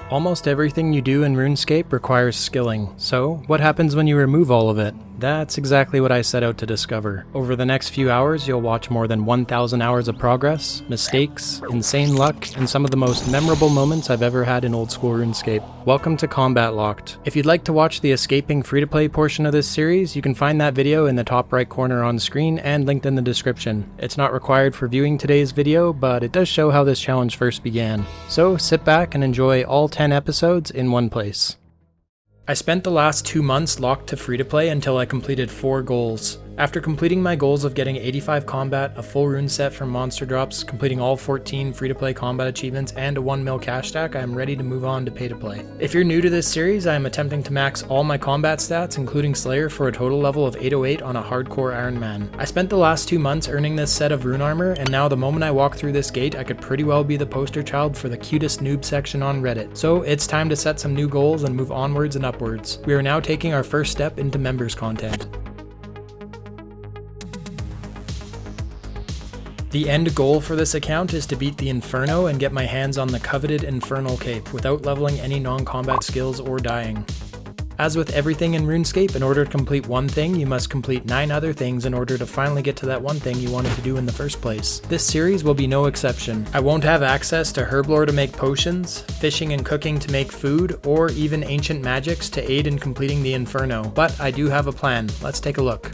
Almost everything you do in RuneScape requires skilling, so what happens when you remove all of it? That's exactly what I set out to discover. Over the next few hours, you'll watch more than 1,000 hours of progress, mistakes, insane luck, and some of the most memorable moments I've ever had in Old School RuneScape. Welcome to Combat Locked. If you'd like to watch the Escaping free-to-play portion of this series, you can find that video in the top right corner on screen and linked in the description. It's not required for viewing today's video, but it does show how this challenge first began. So sit back and enjoy all 10 episodes in one place. I spent the last 2 months locked to free-to-play until I completed 4 goals. After completing my goals of getting 85 combat, a full rune set from monster drops, completing all 14 free-to-play combat achievements, and a 1 mil cash stack, I am ready to move on to pay-to-play. If you're new to this series, I am attempting to max all my combat stats, including Slayer, for a total level of 808 on a hardcore Ironman. I spent the last 2 months earning this set of rune armor, and now the moment I walk through this gate, I could pretty well be the poster child for the cutest noob section on Reddit. So it's time to set some new goals and move onwards and upwards. We are now taking our first step into members content. The end goal for this account is to beat the Inferno and get my hands on the coveted Infernal cape without leveling any non-combat skills or dying. As with everything in RuneScape, in order to complete one thing, you must complete 9 other things in order to finally get to that one thing you wanted to do in the first place. This series will be no exception. I won't have access to herblore to make potions, fishing and cooking to make food, or even ancient magics to aid in completing the Inferno, but I do have a plan. Let's take a look.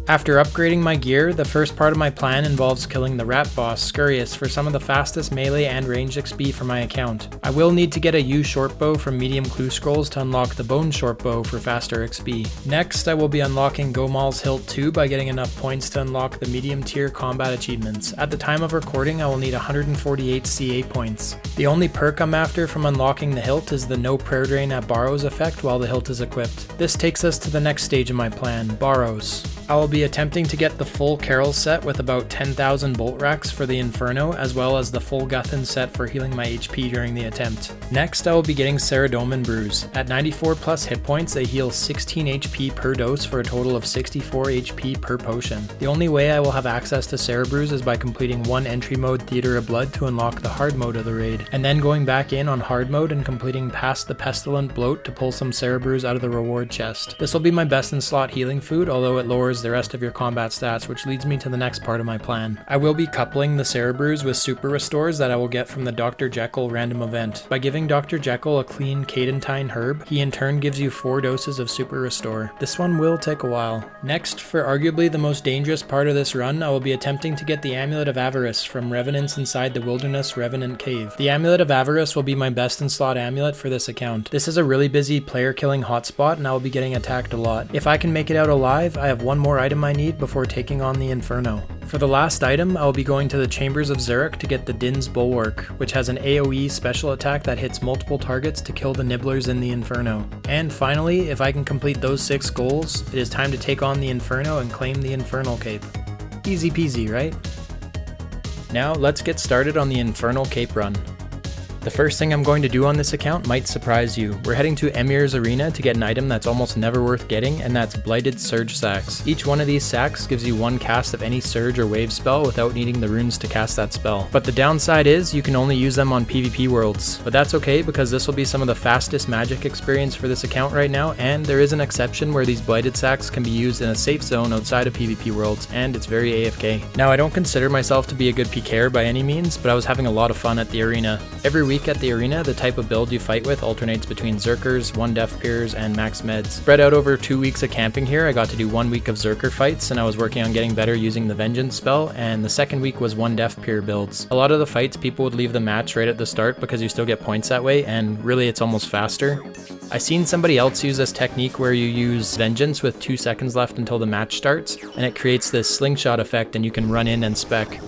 After upgrading my gear, the first part of my plan involves killing the rat boss, Scurrius, for some of the fastest melee and ranged XP for my account. I will need to get a U Shortbow from medium clue scrolls to unlock the Bone Shortbow for faster XP. Next, I will be unlocking Gomal's Hilt 2 by getting enough points to unlock the medium tier combat achievements. At the time of recording, I will need 148 CA points. The only perk I'm after from unlocking the hilt is the no prayer drain at Barrows effect while the hilt is equipped. This takes us to the next stage of my plan, Barrows. I will be attempting to get the full Carol set with about 10,000 bolt racks for the Inferno, as well as the full Guthan set for healing my HP during the attempt. Next, I will be getting Saradomin Brews. At 94 plus hit points, they heal 16 HP per dose for a total of 64 HP per potion. The only way I will have access to Sara Brews is by completing 1 entry mode Theater of Blood to unlock the hard mode of the raid, and then going back in on hard mode and completing past the Pestilent Bloat to pull some Sara Brews out of the reward chest. This will be my best in slot healing food, although it lowers the rest of your combat stats, which leads me to the next part of my plan. I will be coupling the Sara Brews with super restores that I will get from the Dr. Jekyll random event. By giving Dr. Jekyll a clean Cadentine herb, he in turn gives you 4 doses of super restore. This one will take a while. Next, for arguably the most dangerous part of this run, I will be attempting to get the Amulet of Avarice from Revenants inside the Wilderness Revenant Cave. The Amulet of Avarice will be my best in slot amulet for this account. This is a really busy player killing hotspot and I will be getting attacked a lot. If I can make it out alive, I have one more item I need before taking on the Inferno. For the last item, I will be going to the Chambers of Zurich to get the Din's Bulwark, which has an AoE special attack that hits multiple targets to kill the nibblers in the Inferno. And finally, if I can complete those 6 goals, it is time to take on the Inferno and claim the Infernal cape. Easy peasy, right? Now let's get started on the Infernal cape run. The first thing I'm going to do on this account might surprise you. We're heading to Emir's Arena to get an item that's almost never worth getting, and that's Blighted Surge Sacks. Each one of these sacks gives you 1 cast of any surge or wave spell without needing the runes to cast that spell. But the downside is you can only use them on PvP worlds. But that's okay because this will be some of the fastest magic experience for this account right now, and there is an exception where these Blighted Sacks can be used in a safe zone outside of PvP worlds, and it's very AFK. Now I don't consider myself to be a good PKer by any means, but I was having a lot of fun at the arena. Every week at the arena, the type of build you fight with alternates between Zerkers, 1 Def Peers, and Max Meds. Spread out over 2 weeks of camping here, I got to do 1 week of Zerker fights, and I was working on getting better using the Vengeance spell, and the second week was 1 Def Peer builds. A lot of the fights, people would leave the match right at the start because you still get points that way, and really it's almost faster. I seen somebody else use this technique where you use Vengeance with 2 seconds left until the match starts, and it creates this slingshot effect and you can run in and spec.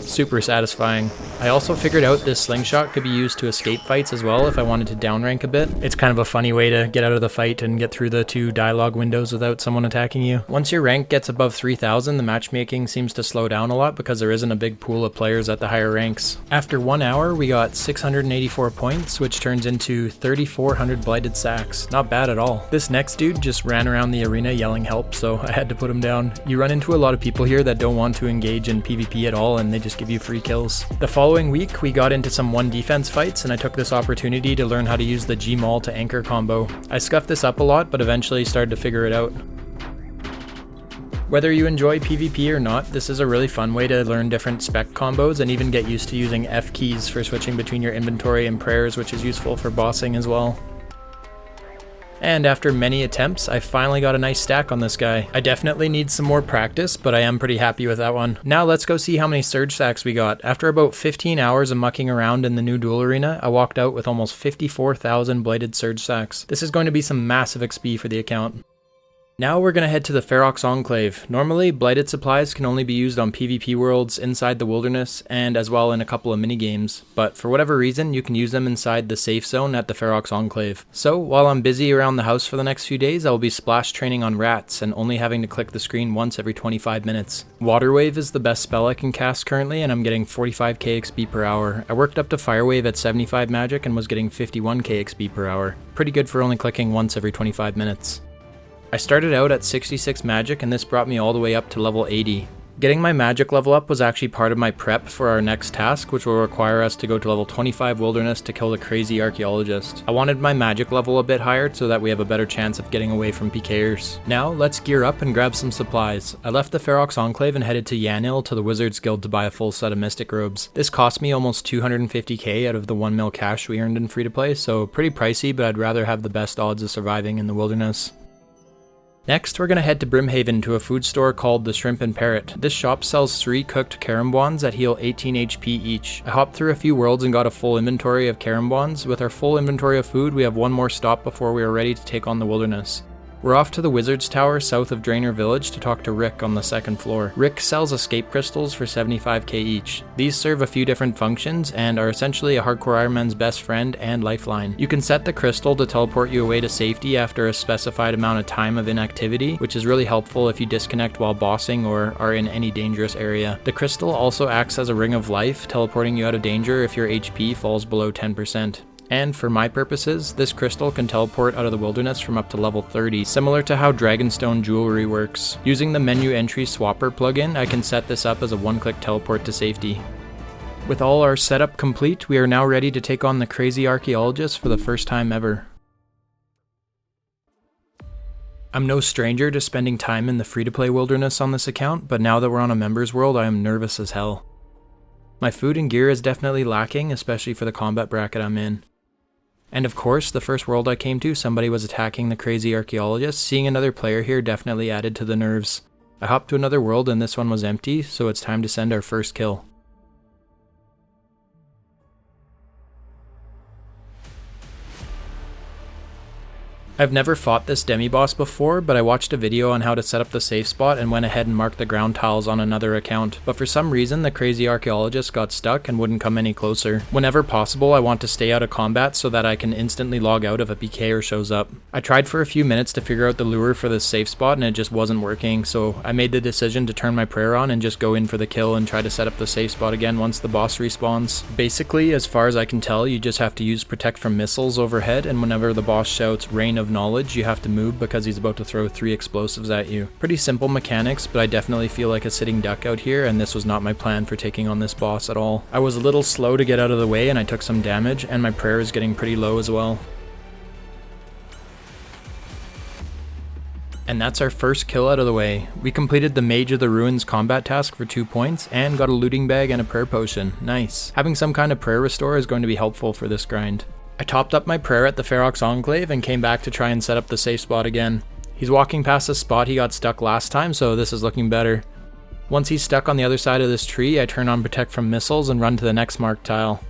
Super satisfying. I also figured out this slingshot could be used to escape fights as well if I wanted to downrank a bit. It's kind of a funny way to get out of the fight and get through the 2 dialogue windows without someone attacking you. Once your rank gets above 3,000, the matchmaking seems to slow down a lot because there isn't a big pool of players at the higher ranks. After 1 hour, we got 684 points, which turns into 3,400 blighted sacks. Not bad at all. This next dude just ran around the arena yelling help, so I had to put him down. You run into a lot of people here that don't want to engage in PvP at all, and they just give you free kills. The following following week, we got into some 1 defense fights, and I took this opportunity to learn how to use the G-Maul to anchor combo. I scuffed this up a lot, but eventually started to figure it out. Whether you enjoy PvP or not, this is a really fun way to learn different spec combos and even get used to using F keys for switching between your inventory and prayers, which is useful for bossing as well. And after many attempts, I finally got a nice stack on this guy. I definitely need some more practice, but I am pretty happy with that one. Now let's go see how many surge stacks we got. After about 15 hours of mucking around in the new duel arena, I walked out with almost 54,000 bladed surge stacks. This is going to be some massive XP for the account. Now we're going to head to the Ferox Enclave. Normally, blighted supplies can only be used on PvP worlds, inside the wilderness, and as well in a couple of minigames, but for whatever reason, you can use them inside the safe zone at the Ferox Enclave. So, while I'm busy around the house for the next few days, I will be splash training on rats and only having to click the screen once every 25 minutes. Water Wave is the best spell I can cast currently, and I'm getting 45k XP per hour. I worked up to Fire Wave at 75 magic and was getting 51k XP per hour. Pretty good for only clicking once every 25 minutes. I started out at 66 magic, and this brought me all the way up to level 80. Getting my magic level up was actually part of my prep for our next task, which will require us to go to level 25 wilderness to kill the crazy archaeologist. I wanted my magic level a bit higher so that we have a better chance of getting away from PKers. Now let's gear up and grab some supplies. I left the Ferox Enclave and headed to Yanil to the Wizards Guild to buy a full set of Mystic Robes. This cost me almost 250k out of the 1 mil cash we earned in free to play, so pretty pricey, but I'd rather have the best odds of surviving in the wilderness. Next, we're going to head to Brimhaven to a food store called the Shrimp and Parrot. This shop sells 3 cooked Karambwans that heal 18 HP each. I hopped through a few worlds and got a full inventory of Karambwans. With our full inventory of food, we have one more stop before we are ready to take on the wilderness. We're off to the Wizard's Tower south of Draenor Village to talk to Rick on the 2nd floor. Rick sells escape crystals for 75k each. These serve a few different functions and are essentially a hardcore Ironman's best friend and lifeline. You can set the crystal to teleport you away to safety after a specified amount of time of inactivity, which is really helpful if you disconnect while bossing or are in any dangerous area. The crystal also acts as a ring of life, teleporting you out of danger if your HP falls below 10%. And for my purposes, this crystal can teleport out of the wilderness from up to level 30, similar to how Dragonstone jewelry works. Using the menu entry swapper plugin, I can set this up as a one-click teleport to safety. With all our setup complete, we are now ready to take on the crazy archaeologist for the first time ever. I'm no stranger to spending time in the free-to-play wilderness on this account, but now that we're on a members world, I am nervous as hell. My food and gear is definitely lacking, especially for the combat bracket I'm in. And of course, the first world I came to, somebody was attacking the crazy archaeologist. Seeing another player here definitely added to the nerves. I hopped to another world and this one was empty, so it's time to send our first kill. I've never fought this demi-boss before, but I watched a video on how to set up the safe spot and went ahead and marked the ground tiles on another account. But for some reason, the crazy archaeologist got stuck and wouldn't come any closer. Whenever possible, I want to stay out of combat so that I can instantly log out if a PKer shows up. I tried for a few minutes to figure out the lure for this safe spot and it just wasn't working, so I made the decision to turn my prayer on and just go in for the kill and try to set up the safe spot again once the boss respawns. Basically, as far as I can tell, you just have to use protect from missiles overhead, and whenever the boss shouts rain of knowledge, you have to move because he's about to throw 3 explosives at you. Pretty simple mechanics, but I definitely feel like a sitting duck out here, and this was not my plan for taking on this boss at all. I was a little slow to get out of the way and I took some damage, and my prayer is getting pretty low as well. And that's our first kill out of the way. We completed the Mage of the Ruins combat task for 2 points and got a looting bag and a prayer potion. Nice. Having some kind of prayer restore is going to be helpful for this grind. I topped up my prayer at the Ferox Enclave and came back to try and set up the safe spot again. He's walking past the spot he got stuck last time, so this is looking better. Once he's stuck on the other side of this tree, I turn on protect from missiles and run to the next marked tile.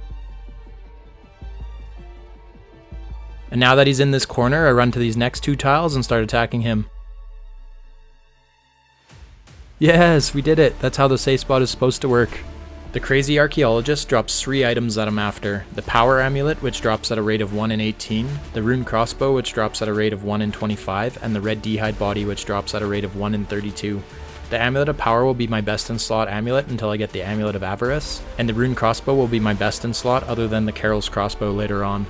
And now that he's in this corner, I run to these next 2 tiles and start attacking him. Yes, we did it! That's how the safe spot is supposed to work. The crazy archaeologist drops 3 items that I'm after. The power amulet, which drops at a rate of 1 in 18, the rune crossbow, which drops at a rate of 1 in 25, and the red d'hide body, which drops at a rate of 1 in 32. The amulet of power will be my best in slot amulet until I get the amulet of avarice, and the rune crossbow will be my best in slot other than the Carol's crossbow later on.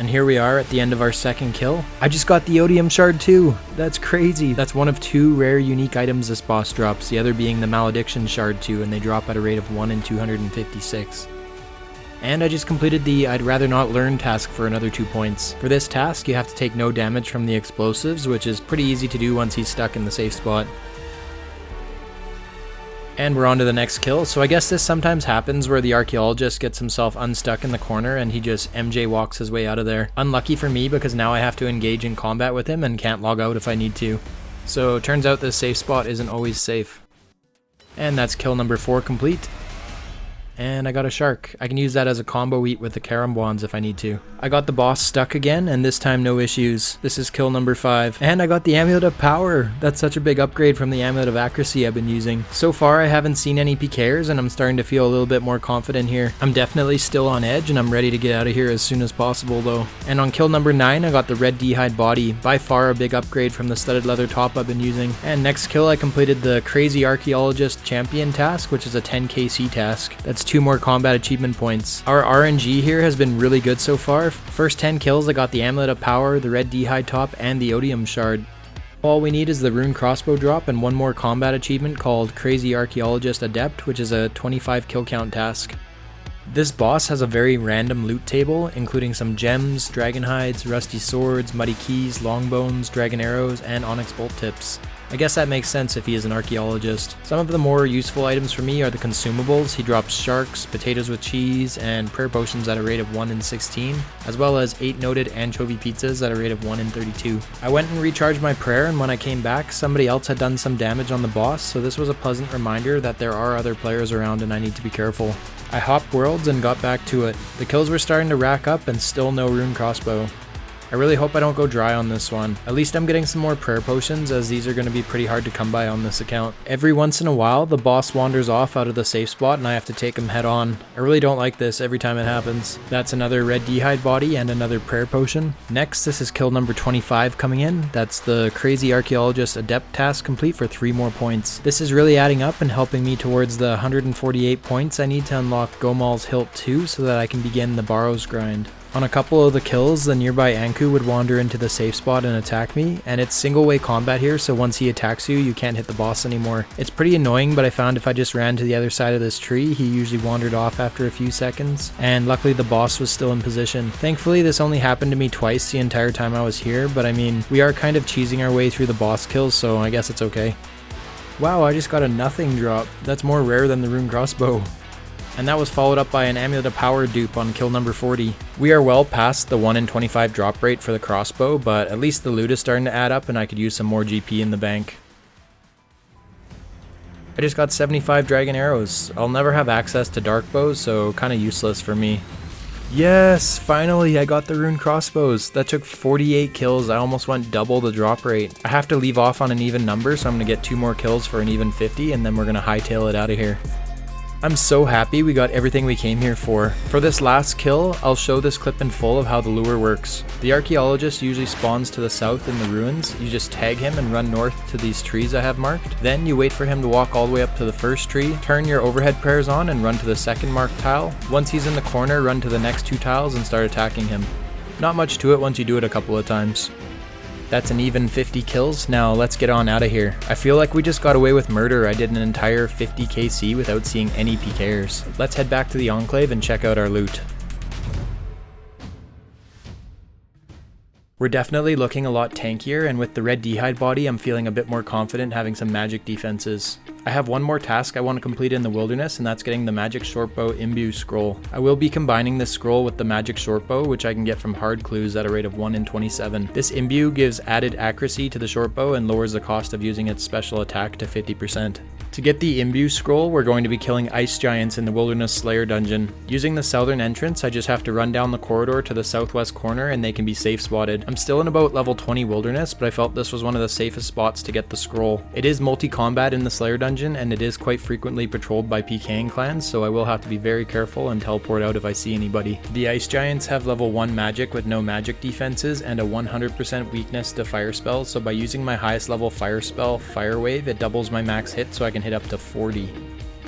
And here we are at the end of our second kill. I just got the odium shard too. That's crazy. That's one of 2 rare unique items this boss drops, the other being the malediction shard 2, and they drop at a rate of 1 in 256. And I just completed the I'd rather not learn task for another 2 points. For this task, you have to take no damage from the explosives, which is pretty easy to do once he's stuck in the safe spot. And we're on to the next kill. So I guess this sometimes happens where the archaeologist gets himself unstuck in the corner and he just MJ walks his way out of there. Unlucky for me because now I have to engage in combat with him and can't log out if I need to. So it turns out this safe spot isn't always safe. And that's kill number 4 complete. And I got a shark. I can use that as a combo eat with the carom wands if I need to. I got the boss stuck again, and this time no issues. This is kill number 5. And I got the Amulet of Power. That's such a big upgrade from the Amulet of Accuracy I've been using. So far I haven't seen any PKers, and I'm starting to feel a little bit more confident here. I'm definitely still on edge, and I'm ready to get out of here as soon as possible though. And on kill number 9 I got the red d'hide body. By far a big upgrade from the studded leather top I've been using. And next kill I completed the Crazy Archaeologist Champion task, which is a 10 KC task. That's 2 more combat achievement points. Our RNG here has been really good so far. First 10 kills I got the Amulet of Power, the red d'hide top, and the odium shard. All we need is the rune crossbow drop and 1 more combat achievement called Crazy Archaeologist Adept, which is a 25 kill count task. This boss has a very random loot table, including some gems, dragon hides, rusty swords, muddy keys, long bones, dragon arrows, and onyx bolt tips. I guess that makes sense if he is an archaeologist. Some of the more useful items for me are the consumables. He drops sharks, potatoes with cheese, and prayer potions at a rate of 1 in 16, as well as 8 noted anchovy pizzas at a rate of 1 in 32. I went and recharged my prayer, and when I came back, somebody else had done some damage on the boss, so this was a pleasant reminder that there are other players around and I need to be careful. I hopped worlds and got back to it. The kills were starting to rack up and still no rune crossbow. I really hope I don't go dry on this one. At least I'm getting some more prayer potions, as these are going to be pretty hard to come by on this account. Every once in a while, the boss wanders off out of the safe spot and I have to take him head on. I really don't like this every time it happens. That's another red d'hide body and another prayer potion. Next, this is kill number 25 coming in. That's the Crazy Archaeologist Adept task complete for 3 more points. This is really adding up and helping me towards the 148 points I need to unlock Gomal's Hilt 2 so that I can begin the Barrows grind. On a couple of the kills, the nearby Anku would wander into the safe spot and attack me, and it's single way combat here, so once he attacks you, you can't hit the boss anymore. It's pretty annoying, but I found if I just ran to the other side of this tree, he usually wandered off after a few seconds, and luckily the boss was still in position. Thankfully, this only happened to me twice the entire time I was here, but I mean, we are kind of cheesing our way through the boss kills, so I guess it's okay. Wow, I just got a nothing drop. That's more rare than the rune crossbow. And that was followed up by an Amulet of Power dupe on kill number 40. We are well past the 1 in 25 drop rate for the crossbow, but at least the loot is starting to add up and I could use some more GP in the bank. I just got 75 dragon arrows. I'll never have access to dark bows, so kinda useless for me. Yes, finally I got the rune crossbows. That took 48 kills. I almost went double the drop rate. I have to leave off on an even number, so I'm gonna get 2 more kills for an even 50 and then we're gonna hightail it out of here. I'm so happy we got everything we came here for. For this last kill, I'll show this clip in full of how the lure works. The archaeologist usually spawns to the south in the ruins. You just tag him and run north to these trees I have marked. Then you wait for him to walk all the way up to the first tree, turn your overhead prayers on and run to the second marked tile. Once he's in the corner, run to the next 2 tiles and start attacking him. Not much to it once you do it a couple of times. That's an even 50 kills. Now let's get on out of here. I feel like we just got away with murder. I did an entire 50 KC without seeing any PKers. Let's head back to the Enclave and check out our loot. We're definitely looking a lot tankier, and with the red d'hide body, I'm feeling a bit more confident having some magic defenses. I have one more task I want to complete in the wilderness, and that's getting the magic shortbow imbue scroll. I will be combining this scroll with the magic shortbow, which I can get from hard clues at a rate of 1 in 27. This imbue gives added accuracy to the shortbow and lowers the cost of using its special attack to 50%. To get the imbue scroll, we're going to be killing ice giants in the Wilderness Slayer dungeon. Using the southern entrance, I just have to run down the corridor to the southwest corner and they can be safe spotted. I'm still in about level 20 wilderness, but I felt this was one of the safest spots to get the scroll. It is multi-combat in the Slayer dungeon, and it is quite frequently patrolled by PKing clans, so I will have to be very careful and teleport out if I see anybody. The ice giants have level 1 magic with no magic defenses and a 100% weakness to fire spells, so by using my highest level fire spell, Fire Wave, it doubles my max hit so I can hit up to 40.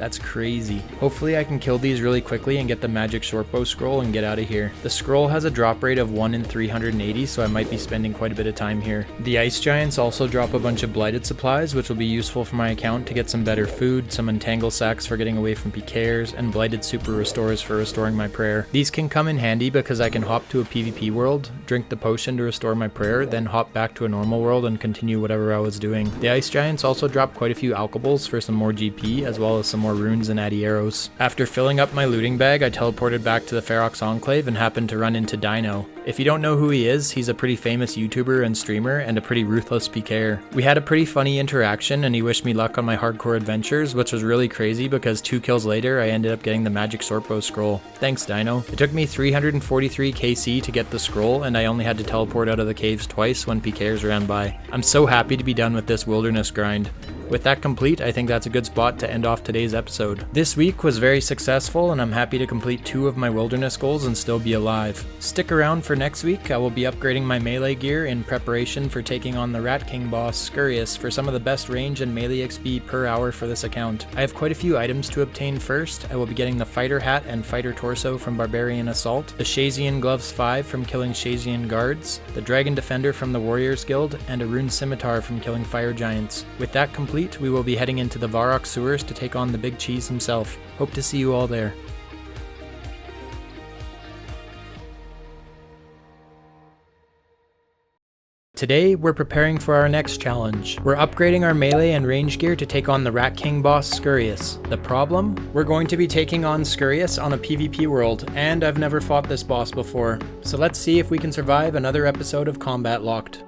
That's crazy. Hopefully I can kill these really quickly and get the magic Shortbow scroll and get out of here. The scroll has a drop rate of 1 in 380, so I might be spending quite a bit of time here. The ice giants also drop a bunch of blighted supplies, which will be useful for my account to get some better food, some entangle sacks for getting away from PKers, and blighted super restores for restoring my prayer. These can come in handy because I can hop to a PvP world, drink the potion to restore my prayer, then hop back to a normal world and continue whatever I was doing. The ice giants also drop quite a few alkables for some more GP, as well as some more runes and addy arrows. After filling up my looting bag, I teleported back to the Ferox Enclave and happened to run into Dino. If you don't know who he is, he's a pretty famous YouTuber and streamer and a pretty ruthless PKer. We had a pretty funny interaction and he wished me luck on my hardcore adventures, which was really crazy because 2 kills later I ended up getting the magic Shortbow scroll. Thanks Dino. It took me 343 KC to get the scroll and I only had to teleport out of the caves twice when PKers ran by. I'm so happy to be done with this wilderness grind. With that complete, I think that's a good spot to end off today's episode. This week was very successful and I'm happy to complete 2 of my wilderness goals and still be alive. Stick around for next week. I will be upgrading my melee gear in preparation for taking on the Rat King boss Scurrius for some of the best range and melee XP per hour for this account. I have quite a few items to obtain first. I will be getting the Fighter Hat and Fighter Torso from Barbarian Assault, the Shazian Gloves 5 from killing Shazian Guards, the Dragon Defender from the Warriors Guild, and a Rune Scimitar from killing Fire Giants. With that complete, we will be heading into the Varrock sewers to take on the Big Cheese himself. Hope to see you all there. Today, we're preparing for our next challenge. We're upgrading our melee and range gear to take on the Rat King boss Scurrius. The problem? We're going to be taking on Scurrius on a PvP world, and I've never fought this boss before. So let's see if we can survive another episode of Combat Locked.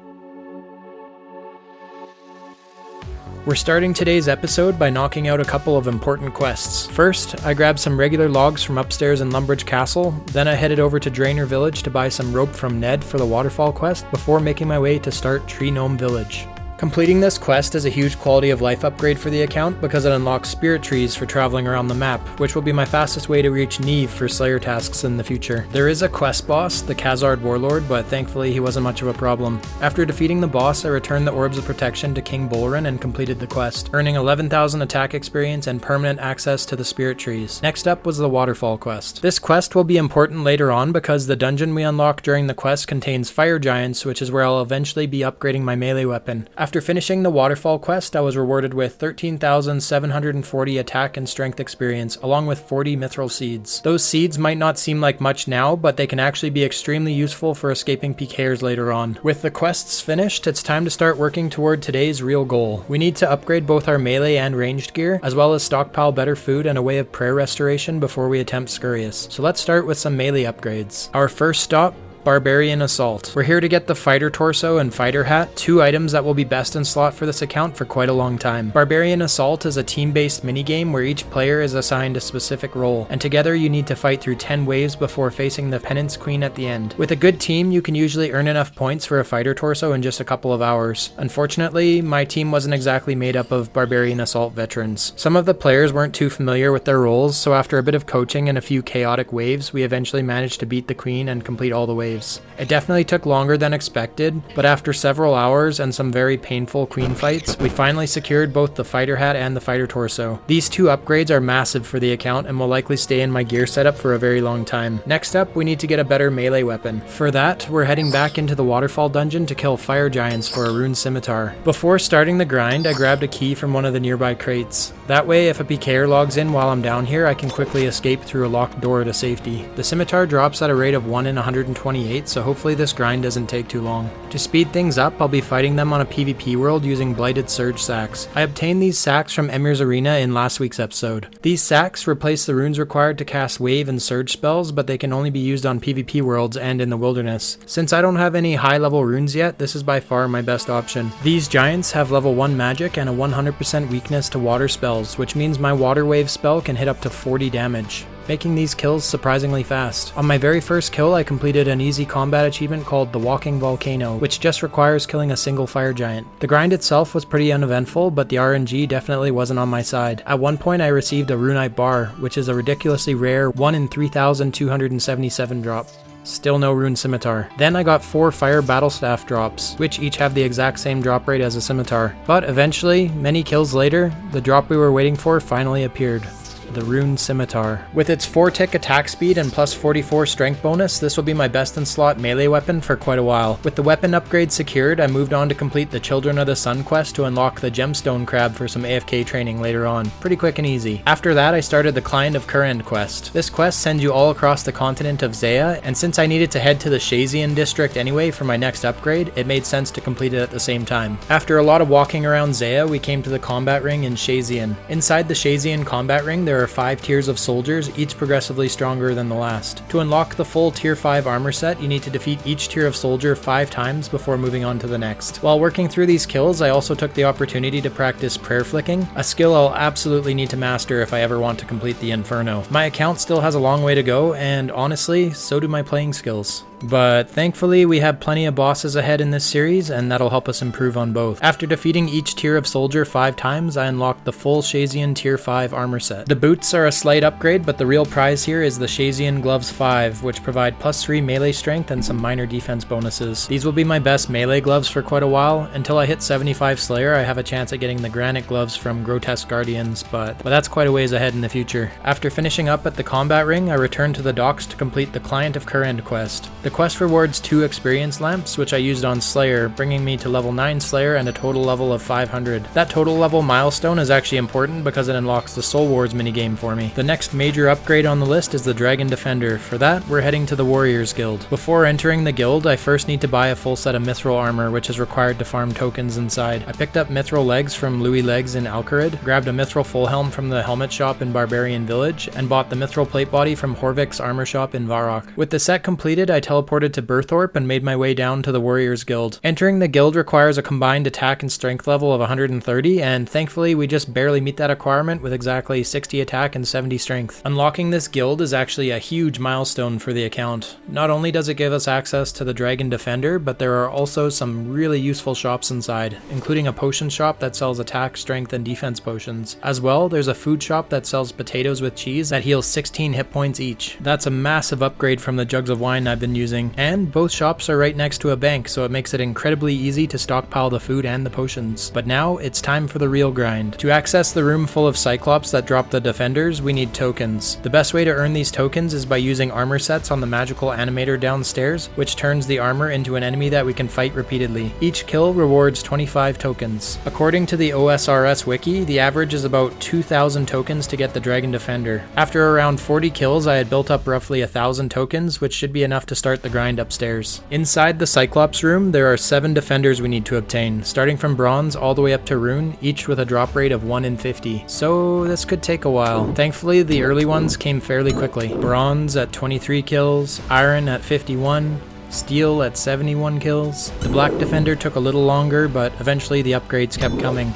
We're starting today's episode by knocking out a couple of important quests. First, I grabbed some regular logs from upstairs in Lumbridge Castle, then I headed over to Draenor Village to buy some rope from Ned for the waterfall quest before making my way to start Tree Gnome Village. Completing this quest is a huge quality of life upgrade for the account because it unlocks spirit trees for traveling around the map, which will be my fastest way to reach Neve for Slayer tasks in the future. There is a quest boss, the Khazard Warlord, but thankfully he wasn't much of a problem. After defeating the boss, I returned the Orbs of Protection to King Bolrin and completed the quest, earning 11,000 attack experience and permanent access to the spirit trees. Next up was the waterfall quest. This quest will be important later on because the dungeon we unlock during the quest contains fire giants, which is where I'll eventually be upgrading my melee weapon. After finishing the waterfall quest, I was rewarded with 13,740 attack and strength experience, along with 40 mithril seeds. Those seeds might not seem like much now, but they can actually be extremely useful for escaping PKers later on. With the quests finished, it's time to start working toward today's real goal. We need to upgrade both our melee and ranged gear, as well as stockpile better food and a way of prayer restoration before we attempt Scurrius. So let's start with some melee upgrades. Our first stop, Barbarian Assault. We're here to get the Fighter Torso and Fighter Hat, 2 items that will be best in slot for this account for quite a long time. Barbarian Assault is a team-based minigame where each player is assigned a specific role, and together you need to fight through 10 waves before facing the Penance Queen at the end. With a good team, you can usually earn enough points for a Fighter Torso in just a couple of hours. Unfortunately, my team wasn't exactly made up of Barbarian Assault veterans. Some of the players weren't too familiar with their roles, so after a bit of coaching and a few chaotic waves, we eventually managed to beat the Queen and complete all the waves. It definitely took longer than expected, but after several hours and some very painful queen fights, we finally secured both the Fighter Hat and the Fighter Torso. These 2 upgrades are massive for the account and will likely stay in my gear setup for a very long time. Next up, we need to get a better melee weapon. For that, we're heading back into the waterfall dungeon to kill fire giants for a Rune Scimitar. Before starting the grind, I grabbed a key from one of the nearby crates. That way, if a PKer logs in while I'm down here, I can quickly escape through a locked door to safety. The Scimitar drops at a rate of 1 in 128, so hopefully this grind doesn't take too long. To speed things up, I'll be fighting them on a PvP world using Blighted Surge sacks. I obtained these sacks from Emir's Arena in last week's episode. These sacks replace the runes required to cast wave and surge spells, but they can only be used on PvP worlds and in the wilderness. Since I don't have any high level runes yet, this is by far my best option. These giants have level 1 magic and a 100% weakness to water spells, which means my water wave spell can hit up to 40 damage, making these kills surprisingly fast. On my very first kill, I completed an easy combat achievement called the Walking Volcano, which just requires killing a single fire giant. The grind itself was pretty uneventful, but the RNG definitely wasn't on my side. At one point I received a Runite Bar, which is a ridiculously rare 1 in 3,277 drop. Still no Rune Scimitar. Then I got 4 Fire Battle Staff drops, which each have the exact same drop rate as a Scimitar. But eventually, many kills later, the drop we were waiting for finally appeared. the Rune Scimitar. With its 4-tick attack speed and plus 44 strength bonus, this will be my best in slot melee weapon for quite a while. With the weapon upgrade secured, I moved on to complete the Children of the Sun quest to unlock the Gemstone Crab for some AFK training later on. Pretty quick and easy. After that, I started the Client of Kurend quest. This quest sends you all across the continent of Zaya, and since I needed to head to the Shazian district anyway for my next upgrade, it made sense to complete it at the same time. After a lot of walking around Zaya, we came to the combat ring in Shazian. Inside the Shazian combat ring, there are 5 tiers of soldiers, each progressively stronger than the last. To unlock the full tier 5 armor set, you need to defeat each tier of soldier 5 times before moving on to the next. While working through these kills, I also took the opportunity to practice prayer flicking, a skill I'll absolutely need to master if I ever want to complete the Inferno. My account still has a long way to go, and honestly, so do my playing skills. But thankfully, we have plenty of bosses ahead in this series, and that'll help us improve on both. After defeating each tier of soldier 5 times, I unlocked the full Shazian tier 5 armor set. The boots are a slight upgrade, but the real prize here is the Shazian gloves 5, which provide plus 3 melee strength and some minor defense bonuses. These will be my best melee gloves for quite a while. Until I hit 75 Slayer, I have a chance at getting the granite gloves from Grotesque Guardians, but that's quite a ways ahead in the future. After finishing up at the combat ring, I returned to the docks to complete the Client of Kurend quest. The quest rewards 2 experience lamps, which I used on Slayer, bringing me to level 9 Slayer and a total level of 500. That total level milestone is actually important because it unlocks the Soul Wars minigame for me. The next major upgrade on the list is the Dragon Defender. For that, we're heading to the Warriors Guild. Before entering the guild, I first need to buy a full set of Mithril armor, which is required to farm tokens inside. I picked up Mithril legs from Louis Legs in Alcarid, grabbed a Mithril full helm from the helmet shop in Barbarian Village, and bought the Mithril plate body from Horvik's armor shop in Varrock. With the set completed, I teleported to Berthorpe and made my way down to the Warriors Guild. Entering the guild requires a combined attack and strength level of 130, and thankfully we just barely meet that requirement with exactly 60 attack and 70 strength. Unlocking this guild is actually a huge milestone for the account. Not only does it give us access to the Dragon Defender, but there are also some really useful shops inside, including a potion shop that sells attack, strength, and defense potions. As well, there's a food shop that sells potatoes with cheese that heals 16 hit points each. That's a massive upgrade from the jugs of wine I've been using, and both shops are right next to a bank, so it makes it incredibly easy to stockpile the food and the potions. But now, it's time for the real grind. To access the room full of Cyclops that drop the defenders, we need tokens. The best way to earn these tokens is by using armor sets on the magical animator downstairs, which turns the armor into an enemy that we can fight repeatedly. Each kill rewards 25 tokens. According to the OSRS wiki, the average is about 2,000 tokens to get the Dragon Defender. After around 40 kills, I had built up roughly 1,000 tokens, which should be enough to start the grind upstairs. Inside the Cyclops room, there are 7 defenders we need to obtain, starting from bronze all the way up to rune, each with a drop rate of 1 in 50. So this could take a while. Thankfully, the early ones came fairly quickly. Bronze at 23 kills, iron at 51, steel at 71 kills. The black defender took a little longer, but eventually the upgrades kept coming.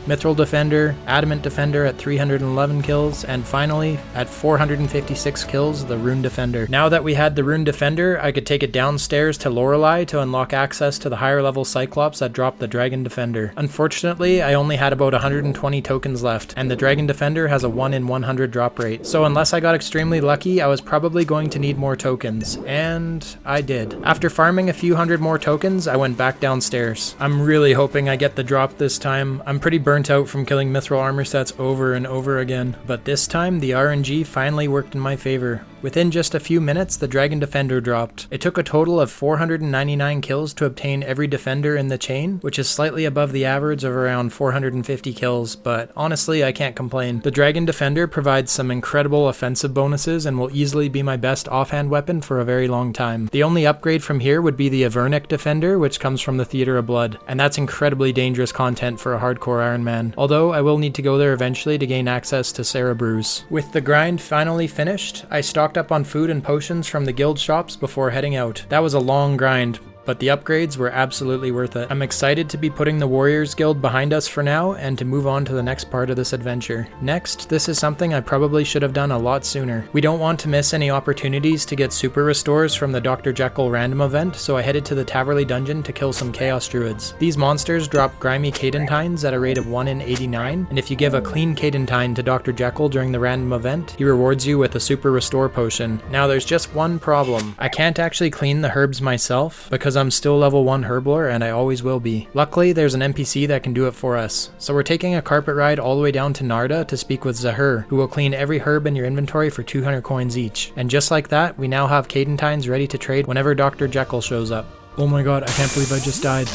Mithril Defender, Adamant Defender at 311 kills, and finally, at 456 kills, the Rune Defender. Now that we had the Rune Defender, I could take it downstairs to Lorelei to unlock access to the higher level Cyclops that dropped the Dragon Defender. Unfortunately, I only had about 120 tokens left, and the Dragon Defender has a 1 in 100 drop rate. So unless I got extremely lucky, I was probably going to need more tokens, and I did. After farming a few hundred more tokens, I went back downstairs. I'm really hoping I get the drop this time. I'm pretty burnt out from killing Mithril armor sets over and over again, but this time the RNG finally worked in my favor. Within just a few minutes, the Dragon Defender dropped. It took a total of 499 kills to obtain every defender in the chain, which is slightly above the average of around 450 kills, but honestly, I can't complain. The Dragon Defender provides some incredible offensive bonuses and will easily be my best offhand weapon for a very long time. The only upgrade from here would be the Avernic Defender, which comes from the Theater of Blood, and that's incredibly dangerous content for a hardcore Ironman, although I will need to go there eventually to gain access to Brews. With the grind finally finished, I stocked up on food and potions from the guild shops before heading out. That was a long grind, but the upgrades were absolutely worth it. I'm excited to be putting the Warriors Guild behind us for now and to move on to the next part of this adventure. Next, this is something I probably should have done a lot sooner. We don't want to miss any opportunities to get super restores from the Dr. Jekyll random event, so I headed to the Taverley dungeon to kill some Chaos Druids. These monsters drop grimy Cadentines at a rate of 1 in 89, and if you give a clean Cadentine to Dr. Jekyll during the random event, he rewards you with a super restore potion. Now there's just one problem. I can't actually clean the herbs myself because because I'm still level 1 Herblore and I always will be. Luckily, there's an NPC that can do it for us. So we're taking a carpet ride all the way down to Narda to speak with Zahur, who will clean every herb in your inventory for 200 coins each. And just like that, we now have Cadentines ready to trade whenever Dr. Jekyll shows up. Oh my god, I can't believe I just died.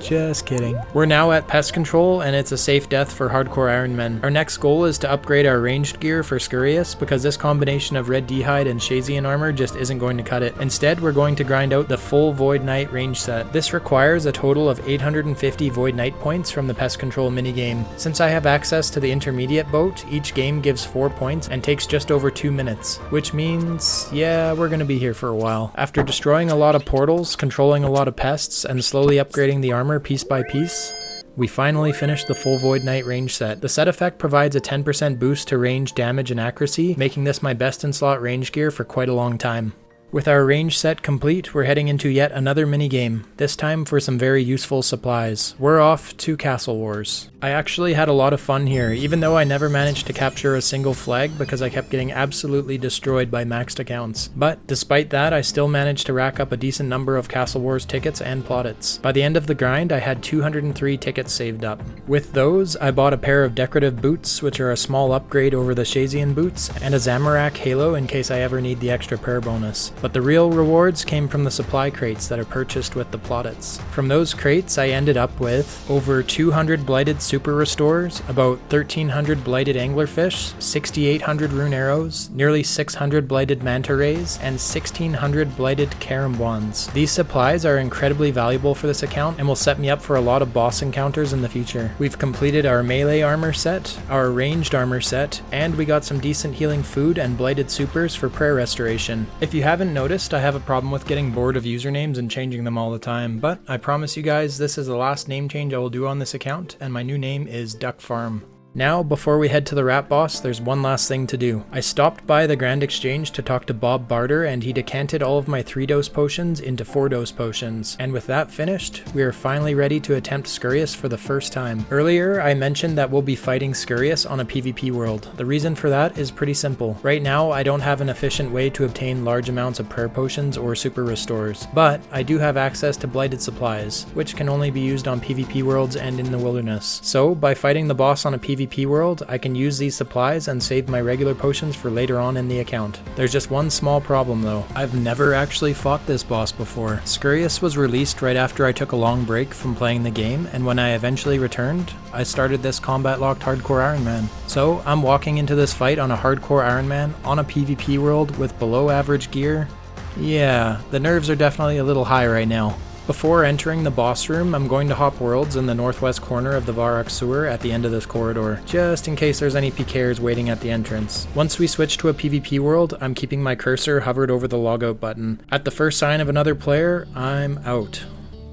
Just kidding. We're now at pest control and it's a safe death for hardcore Ironmen. Our next goal is to upgrade our ranged gear for Scurrius because this combination of red d'hide and Shazian armor just isn't going to cut it. Instead, we're going to grind out the full Void Knight range set. This requires a total of 850 Void Knight points from the pest control minigame. Since I have access to the intermediate boat, each game gives 4 points and takes just over 2 minutes, which means, yeah, we're gonna be here for a while. After destroying a lot of portals, controlling a lot of pests, and slowly upgrading the armor piece by piece, we finally finished the full Void Knight range set. The set effect provides a 10% boost to range, damage, and accuracy, making this my best in slot range gear for quite a long time. With our range set complete, we're heading into yet another minigame, this time for some very useful supplies. We're off to Castle Wars. I actually had a lot of fun here, even though I never managed to capture a single flag because I kept getting absolutely destroyed by maxed accounts. But despite that, I still managed to rack up a decent number of Castle Wars tickets and plaudits. By the end of the grind, I had 203 tickets saved up. With those, I bought a pair of decorative boots, which are a small upgrade over the Shazian boots, and a Zamorak halo in case I ever need the extra pair bonus. But the real rewards came from the supply crates that are purchased with the plaudits. From those crates, I ended up with over 200 blighted super restores, about 1300 blighted anglerfish, 6800 rune arrows, nearly 600 blighted manta rays, and 1600 blighted carambons. These supplies are incredibly valuable for this account and will set me up for a lot of boss encounters in the future. We've completed our melee armor set, our ranged armor set, and we got some decent healing food and blighted supers for prayer restoration. If you haven't noticed, I have a problem with getting bored of usernames and changing them all the time, but I promise you guys this is the last name change I will do on this account, and my new name is Duck Farm. Now, before we head to the rat boss, there's one last thing to do. I stopped by the Grand Exchange to talk to Bob Barter, and he decanted all of my 3-dose potions into 4-dose potions. And with that finished, we are finally ready to attempt Scurrius for the first time. Earlier, I mentioned that we'll be fighting Scurrius on a PvP world. The reason for that is pretty simple. Right now, I don't have an efficient way to obtain large amounts of prayer potions or super restores, but I do have access to blighted supplies, which can only be used on PvP worlds and in the wilderness. So, by fighting the boss on a PvP world, I can use these supplies and save my regular potions for later on in the account. There's just one small problem though. I've never actually fought this boss before. Scurrius was released right after I took a long break from playing the game, and when I eventually returned, I started this Combat Locked Hardcore Ironman. So I'm walking into this fight on a Hardcore Ironman on a PvP world with below average gear. Yeah, the nerves are definitely a little high right now. Before entering the boss room, I'm going to hop worlds in the northwest corner of the Varrock sewer at the end of this corridor, just in case there's any PKers waiting at the entrance. Once we switch to a PvP world, I'm keeping my cursor hovered over the logout button. At the first sign of another player, I'm out.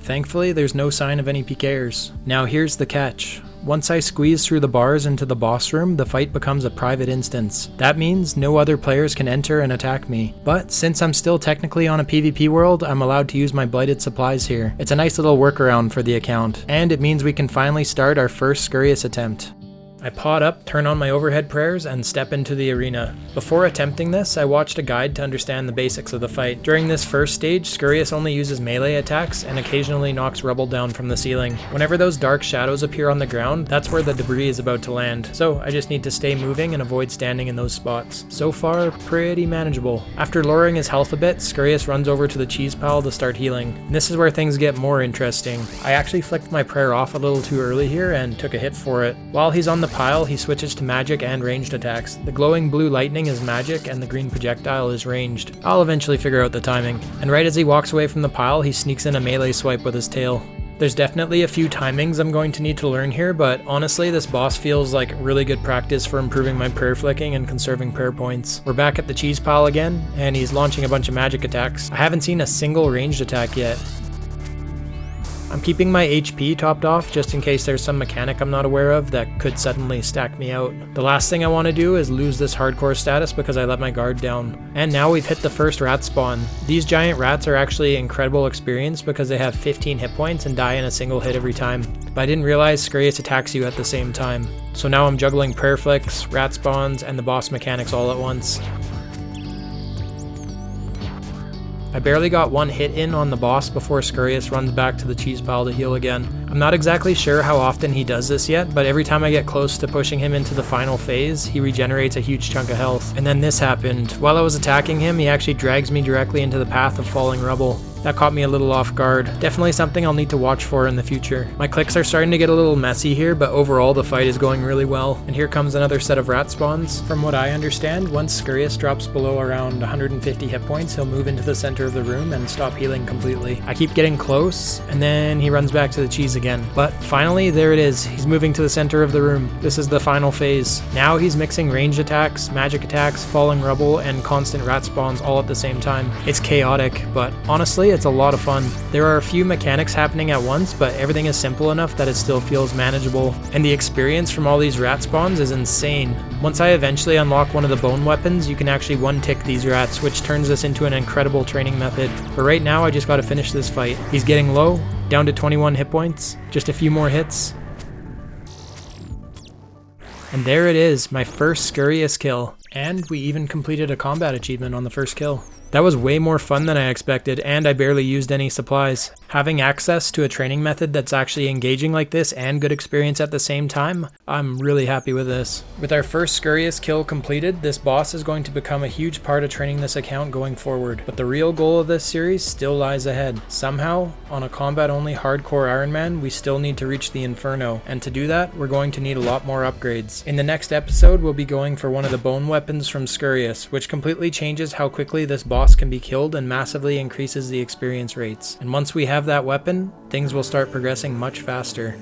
Thankfully, there's no sign of any PKers. Now here's the catch. Once I squeeze through the bars into the boss room, the fight becomes a private instance. That means no other players can enter and attack me. But since I'm still technically on a PvP world, I'm allowed to use my blighted supplies here. It's a nice little workaround for the account, and it means we can finally start our first Scurrius attempt. I pod up, turn on my overhead prayers, and step into the arena. Before attempting this, I watched a guide to understand the basics of the fight. During this first stage, Scurrius only uses melee attacks and occasionally knocks rubble down from the ceiling. Whenever those dark shadows appear on the ground, that's where the debris is about to land, so I just need to stay moving and avoid standing in those spots. So far, pretty manageable. After lowering his health a bit, Scurrius runs over to the cheese pile to start healing. And this is where things get more interesting. I actually flicked my prayer off a little too early here and took a hit for it. While he's on the pile, he switches to magic and ranged attacks. The glowing blue lightning is magic and the green projectile is ranged. I'll eventually figure out the timing. And right as he walks away from the pile, he sneaks in a melee swipe with his tail. There's definitely a few timings I'm going to need to learn here, but honestly this boss feels like really good practice for improving my prayer flicking and conserving prayer points. We're back at the cheese pile again, and he's launching a bunch of magic attacks. I haven't seen a single ranged attack yet. I'm keeping my HP topped off just in case there's some mechanic I'm not aware of that could suddenly stack me out. The last thing I want to do is lose this hardcore status because I let my guard down. And now we've hit the first rat spawn. These giant rats are actually incredible experience because they have 15 hit points and die in a single hit every time. But I didn't realize Scurrius attacks you at the same time. So now I'm juggling prayer flicks, rat spawns, and the boss mechanics all at once. I barely got one hit in on the boss before Scurrius runs back to the cheese pile to heal again. I'm not exactly sure how often he does this yet, but every time I get close to pushing him into the final phase, he regenerates a huge chunk of health. And then this happened. While I was attacking him, he actually drags me directly into the path of falling rubble. That caught me a little off guard. Definitely something I'll need to watch for in the future. My clicks are starting to get a little messy here, but overall the fight is going really well. And here comes another set of rat spawns. From what I understand, once Scurrius drops below around 150 hit points, he'll move into the center of the room and stop healing completely. I keep getting close, and then he runs back to the cheese again. But finally, there it is. He's moving to the center of the room. This is the final phase. Now he's mixing ranged attacks, magic attacks, falling rubble, and constant rat spawns all at the same time. It's chaotic, but honestly, it's a lot of fun. There are a few mechanics happening at once, but everything is simple enough that it still feels manageable. And the experience from all these rat spawns is insane. Once I eventually unlock one of the bone weapons, you can actually one-tick these rats, which turns this into an incredible training method. But right now, I just gotta finish this fight. He's getting low, down to 21 hit points. Just a few more hits. And there it is, my first Scurrius kill. And we even completed a combat achievement on the first kill. That was way more fun than I expected, and I barely used any supplies. Having access to a training method that's actually engaging like this and good experience at the same time, I'm really happy with this. With our first Scurrius kill completed, this boss is going to become a huge part of training this account going forward. But the real goal of this series still lies ahead. Somehow, on a combat-only hardcore Ironman, we still need to reach the Inferno, and to do that, we're going to need a lot more upgrades. In the next episode, we'll be going for one of the bone weapons from Scurrius, which completely changes how quickly this boss can be killed and massively increases the experience rates. And once we have that weapon, things will start progressing much faster.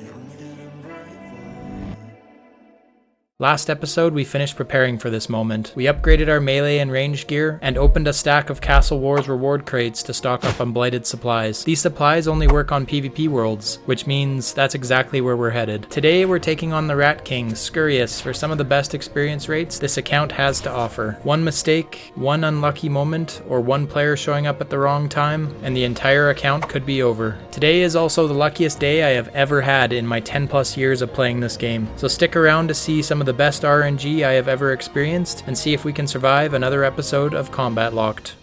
Last episode, we finished preparing for this moment. We upgraded our melee and ranged gear, and opened a stack of Castle Wars reward crates to stock up on blighted supplies. These supplies only work on PvP worlds, which means that's exactly where we're headed. Today, we're taking on the Rat King, Scurrius, for some of the best experience rates this account has to offer. One mistake, one unlucky moment, or one player showing up at the wrong time, and the entire account could be over. Today is also the luckiest day I have ever had in my 10+ years of playing this game, so stick around to see some of the best RNG I have ever experienced and see if we can survive another episode of Combat Locked.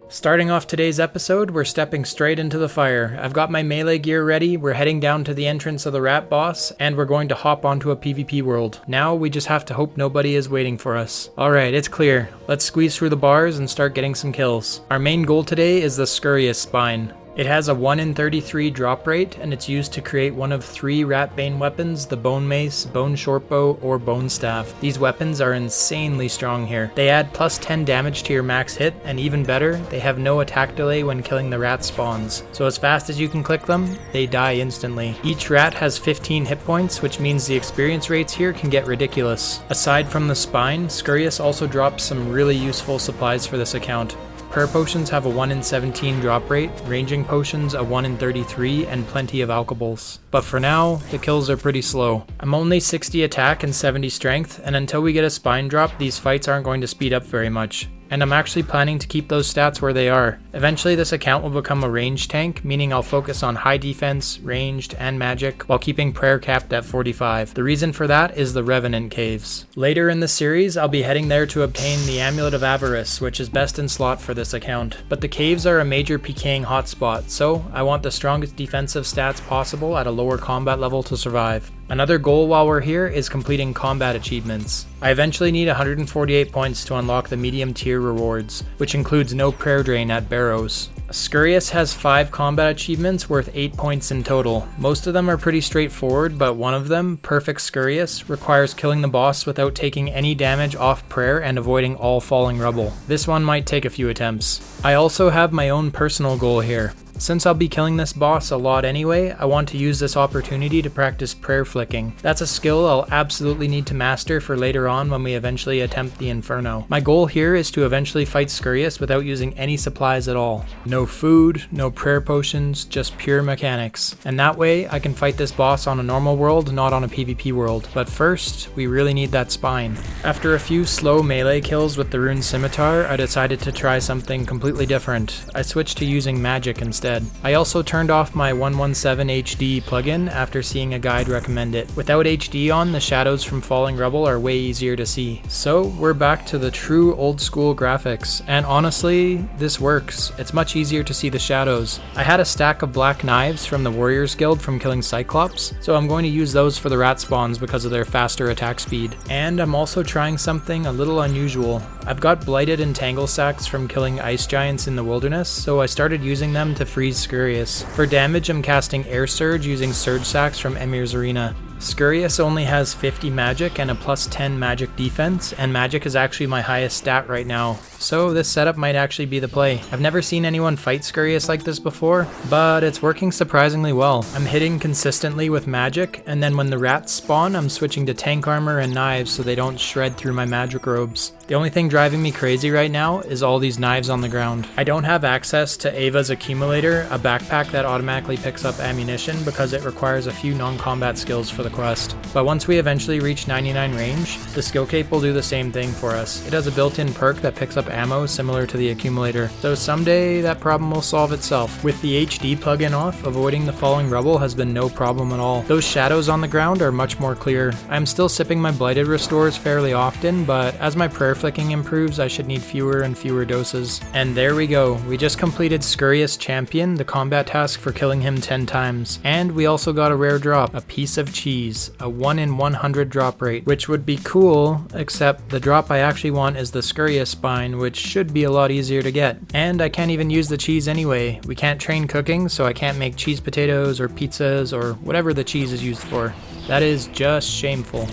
Starting off today's episode, we're stepping straight into the fire. I've got my melee gear ready, we're heading down to the entrance of the rat boss, and we're going to hop onto a PvP world. Now we just have to hope nobody is waiting for us. Alright, it's clear. Let's squeeze through the bars and start getting some kills. Our main goal today is the Scurrius spine. It has a 1 in 33 drop rate, and it's used to create one of 3 Ratbane weapons, the Bone Mace, Bone Shortbow, or Bone Staff. These weapons are insanely strong here. They add plus 10 damage to your max hit, and even better, they have no attack delay when killing the rat spawns. So as fast as you can click them, they die instantly. Each rat has 15 hit points, which means the experience rates here can get ridiculous. Aside from the spine, Scurrius also drops some really useful supplies for this account. Prayer potions have a 1 in 17 drop rate, ranging potions a 1 in 33, and plenty of alcohols. But for now, the kills are pretty slow. I'm only 60 attack and 70 strength, and until we get a spine drop, these fights aren't going to speed up very much. And I'm actually planning to keep those stats where they are. Eventually this account will become a ranged tank, meaning I'll focus on high defense, ranged, and magic, while keeping prayer capped at 45. The reason for that is the Revenant caves. Later in the series, I'll be heading there to obtain the Amulet of Avarice, which is best in slot for this account. But the caves are a major PKing hotspot, so I want the strongest defensive stats possible at a lower combat level to survive. Another goal while we're here is completing combat achievements. I eventually need 148 points to unlock the medium tier rewards, which includes no prayer drain at Barrows. Scurrius has 5 combat achievements worth 8 points in total. Most of them are pretty straightforward, but one of them, Perfect Scurrius, requires killing the boss without taking any damage off prayer and avoiding all falling rubble. This one might take a few attempts. I also have my own personal goal here. Since I'll be killing this boss a lot anyway, I want to use this opportunity to practice prayer flicking. That's a skill I'll absolutely need to master for later on when we eventually attempt the Inferno. My goal here is to eventually fight Scurrius without using any supplies at all. No food, no prayer potions, just pure mechanics. And that way, I can fight this boss on a normal world, not on a PvP world. But first, we really need that spine. After a few slow melee kills with the Rune Scimitar, I decided to try something completely different. I switched to using magic instead. instead. I also turned off my 117 HD plugin after seeing a guide recommend it. Without HD on, the shadows from falling rubble are way easier to see. So we're back to the true old school graphics, and honestly, this works. It's much easier to see the shadows. I had a stack of black knives from the Warriors Guild from killing Cyclops, so I'm going to use those for the rat spawns because of their faster attack speed. And I'm also trying something a little unusual. I've got blighted and tangle sacks from killing ice giants in the wilderness, so I started using them to freeze Scurrius. For damage, I'm casting Air Surge using Surge Sacks from Emir's Arena. Scurrius only has 50 magic and a plus 10 magic defense, and magic is actually my highest stat right now, so this setup might actually be the play. I've never seen anyone fight Scurrius like this before, but it's working surprisingly well. I'm hitting consistently with magic, and then when the rats spawn, I'm switching to tank armor and knives so they don't shred through my magic robes. The only thing driving me crazy right now is all these knives on the ground. I don't have access to Ava's accumulator, a backpack that automatically picks up ammunition because it requires a few non-combat skills for the quest. But once we eventually reach 99 range, the skill cape will do the same thing for us. It has a built-in perk that picks up ammo similar to the accumulator, so someday that problem will solve itself. With the HD plugin off, avoiding the falling rubble has been no problem at all. Those shadows on the ground are much more clear. I'm still sipping my blighted restores fairly often, but as my prayer flicking improves, I should need fewer and fewer doses. And there we go. We just completed Scurrius Champion, the combat task for killing him 10 times. And we also got a rare drop, a piece of cheese, a 1 in 100 drop rate, which would be cool, except the drop I actually want is the Scurrius spine, which should be a lot easier to get. And I can't even use the cheese anyway. We can't train cooking, so I can't make cheese potatoes or pizzas or whatever the cheese is used for. That is just shameful.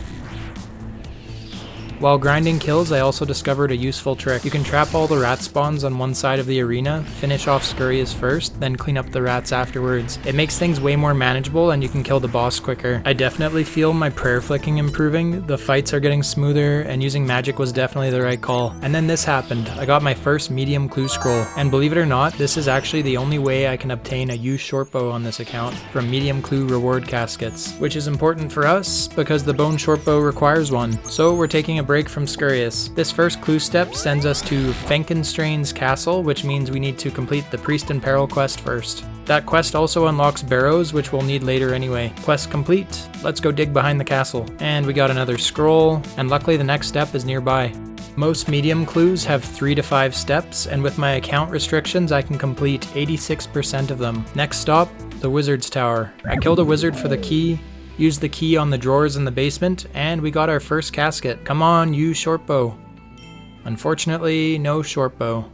While grinding kills, I also discovered a useful trick. You can trap all the rat spawns on one side of the arena, finish off Scurrius first, then clean up the rats afterwards. It makes things way more manageable and you can kill the boss quicker. I definitely feel my prayer flicking improving, the fights are getting smoother, and using magic was definitely the right call. And then this happened. I got my first medium clue scroll, and believe it or not, this is actually the only way I can obtain a used shortbow on this account from medium clue reward caskets, which is important for us because the bone shortbow requires one. So we're taking a break from Scurrius. This first clue step sends us to Fenkenstrain's castle, which means we need to complete the Priest in Peril quest first. That quest also unlocks Barrows, which we'll need later anyway. Quest complete, let's go dig behind the castle. And we got another scroll, and luckily the next step is nearby. Most medium clues have 3 to 5 steps, and with my account restrictions I can complete 86% of them. Next stop, the Wizard's Tower. I killed a wizard for the key, used the key on the drawers in the basement, and we got our first casket. Come on, use shortbow. Unfortunately, no shortbow.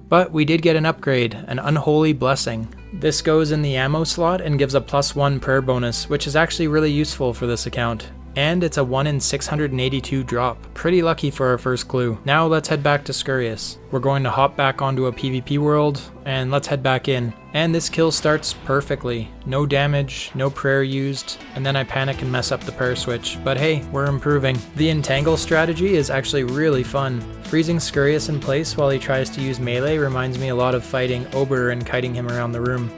But we did get an upgrade, an unholy blessing. This goes in the ammo slot and gives a +1 prayer bonus, which is actually really useful for this account. And it's a 1 in 682 drop. Pretty lucky for our first clue. Now let's head back to Scurrius. We're going to hop back onto a PvP world, and let's head back in. And this kill starts perfectly. No damage, no prayer used, and then I panic and mess up the prayer switch. But hey, we're improving. The entangle strategy is actually really fun. Freezing Scurrius in place while he tries to use melee reminds me a lot of fighting Ober and kiting him around the room.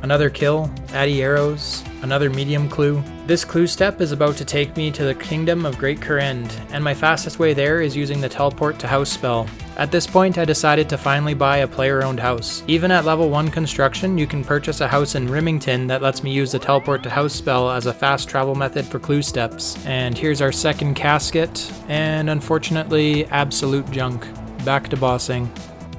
Another kill, Addy arrows, another medium clue. This clue step is about to take me to the Kingdom of Great Kurend, and my fastest way there is using the teleport to house spell. At this point I decided to finally buy a player-owned house. Even at level 1 construction, you can purchase a house in Rimington that lets me use the teleport to house spell as a fast travel method for clue steps. And here's our second casket, and unfortunately, absolute junk. Back to bossing.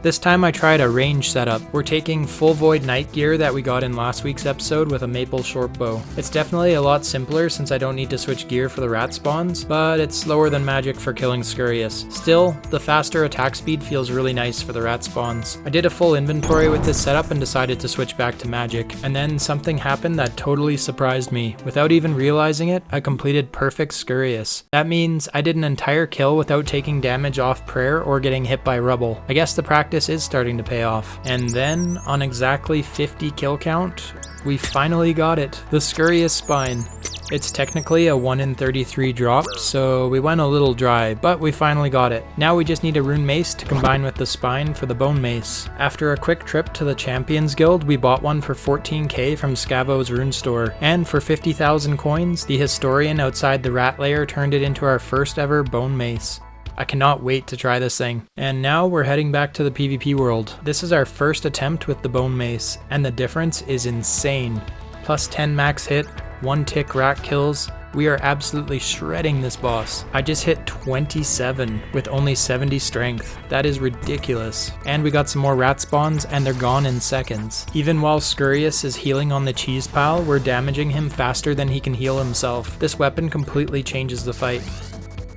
This time I tried a range setup. We're taking full void night gear that we got in last week's episode with a maple shortbow. It's definitely a lot simpler since I don't need to switch gear for the rat spawns, but it's slower than magic for killing Scurrius. Still, the faster attack speed feels really nice for the rat spawns. I did a full inventory with this setup and decided to switch back to magic, and then something happened that totally surprised me. Without even realizing it, I completed perfect Scurrius. That means I did an entire kill without taking damage off prayer or getting hit by rubble. I guess the practice is starting to pay off. And then, on exactly 50 kill count, we finally got it. The Scurrius spine. It's technically a 1 in 33 drop, so we went a little dry, but we finally got it. Now we just need a rune mace to combine with the spine for the bone mace. After a quick trip to the Champions Guild, we bought one for 14k from Scavo's rune store, and for 50,000 coins, the historian outside the rat lair turned it into our first ever bone mace. I cannot wait to try this thing. And now we're heading back to the PvP world. This is our first attempt with the bone mace, and the difference is insane. Plus 10 max hit, 1 tick rack kills. We are absolutely shredding this boss. I just hit 27 with only 70 strength. That is ridiculous. And we got some more rat spawns and they're gone in seconds. Even while Scurrius is healing on the cheese pile, we're damaging him faster than he can heal himself. This weapon completely changes the fight.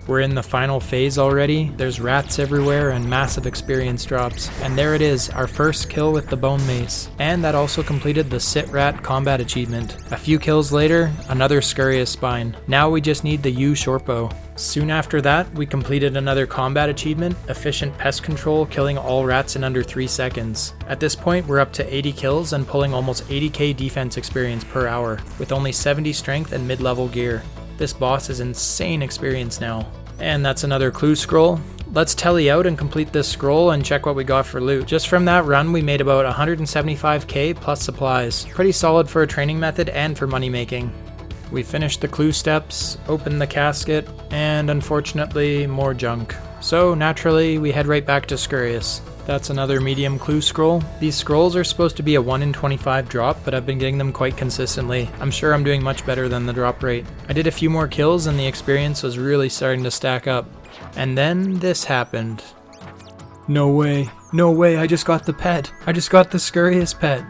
We're in the final phase already. There's rats everywhere and massive experience drops. And there it is, our first kill with the bone mace. And that also completed the sit rat combat achievement. A few kills later, another Scurrius spine. Now we just need the Shortbow. Soon after that, we completed another combat achievement, efficient pest control, killing all rats in under 3 seconds. At this point, we're up to 80 kills and pulling almost 80k defense experience per hour, with only 70 strength and mid-level gear. This boss is insane experience now. And that's another clue scroll. Let's tally out and complete this scroll and check what we got for loot. Just from that run, we made about 175k plus supplies. Pretty solid for a training method and for money making. We finished the clue steps, opened the casket, and unfortunately more junk. So naturally, we head right back to Scurrius. That's another medium clue scroll. These scrolls are supposed to be a 1 in 25 drop, but I've been getting them quite consistently. I'm sure I'm doing much better than the drop rate. I did a few more kills and the experience was really starting to stack up. And then this happened. No way, I just got the pet. I just got the Scurrius pet.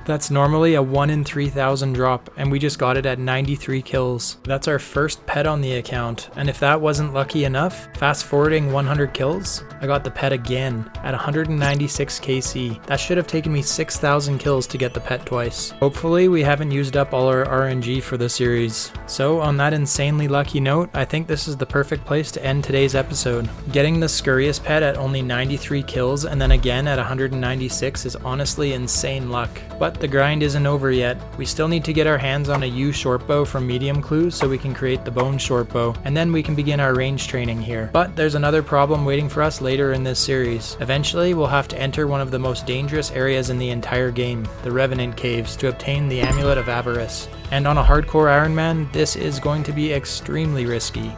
That's normally a 1 in 3,000 drop, and we just got it at 93 kills. That's our first pet on the account, and if that wasn't lucky enough, fast forwarding 100 kills, I got the pet again at 196 KC. That should have taken me 6,000 kills to get the pet twice. Hopefully we haven't used up all our RNG for the series. So on that insanely lucky note, I think this is the perfect place to end today's episode. Getting the Scurrius pet at only 93 kills and then again at 196 is honestly insane luck. But the grind isn't over yet. We still need to get our hands on a Shortbow from medium clues so we can create the bone Shortbow, and then we can begin our range training here. But there's another problem waiting for us later in this series. Eventually we'll have to enter one of the most dangerous areas in the entire game, the Revenant caves, to obtain the Amulet of Avarice. And on a hardcore Ironman, this is going to be extremely risky.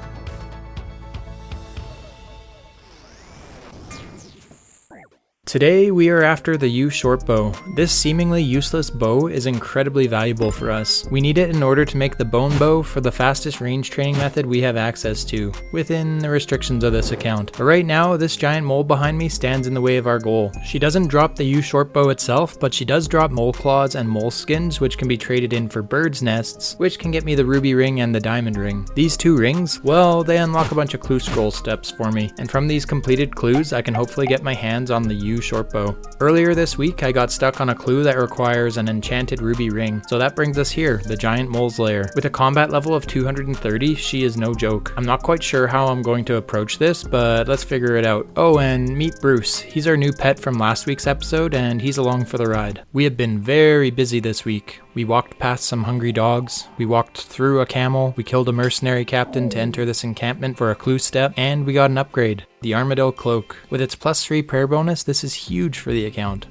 Today we are after the Shortbow. This seemingly useless bow is incredibly valuable for us. We need it in order to make the bone bow for the fastest range training method we have access to, within the restrictions of this account. But right now, this giant mole behind me stands in the way of our goal. She doesn't drop the Shortbow itself, but she does drop mole claws and mole skins, which can be traded in for birds' nests, which can get me the ruby ring and the diamond ring. These two rings, well, they unlock a bunch of clue scroll steps for me, and from these completed clues, I can hopefully get my hands on the Shortbow. Earlier this week, I got stuck on a clue that requires an enchanted ruby ring, so that brings us here, the giant mole's lair. With a combat level of 230, she is no joke. I'm not quite sure how I'm going to approach this, but let's figure it out. Oh, and meet Brews. He's our new pet from last week's episode, and he's along for the ride. We have been very busy this week. We walked past some hungry dogs, we walked through a camel, we killed a mercenary captain to enter this encampment for a clue step, and we got an upgrade, the Armadillo Cloak. With its +3 prayer bonus, this is huge for the account.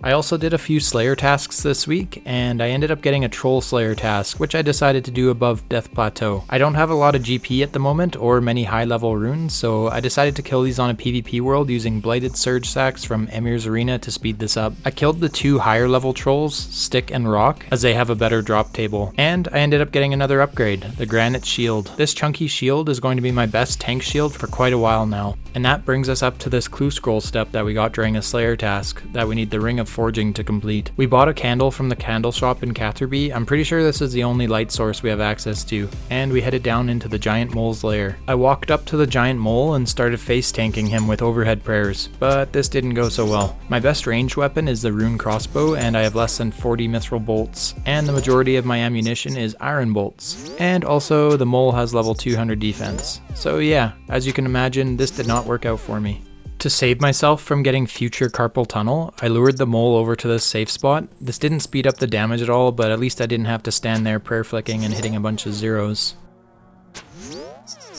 I also did a few Slayer tasks this week, and I ended up getting a Troll Slayer task, which I decided to do above Death Plateau. I don't have a lot of GP at the moment, or many high-level runes, so I decided to kill these on a PvP world using Blighted Surge Sacks from Emir's Arena to speed this up. I killed the 2 higher-level trolls, Stick and Rock, as they have a better drop table. And I ended up getting another upgrade, the Granite Shield. This chunky shield is going to be my best tank shield for quite a while now. And that brings us up to this clue scroll step that we got during a Slayer task, that we need the Ring of Forging to complete. We bought a candle from the candle shop in Catherby. I'm pretty sure this is the only light source we have access to, and we headed down into the giant mole's lair. I walked up to the giant mole and started face tanking him with overhead prayers, but this didn't go so well. My best ranged weapon is the rune crossbow, and I have less than 40 mithril bolts, and the majority of my ammunition is iron bolts. And also the mole has level 200 defense. So yeah, as you can imagine, this did not work out for me. To save myself from getting future carpal tunnel, I lured the mole over to this safe spot. This didn't speed up the damage at all, but at least I didn't have to stand there prayer flicking and hitting a bunch of zeros.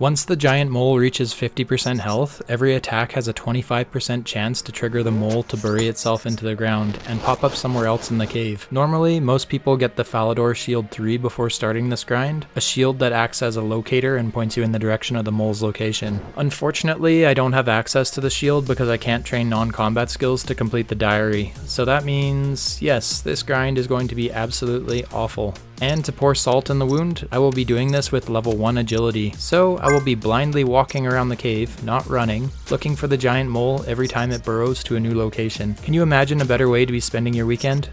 Once the giant mole reaches 50% health, every attack has a 25% chance to trigger the mole to bury itself into the ground and pop up somewhere else in the cave. Normally, most people get the Falador Shield 3 before starting this grind, a shield that acts as a locator and points you in the direction of the mole's location. Unfortunately, I don't have access to the shield because I can't train non-combat skills to complete the diary, so that means, yes, this grind is going to be absolutely awful. And to pour salt in the wound, I will be doing this with level 1 agility, so I will be blindly walking around the cave, not running, looking for the giant mole every time it burrows to a new location. Can you imagine a better way to be spending your weekend?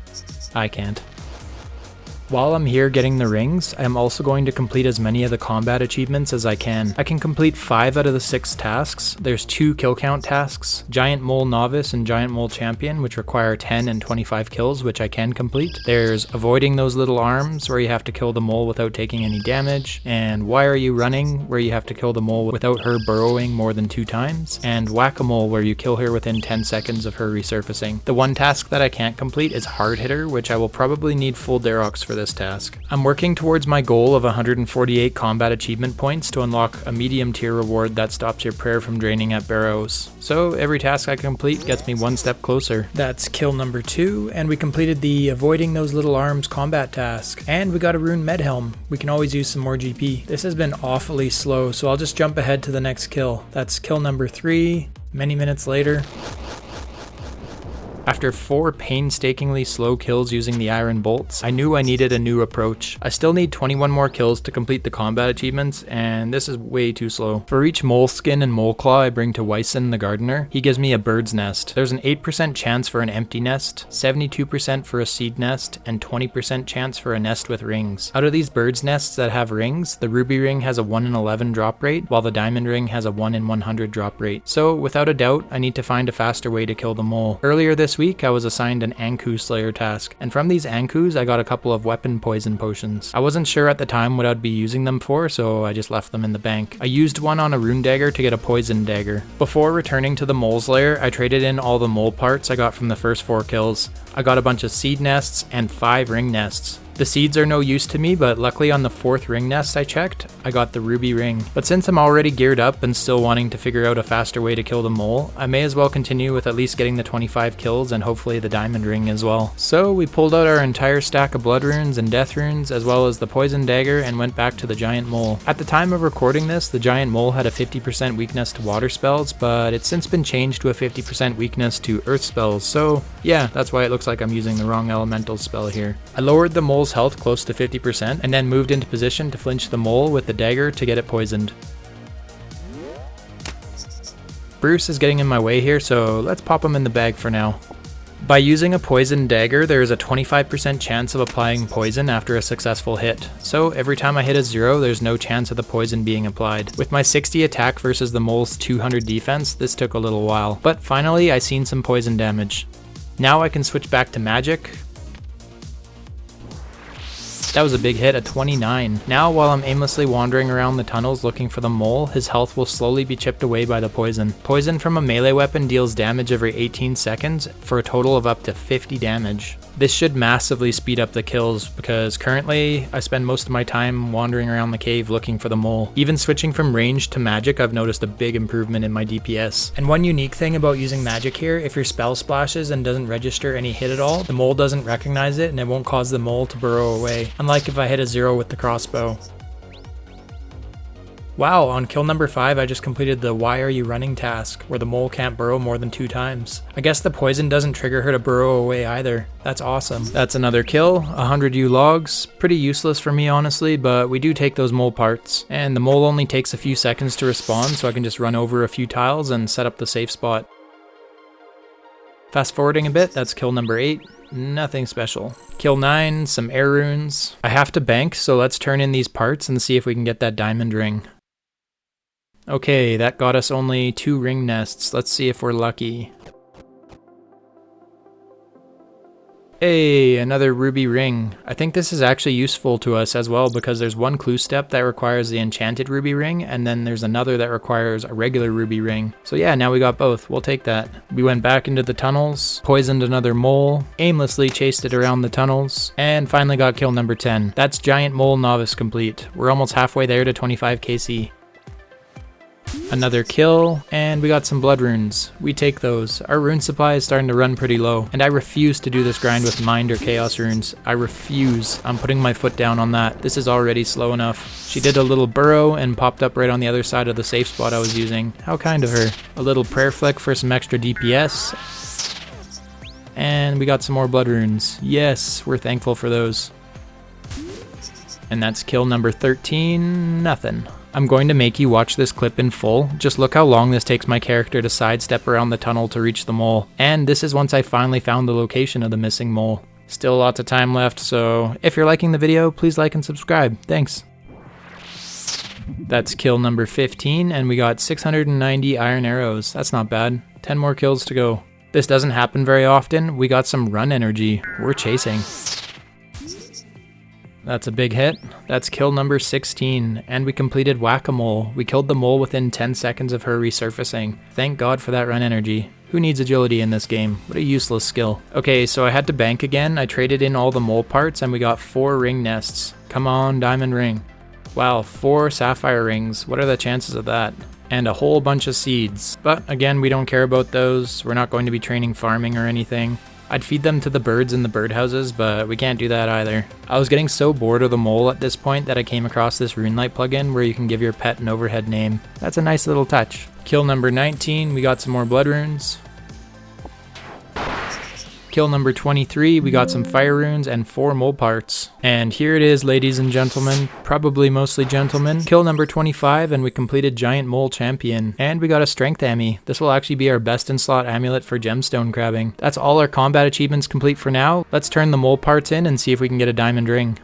I can't. While I'm here getting the rings, I am also going to complete as many of the combat achievements as I can. I can complete 5 out of the 6 tasks. There's 2 kill count tasks, Giant Mole Novice and Giant Mole Champion, which require 10 and 25 kills, which I can complete. There's Avoiding Those Little Arms, where you have to kill the mole without taking any damage, and Why Are You Running, where you have to kill the mole without her burrowing more than 2 times, and Whack-A-Mole, where you kill her within 10 seconds of her resurfacing. The one task that I can't complete is Hard Hitter, which I will probably need full Darox for this task. I'm working towards my goal of 148 combat achievement points to unlock a medium tier reward that stops your prayer from draining at Barrows. So every task I complete gets me one step closer. That's kill number 2, and we completed the Avoiding Those Little Arms combat task. And we got a rune med helm. We can always use some more GP. This has been awfully slow, so I'll just jump ahead to the next kill. That's kill number 3, many minutes later. After 4 painstakingly slow kills using the iron bolts, I knew I needed a new approach. I still need 21 more kills to complete the combat achievements, and this is way too slow. For each mole skin and mole claw I bring to Wyson the gardener, he gives me a bird's nest. There's an 8% chance for an empty nest, 72% for a seed nest, and 20% chance for a nest with rings. Out of these bird's nests that have rings, the ruby ring has a 1 in 11 drop rate, while the diamond ring has a 1 in 100 drop rate. So without a doubt, I need to find a faster way to kill the mole. Earlier this week, I was assigned an Anku Slayer task, and from these Ankus, I got a couple of weapon poison potions. I wasn't sure at the time what I'd be using them for, so I just left them in the bank. I used one on a rune dagger to get a poison dagger. Before returning to the mole's lair, I traded in all the mole parts I got from the first 4 kills. I got a bunch of seed nests and 5 ring nests. The seeds are no use to me, but luckily on the 4th ring nest I checked, I got the ruby ring. But since I'm already geared up and still wanting to figure out a faster way to kill the mole, I may as well continue with at least getting the 25 kills and hopefully the diamond ring as well. So we pulled out our entire stack of blood runes and death runes as well as the poison dagger and went back to the giant mole. At the time of recording this, the giant mole had a 50% weakness to water spells, but it's since been changed to a 50% weakness to earth spells, so yeah, that's why it looks like I'm using the wrong elemental spell here. I lowered the mole's health close to 50% and then moved into position to flinch the mole with the dagger to get it poisoned. Brews is getting in my way here, so let's pop him in the bag for now. By using a poison dagger, there is a 25% chance of applying poison after a successful hit. So every time I hit a 0, there's no chance of the poison being applied. With my 60 attack versus the mole's 200 defense, this took a little while. But finally, I seen some poison damage. Now I can switch back to magic. That was a big hit, a 29. Now, while I'm aimlessly wandering around the tunnels looking for the mole, his health will slowly be chipped away by the poison. Poison from a melee weapon deals damage every 18 seconds for a total of up to 50 damage. This should massively speed up the kills because currently I spend most of my time wandering around the cave looking for the mole. Even switching from range to magic, I've noticed a big improvement in my DPS. And one unique thing about using magic here, if your spell splashes and doesn't register any hit at all, the mole doesn't recognize it and it won't cause the mole to burrow away, unlike if I hit a 0 with the crossbow. Wow, on kill number 5 I just completed the Why Are You Running task, where the mole can't burrow more than 2 times. I guess the poison doesn't trigger her to burrow away either. That's awesome. That's another kill, 100 U logs. Pretty useless for me honestly, but we do take those mole parts. And the mole only takes a few seconds to respawn, so I can just run over a few tiles and set up the safe spot. Fast forwarding a bit, that's kill number 8. Nothing special. Kill 9, some air runes. I have to bank, so let's turn in these parts and see if we can get that diamond ring. Okay, that got us only 2 ring nests. Let's see if we're lucky. Hey, another ruby ring. I think this is actually useful to us as well because there's one clue step that requires the enchanted ruby ring and then there's another that requires a regular ruby ring. So yeah, now we got both. We'll take that. We went back into the tunnels, poisoned another mole, aimlessly chased it around the tunnels, and finally got kill number 10. That's Giant Mole Novice complete. We're almost halfway there to 25 KC. Another kill, and we got some blood runes. We take those. Our rune supply is starting to run pretty low, and I refuse to do this grind with mind or chaos runes. I refuse. I'm putting my foot down on that. This is already slow enough. She did a little burrow and popped up right on the other side of the safe spot I was using. How kind of her. A little prayer flick for some extra DPS. And we got some more blood runes. Yes, we're thankful for those. And that's kill number 13. Nothing. I'm going to make you watch this clip in full. Just look how long this takes my character to sidestep around the tunnel to reach the mole. And this is once I finally found the location of the missing mole. Still lots of time left, so if you're liking the video, please like and subscribe. Thanks. That's kill number 15, and we got 690 iron arrows. That's not bad. 10 more kills to go. This doesn't happen very often. We got some run energy. We're chasing. That's a big hit. That's kill number 16, and we completed Whack-A-Mole. We killed the mole within 10 seconds of her resurfacing. Thank God for that run energy. Who needs agility in this game? What a useless skill. Okay, so I had to bank again. I traded in all the mole parts, and we got 4 ring nests. Come on, diamond ring. Wow, 4 sapphire rings. What are the chances of that? And a whole bunch of seeds. But again, we don't care about those. We're not going to be training farming or anything. I'd feed them to the birds in the birdhouses, but we can't do that either. I was getting so bored of the mole at this point that I came across this RuneLite plugin where you can give your pet an overhead name. That's a nice little touch. Kill number 19, we got some more blood runes. Kill number 23, we got some fire runes and 4 mole parts. And here it is, ladies and gentlemen, probably mostly gentlemen. Kill number 25, and we completed Giant Mole Champion. And we got a strength ammy. This will actually be our best in slot amulet for gemstone crabbing. That's all our combat achievements complete for now. Let's turn the mole parts in and see if we can get a diamond ring.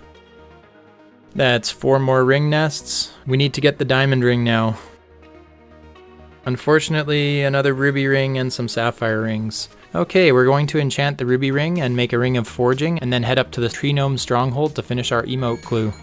That's 4 more ring nests. We need to get the diamond ring now. Unfortunately, another ruby ring and some sapphire rings. Okay, we're going to enchant the ruby ring and make a ring of forging, and then head up to the tree gnome stronghold to finish our emote clue.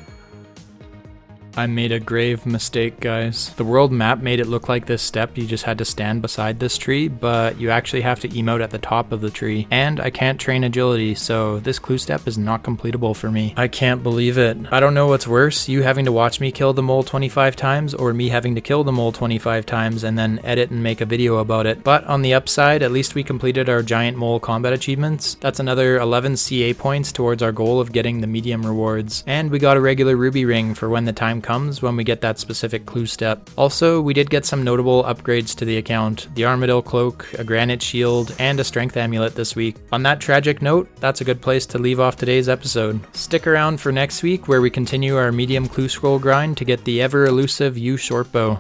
I made a grave mistake, guys. The world map made it look like this step you just had to stand beside this tree, but you actually have to emote at the top of the tree. And I can't train agility, so this clue step is not completable for me. I can't believe it. I don't know what's worse, you having to watch me kill the mole 25 times, or me having to kill the mole 25 times and then edit and make a video about it. But on the upside, at least we completed our giant mole combat achievements. That's another 11 CA points towards our goal of getting the medium rewards. And we got a regular ruby ring for when the time comes when we get that specific clue step. Also, we did get some notable upgrades to the account. The Armadillo Cloak, a Granite Shield, and a Strength Amulet this week. On that tragic note, that's a good place to leave off today's episode. Stick around for next week where we continue our medium clue scroll grind to get the ever elusive Shortbow.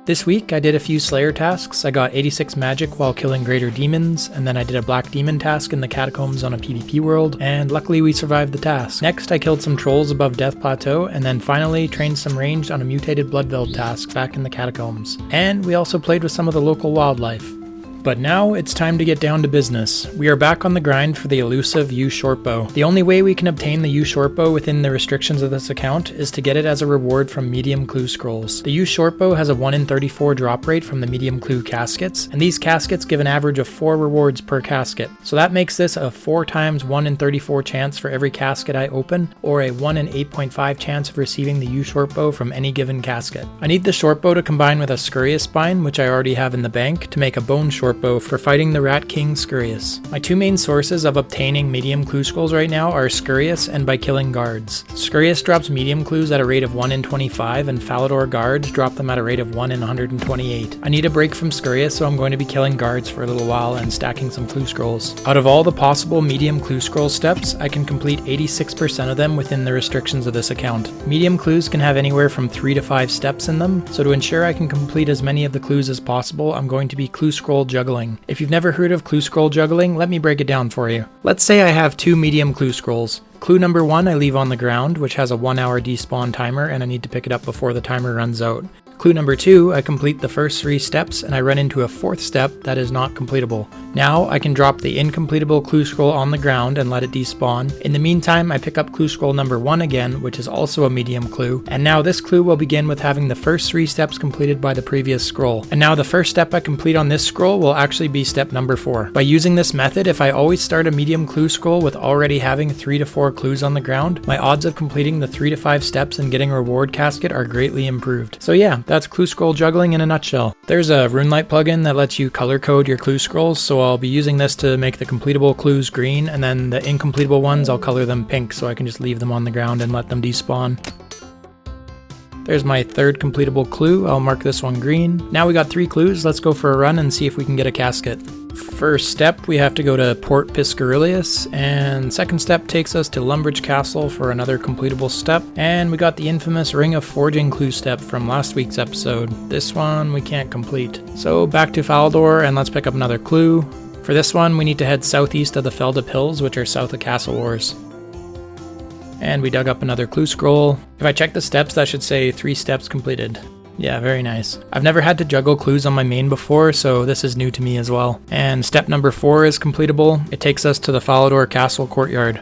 This week I did a few Slayer tasks. I got 86 magic while killing greater demons, and then I did a black demon task in the catacombs on a PvP world, and luckily we survived the task. Next I killed some trolls above Death Plateau, and then finally trained some ranged on a mutated Bloodveld task back in the catacombs. And we also played with some of the local wildlife. But now it's time to get down to business. We are back on the grind for the elusive Shortbow. The only way we can obtain the Shortbow within the restrictions of this account is to get it as a reward from medium clue scrolls. The Shortbow has a 1 in 34 drop rate from the medium clue caskets, and these caskets give an average of 4 rewards per casket. So that makes this a 4 times 1 in 34 chance for every casket I open, or a 1 in 8.5 chance of receiving the Shortbow from any given casket. I need the Shortbow to combine with a Scurrius spine, which I already have in the bank, to make a bone Shortbow for fighting the Rat King Scurrius. My 2 main sources of obtaining medium clue scrolls right now are Scurrius and by killing guards. Scurrius drops medium clues at a rate of 1 in 25, and Falador guards drop them at a rate of 1 in 128. I need a break from Scurrius, so I'm going to be killing guards for a little while and stacking some clue scrolls. Out of all the possible medium clue scroll steps, I can complete 86% of them within the restrictions of this account. Medium clues can have anywhere from 3 to 5 steps in them, so to ensure I can complete as many of the clues as possible, I'm going to be clue scroll juggling. If you've never heard of clue scroll juggling, let me break it down for you. Let's say I have 2 medium clue scrolls. Clue number 1 I leave on the ground, which has a 1-hour despawn timer, and I need to pick it up before the timer runs out. Clue number 2, I complete the first 3 steps and I run into a 4th step that is not completable. Now I can drop the incompletable clue scroll on the ground and let it despawn. In the meantime, I pick up clue scroll number 1 again, which is also a medium clue, and now this clue will begin with having the first 3 steps completed by the previous scroll. And now the first step I complete on this scroll will actually be step number 4. By using this method, if I always start a medium clue scroll with already having 3 to 4 clues on the ground, my odds of completing the 3 to 5 steps and getting a reward casket are greatly improved. So yeah, That's clue scroll juggling in a nutshell. There's a RuneLite plugin that lets you color code your clue scrolls, so I'll be using this to make the completable clues green, and then the incompletable ones I'll color them pink so I can just leave them on the ground and let them despawn. There's my third completable clue. I'll mark this one green. Now we got 3 clues. Let's go for a run and see if we can get a casket. First step, we have to go to Port Piscarius, and second step takes us to Lumbridge Castle for another completable step, and we got the infamous Ring of Forging clue step from last week's episode. This one we can't complete. So back to Falador and let's pick up another clue. For this one, we need to head southeast of the Feldip Hills, which are south of Castle Wars. And we dug up another clue scroll. If I check the steps, that should say 3 steps completed. Yeah, very nice. I've never had to juggle clues on my main before, so this is new to me as well. And step number 4 is completable. It takes us to the Falador Castle courtyard.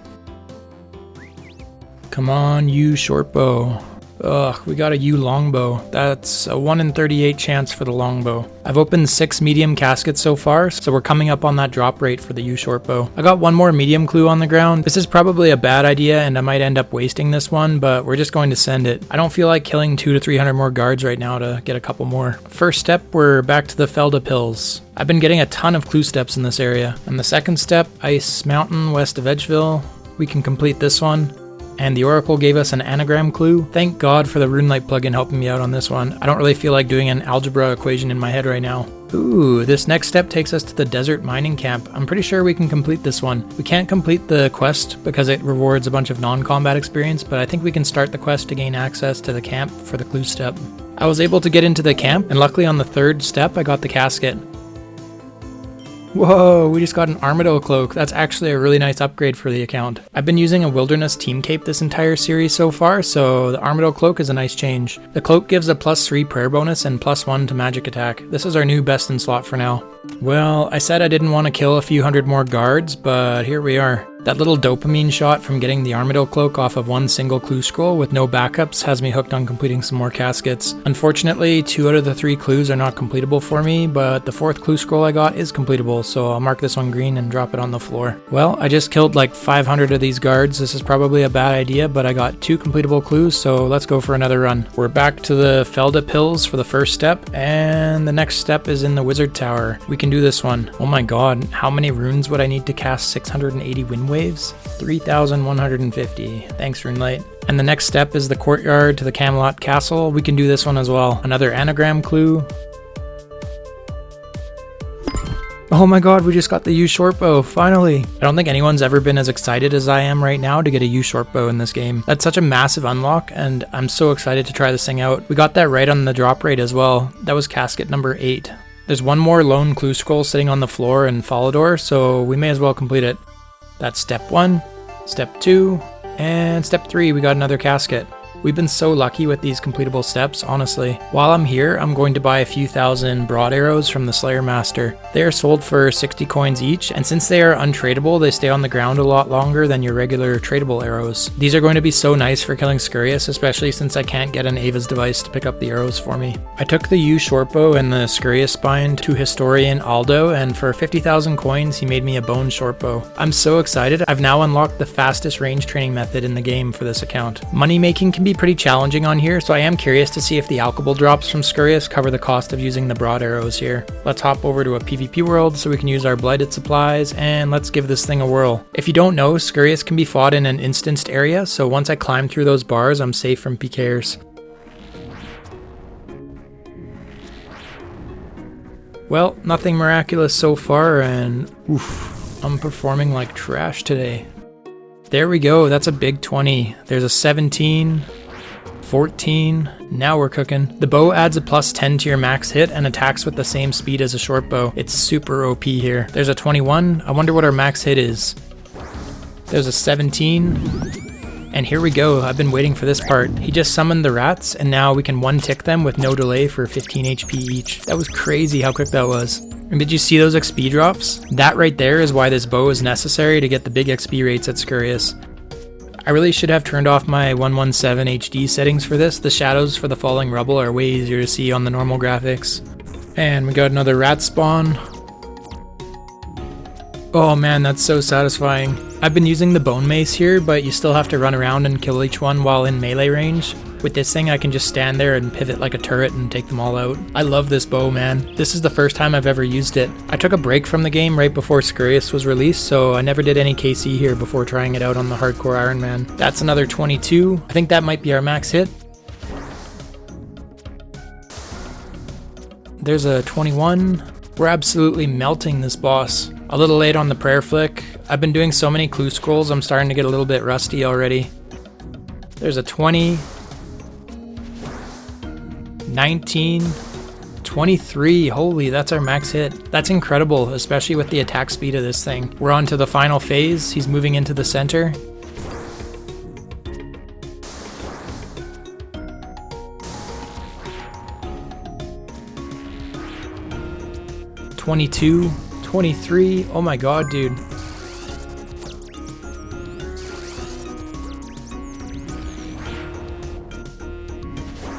Come on, you Shortbow. Ugh, we got a U longbow. That's a 1 in 38 chance for the longbow. I've opened 6 medium caskets so far, so we're coming up on that drop rate for the U Shortbow. I got one more medium clue on the ground. This is probably a bad idea and I might end up wasting this one, but we're just going to send it. I don't feel like killing 200 to 300 more guards right now to get a couple more. First step, we're back to the Feldip Hills. I've been getting a ton of clue steps in this area. And the second step, Ice Mountain west of Edgeville. We can complete this one. And the Oracle gave us an anagram clue. Thank God for the RuneLite plugin helping me out on this one. I don't really feel like doing an algebra equation in my head right now. Ooh, this next step takes us to the desert mining camp. I'm pretty sure we can complete this one. We can't complete the quest because it rewards a bunch of non-combat experience, but I think we can start the quest to gain access to the camp for the clue step. I was able to get into the camp, and luckily on the 3rd step I got the casket. Whoa, we just got an Armadillo cloak. That's actually a really nice upgrade for the account. I've been using a wilderness team cape this entire series so far, so the Armadillo cloak is a nice change. The cloak gives a +3 prayer bonus and +1 to magic attack. This is our new best in slot for now. Well, I said I didn't want to kill a few hundred more guards, but here we are. That little dopamine shot from getting the Armadillo cloak off of one single clue scroll with no backups has me hooked on completing some more caskets. Unfortunately, 2 out of the 3 clues are not completable for me, but the 4th clue scroll I got is completable, so I'll mark this one green and drop it on the floor. Well, I just killed like 500 of these guards. This is probably a bad idea, but I got 2 completable clues, so let's go for another run. We're back to the Feldip Hills for the first step, and the next step is in the Wizard Tower. We can do this one. Oh my god, how many runes would I need to cast 680 wind waves? 3,150. Thanks, RuneLite. And the next step is the courtyard to the Camelot Castle. We can do this one as well. Another anagram clue. Oh my god, we just got the U Shortbow, finally! I don't think anyone's ever been as excited as I am right now to get a U Shortbow in this game. That's such a massive unlock, and I'm so excited to try this thing out. We got that right on the drop rate as well. That was casket number 8. There's one more lone clue scroll sitting on the floor in Falador, so we may as well complete it. That's step 1, step 2, and step 3, we got another casket. We've been so lucky with these completable steps, honestly. While I'm here, I'm going to buy a few thousand broad arrows from the Slayer Master. They are sold for 60 coins each, and since they are untradeable, they stay on the ground a lot longer than your regular tradable arrows. These are going to be so nice for killing Scurrius, especially since I can't get an Ava's device to pick up the arrows for me. I took the U Shortbow and the Scurrius spine to Historian Aldo, and for 50,000 coins, he made me a bone Shortbow. I'm so excited. I've now unlocked the fastest range training method in the game for this account. Money making can be pretty challenging on here, so I am curious to see if the alchable drops from Scurrius cover the cost of using the broad arrows here. Let's hop over to a PvP world so we can use our blighted supplies, and let's give this thing a whirl. If you don't know, Scurrius can be fought in an instanced area, so once I climb through those bars, I'm safe from PKers. Well, nothing miraculous so far, and oof, I'm performing like trash today. There we go, that's a big 20. There's a 17, 14, now we're cooking. The bow adds a +10 to your max hit and attacks with the same speed as a short bow. It's super OP here. There's a 21, I wonder what our max hit is. There's a 17, and here we go, I've been waiting for this part. He just summoned the rats, and now we can one-tick them with no delay for 15 HP each. That was crazy how quick that was. And did you see those XP drops? That right there is why this bow is necessary to get the big XP rates at Scurrius. I really should have turned off my 117 HD settings for this. The shadows for the falling rubble are way easier to see on the normal graphics. And we got another rat spawn. Oh man, that's so satisfying. I've been using the bone mace here, but you still have to run around and kill each one while in melee range. With this thing I can just stand there and pivot like a turret and take them all out. I love this bow, man. This is the first time I've ever used it. I took a break from the game right before Scurrius was released, so I never did any KC here before trying it out on the hardcore Ironman. That's another 22. I think that might be our max hit. There's a 21. We're absolutely melting this boss. A little late on the prayer flick. I've been doing so many clue scrolls, I'm starting to get a little bit rusty already. There's a 20. 19, 23, holy, that's our max hit. That's incredible, especially with the attack speed of this thing. We're on to the final phase, he's moving into the center. (22), 23, oh my god, dude.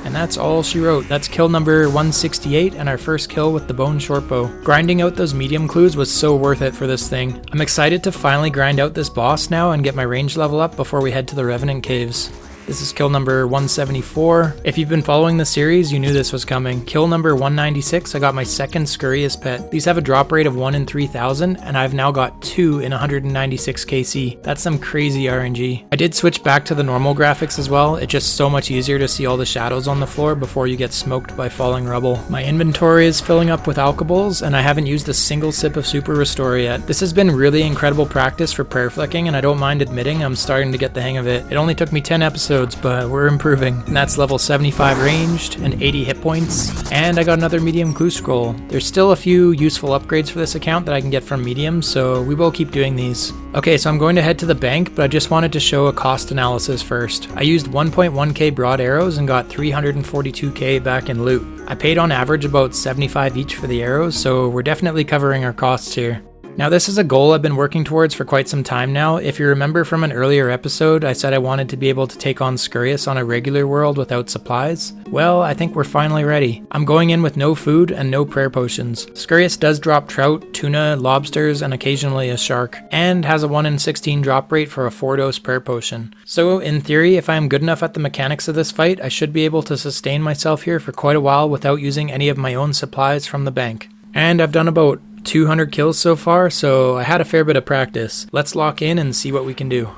And that's all she wrote. That's kill number 168 and our first kill with the bone shortbow. Grinding out those medium clues was so worth it for this thing. I'm excited to finally grind out this boss now and get my range level up before we head to the Revenant caves. This is kill number 174. If you've been following the series, you knew this was coming. Kill number 196, I got my second Scurrius pet. These have a drop rate of 1 in 3,000, and I've now got 2 in 196 KC. That's some crazy RNG. I did switch back to the normal graphics as well. It's just so much easier to see all the shadows on the floor before you get smoked by falling rubble. My inventory is filling up with alkables, and I haven't used a single sip of Super Restore yet. This has been really incredible practice for prayer flicking, and I don't mind admitting I'm starting to get the hang of it. It only took me 10 episodes, but we're improving. And that's level 75 ranged and 80 hit points. And I got another medium clue scroll. There's still a few useful upgrades for this account that I can get from medium, so we will keep doing these. Okay, so I'm going to head to the bank, but I just wanted to show a cost analysis first. I used 1.1k broad arrows and got 342k back in loot. I paid on average about 75 each for the arrows, so we're definitely covering our costs here. Now this is a goal I've been working towards for quite some time now. If you remember from an earlier episode, I said I wanted to be able to take on Scurrius on a regular world without supplies. Well, I think we're finally ready. I'm going in with no food and no prayer potions. Scurrius does drop trout, tuna, lobsters, and occasionally a shark, and has a 1 in 16 drop rate for a 4-dose prayer potion. So in theory, if I am good enough at the mechanics of this fight, I should be able to sustain myself here for quite a while without using any of my own supplies from the bank. And I've done about 200 kills so far, so I had a fair bit of practice. Let's lock in and see what we can do.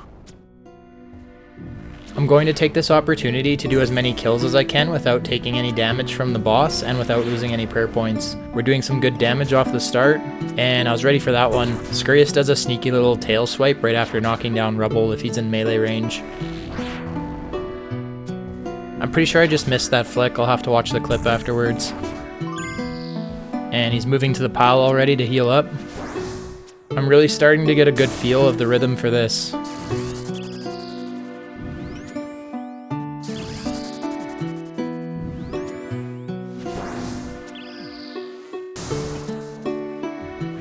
I'm going to take this opportunity to do as many kills as I can without taking any damage from the boss and without losing any prayer points. We're doing some good damage off the start, and I was ready for that one. Scurrius does a sneaky little tail swipe right after knocking down rubble if he's in melee range. I'm pretty sure I just missed that flick. I'll have to watch the clip afterwards. And he's moving to the pile already to heal up. I'm really starting to get a good feel of the rhythm for this.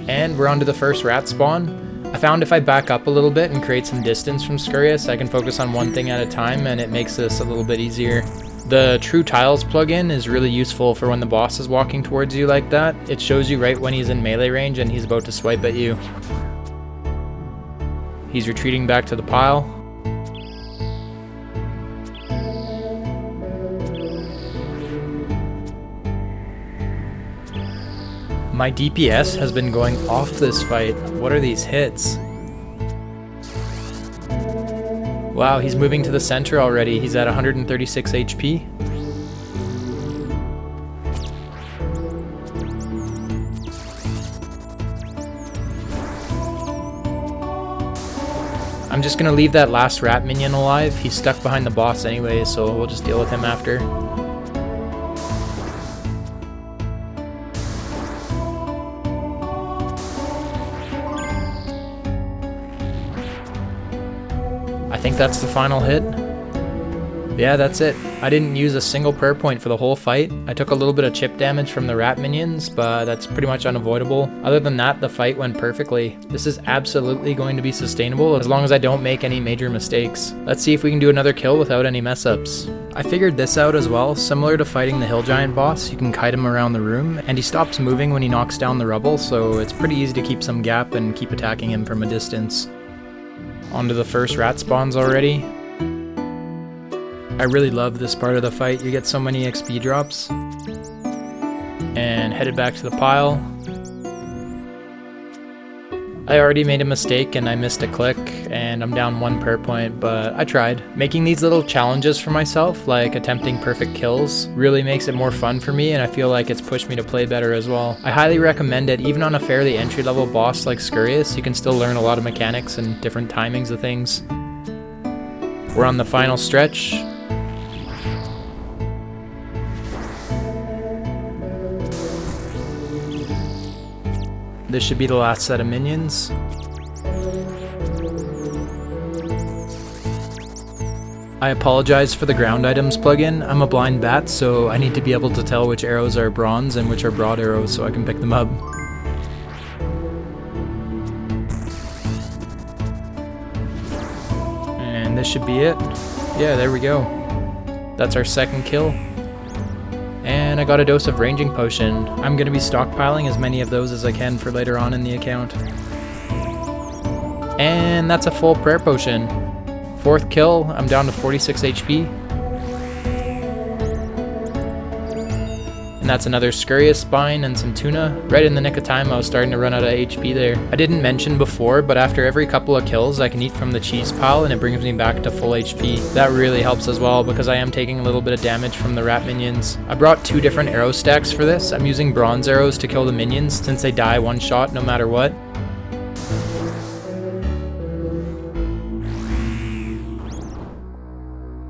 And we're on to the first rat spawn. I found if I back up a little bit and create some distance from Scurrius, I can focus on one thing at a time, and it makes this a little bit easier. The True Tiles plugin is really useful for when the boss is walking towards you like that. It shows you right when he's in melee range and he's about to swipe at you. He's retreating back to the pile. My DPS has been going off this fight. What are these hits? Wow, he's moving to the center already. He's at 136 HP. I'm just gonna leave that last rat minion alive. He's stuck behind the boss anyway, so we'll just deal with him after. I think that's the final hit. Yeah, that's it. I didn't use a single prayer point for the whole fight. I took a little bit of chip damage from the rat minions, but that's pretty much unavoidable. Other than that, the fight went perfectly. This is absolutely going to be sustainable as long as I don't make any major mistakes. Let's see if we can do another kill without any mess ups. I figured this out as well. Similar to fighting the hill giant boss, you can kite him around the room, and he stops moving when he knocks down the rubble, so it's pretty easy to keep some gap and keep attacking him from a distance. Onto the first rat spawns already. I really love this part of the fight. You get so many XP drops. And headed back to the pile. I already made a mistake and I missed a click, and I'm down 1 prayer point, but I tried. Making these little challenges for myself, like attempting perfect kills, really makes it more fun for me, and I feel like it's pushed me to play better as well. I highly recommend it. Even on a fairly entry-level boss like Scurrius, you can still learn a lot of mechanics and different timings of things. We're on the final stretch. This should be the last set of minions. I apologize for the ground items plugin. I'm a blind bat, so I need to be able to tell which arrows are bronze and which are broad arrows so I can pick them up. And this should be it. Yeah, there we go. That's our second kill. And I got a dose of ranging potion. I'm going to be stockpiling as many of those as I can for later on in the account. And that's a full prayer potion. 4th kill, I'm down to 46 HP. And that's another Scurrius spine and some tuna. Right in the nick of time, I was starting to run out of HP there. I didn't mention before, but after every couple of kills, I can eat from the cheese pile and it brings me back to full HP. That really helps as well because I am taking a little bit of damage from the rat minions. I brought 2 different arrow stacks for this. I'm using bronze arrows to kill the minions since they die one shot no matter what.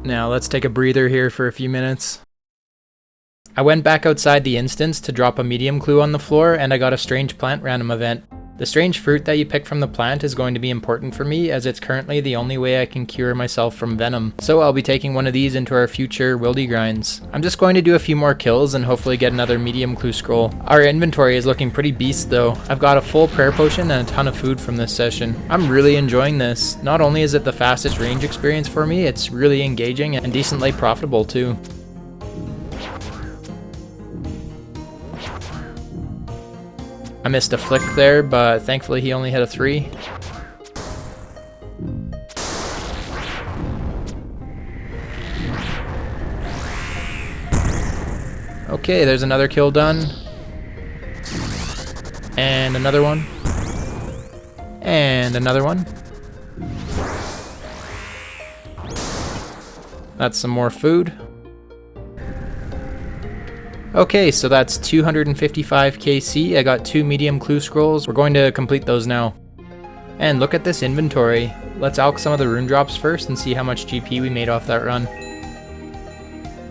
Now let's take a breather here for a few minutes. I went back outside the instance to drop a medium clue on the floor, and I got a strange plant random event. The strange fruit that you pick from the plant is going to be important for me, as it's currently the only way I can cure myself from venom. So I'll be taking one of these into our future wildy grinds. I'm just going to do a few more kills and hopefully get another medium clue scroll. Our inventory is looking pretty beast though. I've got a full prayer potion and a ton of food from this session. I'm really enjoying this. Not only is it the fastest range experience for me, it's really engaging and decently profitable too. I missed a flick there, but thankfully he only hit a 3. Okay, there's another kill done. And another one. And another one. That's some more food. Okay, so that's 255 KC. I got 2 medium clue scrolls. We're going to complete those now. And look at this inventory. Let's alch some of the rune drops first and see how much GP we made off that run.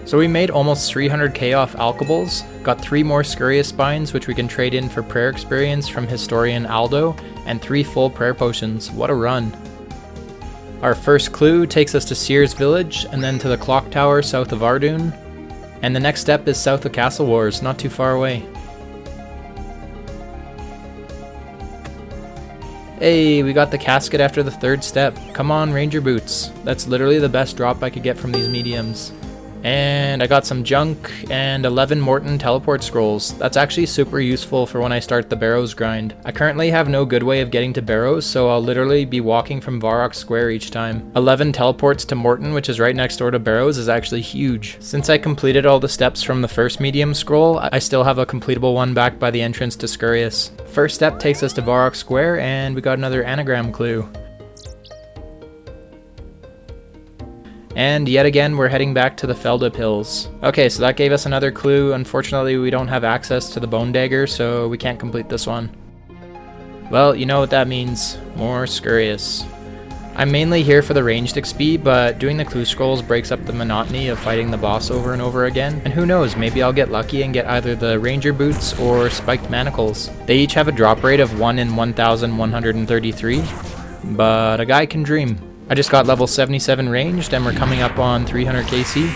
So we made almost 300k off alchables, got 3 more Scurrius spines which we can trade in for prayer experience from Historian Aldo, and 3 full prayer potions. What a run. Our first clue takes us to Seer's village, and then to the clock tower south of Ardun. And the next step is south of Castle Wars, not too far away. Hey, we got the casket after the 3rd step. Come on, Ranger Boots. That's literally the best drop I could get from these mediums. And I got some junk and 11 Morton teleport scrolls. That's actually super useful for when I start the Barrows grind. I currently have no good way of getting to Barrows, so I'll literally be walking from Varrock Square each time. 11 teleports to Morton, which is right next door to Barrows, is actually huge. Since I completed all the steps from the first medium scroll, I still have a completable one back by the entrance to Scurrius. First step takes us to Varrock Square, and we got another anagram clue. And yet again, we're heading back to the Feldip Hills. Okay, so that gave us another clue. Unfortunately, we don't have access to the Bone Dagger, so we can't complete this one. Well, you know what that means. More Scurrius. I'm mainly here for the ranged XP, but doing the clue scrolls breaks up the monotony of fighting the boss over and over again. And who knows, maybe I'll get lucky and get either the Ranger Boots or Spiked Manacles. They each have a drop rate of 1 in 1,133, but a guy can dream. I just got level 77 ranged and we're coming up on 300 KC.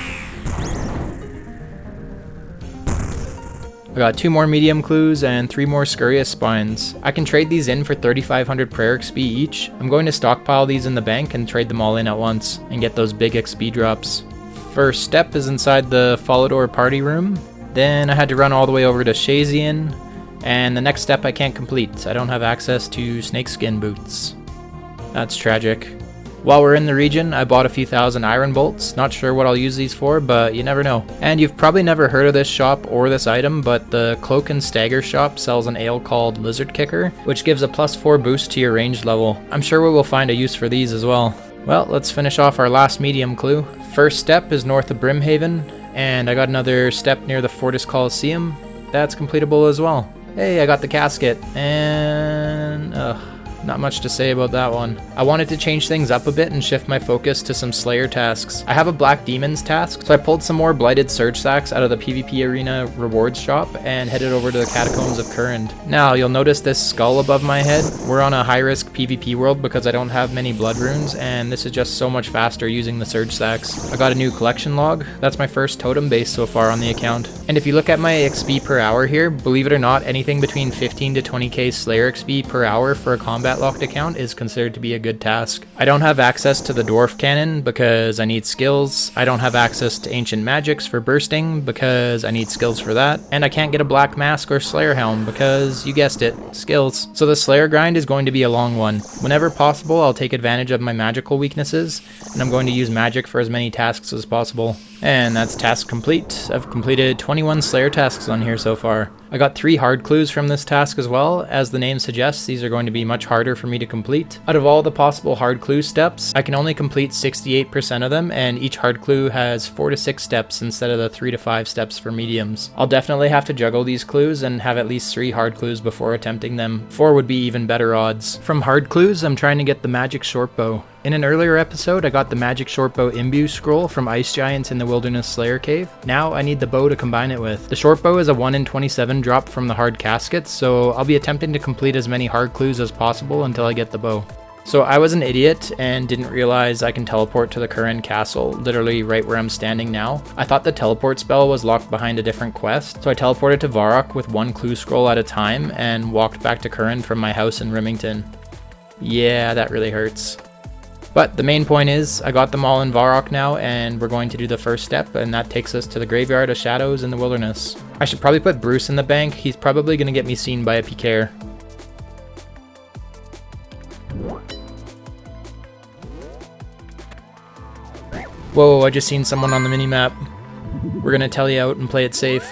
I got 2 more medium clues and 3 more Scurrius spines. I can trade these in for 3,500 prayer XP each. I'm going to stockpile these in the bank and trade them all in at once and get those big XP drops. First step is inside the Followdor party room. Then I had to run all the way over to Shazian. And the next step I can't complete. I don't have access to snakeskin boots. That's tragic. While we're in the region, I bought a few thousand iron bolts. Not sure what I'll use these for, but you never know. And you've probably never heard of this shop or this item, but the Cloak and Stagger shop sells an ale called Lizard Kicker, which gives a +4 boost to your ranged level. I'm sure we will find a use for these as well. Well, let's finish off our last medium clue. First step is north of Brimhaven, and I got another step near the Fortis Coliseum. That's completable as well. Hey, I got the casket, and not much to say about that one. I wanted to change things up a bit and shift my focus to some Slayer tasks. I have a Black Demons task, so I pulled some more Blighted Surge Sacks out of the PvP Arena rewards shop and headed over to the Catacombs of Current. Now, you'll notice this skull above my head. We're on a high-risk PvP world because I don't have many blood runes, and this is just so much faster using the Surge Sacks. I got a new collection log. That's my first totem base so far on the account. And if you look at my XP per hour here, believe it or not, anything between 15 to 20k Slayer XP per hour for a Combat Locked account is considered to be a good task. I don't have access to the Dwarf Cannon because I need skills. I don't have access to Ancient Magics for bursting because I need skills for that. And I can't get a Black Mask or Slayer Helm because, you guessed it, skills. So the Slayer grind is going to be a long one. Whenever possible, I'll take advantage of my magical weaknesses, and I'm going to use magic for as many tasks as possible. And that's task complete. I've completed 21 Slayer tasks on here so far. I got 3 hard clues from this task as well. As the name suggests, these are going to be much harder for me to complete. Out of all the possible hard clue steps, I can only complete 68% of them, and each hard clue has 4 to 6 steps instead of the 3 to 5 steps for mediums. I'll definitely have to juggle these clues and have at least 3 hard clues before attempting them. 4 would be even better odds. From hard clues, I'm trying to get the Magic Shortbow. In an earlier episode, I got the Magic Shortbow Imbue Scroll from Ice Giants in the Wilderness Slayer Cave. Now I need the bow to combine it with. The Shortbow is a 1 in 27 drop from the hard caskets, so I'll be attempting to complete as many hard clues as possible until I get the bow. So I was an idiot and didn't realize I can teleport to the Current Castle, literally right where I'm standing now. I thought the teleport spell was locked behind a different quest, so I teleported to Varrock with 1 clue scroll at a time and walked back to Current from my house in Remington. Yeah, that really hurts. But the main point is, I got them all in Varrock now, and we're going to do the first step, and that takes us to the Graveyard of Shadows in the Wilderness. I should probably put Bruce in the bank. He's probably going to get me seen by a PKer. Whoa, I just seen someone on the minimap. We're going to tell you out and play it safe.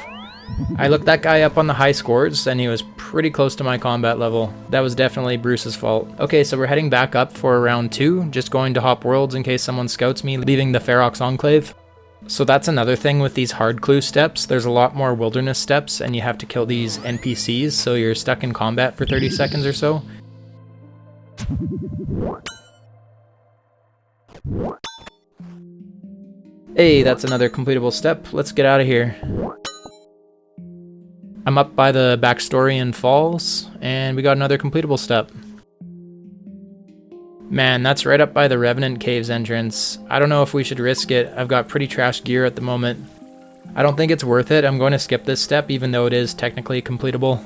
I looked that guy up on the high scores, and he was pretty close to my combat level. That was definitely Bruce's fault. Okay, so we're heading back up for round 2, just going to hop worlds in case someone scouts me, leaving the Ferox Enclave. So that's another thing with these hard clue steps. There's a lot more wilderness steps, and you have to kill these NPCs, so you're stuck in combat for 30 seconds or so. Hey, that's another completable step. Let's get out of here. I'm up by the Backstorian Falls, and we got another completable step. Man, that's right up by the Revenant Caves entrance. I don't know if we should risk it. I've got pretty trash gear at the moment. I don't think it's worth it. I'm going to skip this step, even though it is technically completable.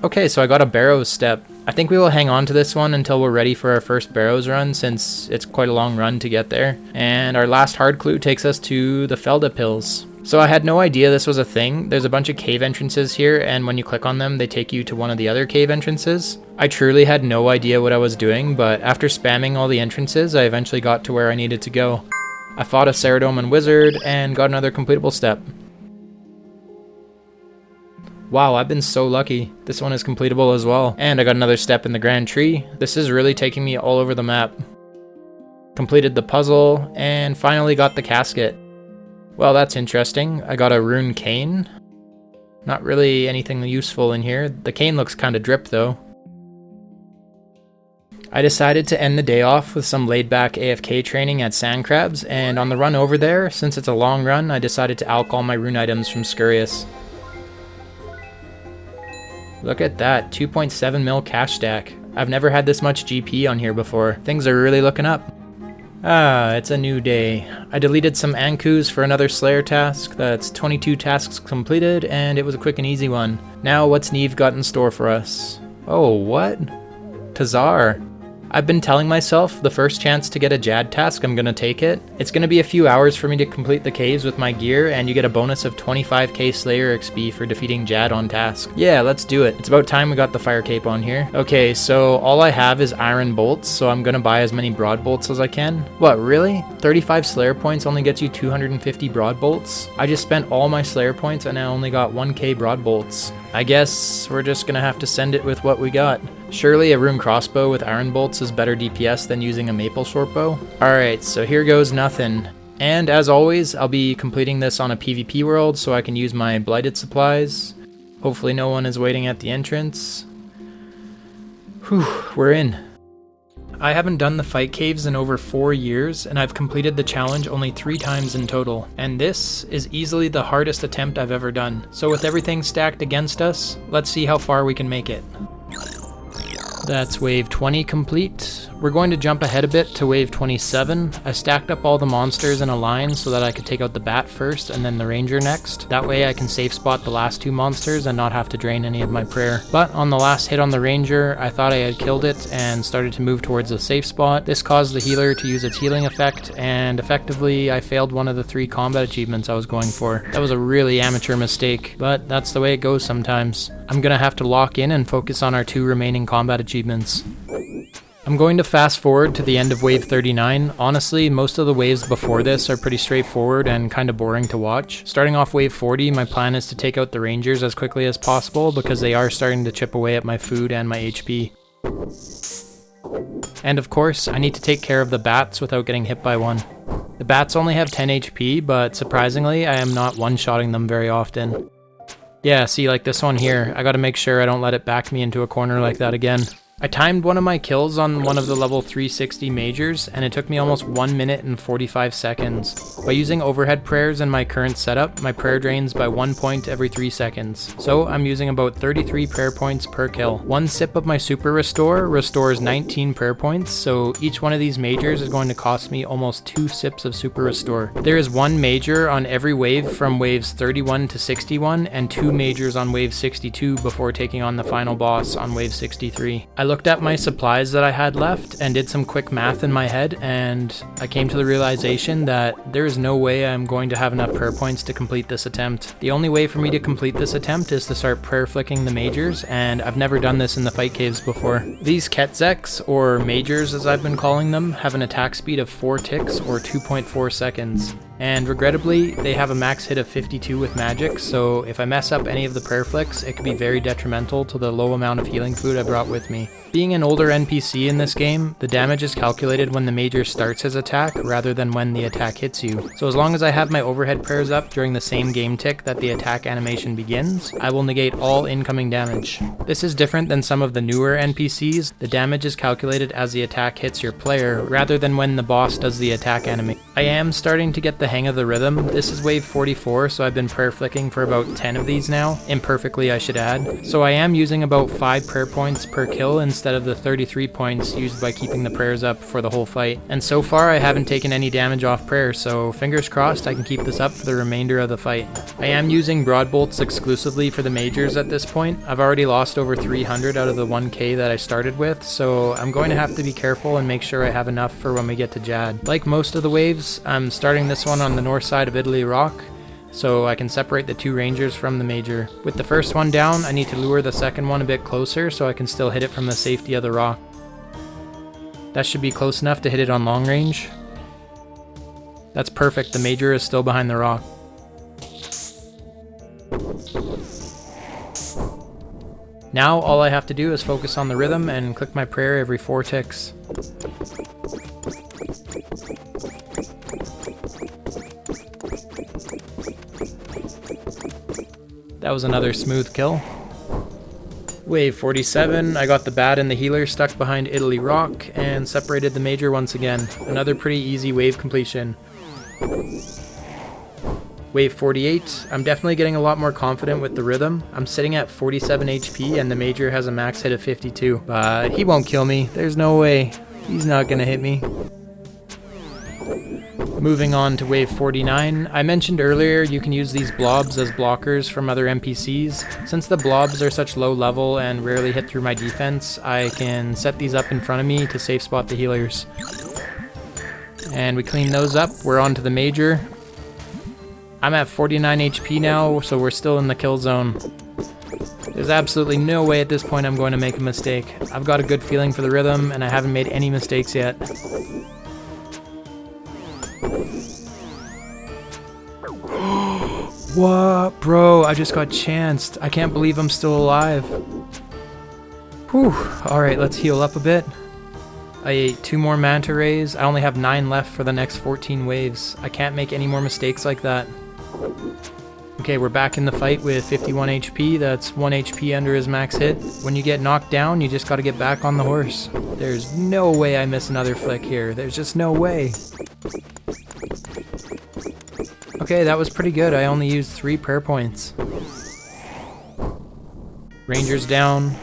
Okay, so I got a Barrows step. I think we will hang on to this one until we're ready for our first Barrows run, since it's quite a long run to get there. And our last hard clue takes us to the Felda Pills. So I had no idea this was a thing. There's a bunch of cave entrances here, and when you click on them, they take you to one of the other cave entrances. I truly had no idea what I was doing, but after spamming all the entrances, I eventually got to where I needed to go. I fought a Saradomin wizard and got another completable step. Wow, I've been so lucky. This one is completable as well. And I got another step in the Grand Tree. This is really taking me all over the map. Completed the puzzle, and finally got the casket. Well, that's interesting. I got a rune cane. Not really anything useful in here. The cane looks kind of drip though. I decided to end the day off with some laid-back AFK training at Sandcrabs, and on the run over there, since it's a long run, I decided to alch all my rune items from Scurrius. Look at that, 2.7 mil cash stack. I've never had this much GP on here before. Things are really looking up. Ah, it's a new day. I deleted some Ankus for another Slayer task. That's 22 tasks completed, and it was a quick and easy one. Now, what's Neve got in store for us? Oh, what? Tazar. I've been telling myself the first chance to get a Jad task, I'm gonna take it. It's gonna be a few hours for me to complete the caves with my gear, and you get a bonus of 25k Slayer XP for defeating Jad on task. Yeah, let's do it. It's about time we got the fire cape on here. Okay, so all I have is iron bolts, so I'm gonna buy as many broad bolts as I can. What, really? 35 Slayer points only gets you 250 broad bolts? I just spent all my Slayer points and I only got 1k broad bolts. I guess we're just gonna have to send it with what we got. Surely a rune crossbow with iron bolts is better DPS than using a maple shortbow. Alright, so here goes nothing. And as always, I'll be completing this on a PvP world so I can use my blighted supplies. Hopefully no one is waiting at the entrance. Whew, we're in. I haven't done the fight caves in over 4 years, and I've completed the challenge only 3 times in total. And this is easily the hardest attempt I've ever done. So with everything stacked against us, let's see how far we can make it. That's wave 20 complete. We're going to jump ahead a bit to wave 27. I stacked up all the monsters in a line so that I could take out the bat first and then the ranger next. That way I can safe spot the last 2 monsters and not have to drain any of my prayer. But on the last hit on the ranger, I thought I had killed it and started to move towards the safe spot. This caused the healer to use its healing effect, and effectively I failed one of the 3 combat achievements I was going for. That was a really amateur mistake, but that's the way it goes sometimes. I'm gonna have to lock in and focus on our 2 remaining combat achievements. I'm going to fast forward to the end of wave 39. Honestly, most of the waves before this are pretty straightforward and kind of boring to watch. Starting off wave 40, my plan is to take out the rangers as quickly as possible because they are starting to chip away at my food and my HP. And of course, I need to take care of the bats without getting hit by one. The bats only have 10 HP, but surprisingly, I am not one-shotting them very often. Yeah, see, like this one here, I gotta make sure I don't let it back me into a corner like that again. I timed one of my kills on one of the level 360 majors, and it took me almost 1 minute and 45 seconds. By using overhead prayers in my current setup, my prayer drains by 1 point every 3 seconds. So I'm using about 33 prayer points per kill. 1 sip of my super restore restores 19 prayer points, so each one of these majors is going to cost me almost 2 sips of super restore. There is 1 major on every wave from waves 31 to 61, and 2 majors on wave 62 before taking on the final boss on wave 63. I looked at my supplies that I had left and did some quick math in my head, and I came to the realization that there is no way I'm going to have enough prayer points to complete this attempt. The only way for me to complete this attempt is to start prayer flicking the majors, and I've never done this in the fight caves before. These Ketzeks, or majors as I've been calling them, have an attack speed of 4 ticks or 2.4 seconds. And regrettably, they have a max hit of 52 with magic, so if I mess up any of the prayer flicks, it could be very detrimental to the low amount of healing food I brought with me. Being an older NPC in this game, the damage is calculated when the major starts his attack rather than when the attack hits you. So as long as I have my overhead prayers up during the same game tick that the attack animation begins, I will negate all incoming damage. This is different than some of the newer NPCs. The damage is calculated as the attack hits your player rather than when the boss does the attack animation. I am starting to get the hang of the rhythm. This is wave 44, so I've been prayer flicking for about 10 of these now. Imperfectly, I should add. So I am using about 5 prayer points per kill instead of the 33 points used by keeping the prayers up for the whole fight. And so far, I haven't taken any damage off prayer, so fingers crossed I can keep this up for the remainder of the fight. I am using broad bolts exclusively for the majors at this point. I've already lost over 300 out of the 1k that I started with, so I'm going to have to be careful and make sure I have enough for when we get to Jad. Like most of the waves, I'm starting this one on the north side of Italy Rock, so I can separate the 2 rangers from the major. With the first one down, I need to lure the second one a bit closer so I can still hit it from the safety of the rock. That should be close enough to hit it on long range. That's perfect, the major is still behind the rock. Now all I have to do is focus on the rhythm and click my prayer every 4 ticks. That was another smooth kill. Wave 47, I got the bat and the healer stuck behind Italy Rock and separated the major once again. Another pretty easy wave completion. Wave 48, I'm definitely getting a lot more confident with the rhythm. I'm sitting at 47 HP and the major has a max hit of 52. But he won't kill me, there's no way. He's not gonna hit me. Moving on to wave 49, I mentioned earlier you can use these blobs as blockers from other NPCs. Since the blobs are such low level and rarely hit through my defense, I can set these up in front of me to safe spot the healers. And we clean those up, we're on to the major. I'm at 49 HP now, so we're still in the kill zone. There's absolutely no way at this point I'm going to make a mistake. I've got a good feeling for the rhythm, and I haven't made any mistakes yet. What? Bro, I just got chanced. I can't believe I'm still alive. Whew. Alright, let's heal up a bit. I ate 2 more manta rays. I only have 9 left for the next 14 waves. I can't make any more mistakes like that. Okay, we're back in the fight with 51 HP. That's 1 HP under his max hit. When you get knocked down, you just gotta get back on the horse. There's no way I miss another flick here. There's just no way. Okay, that was pretty good. I only used 3 prayer points. Rangers down.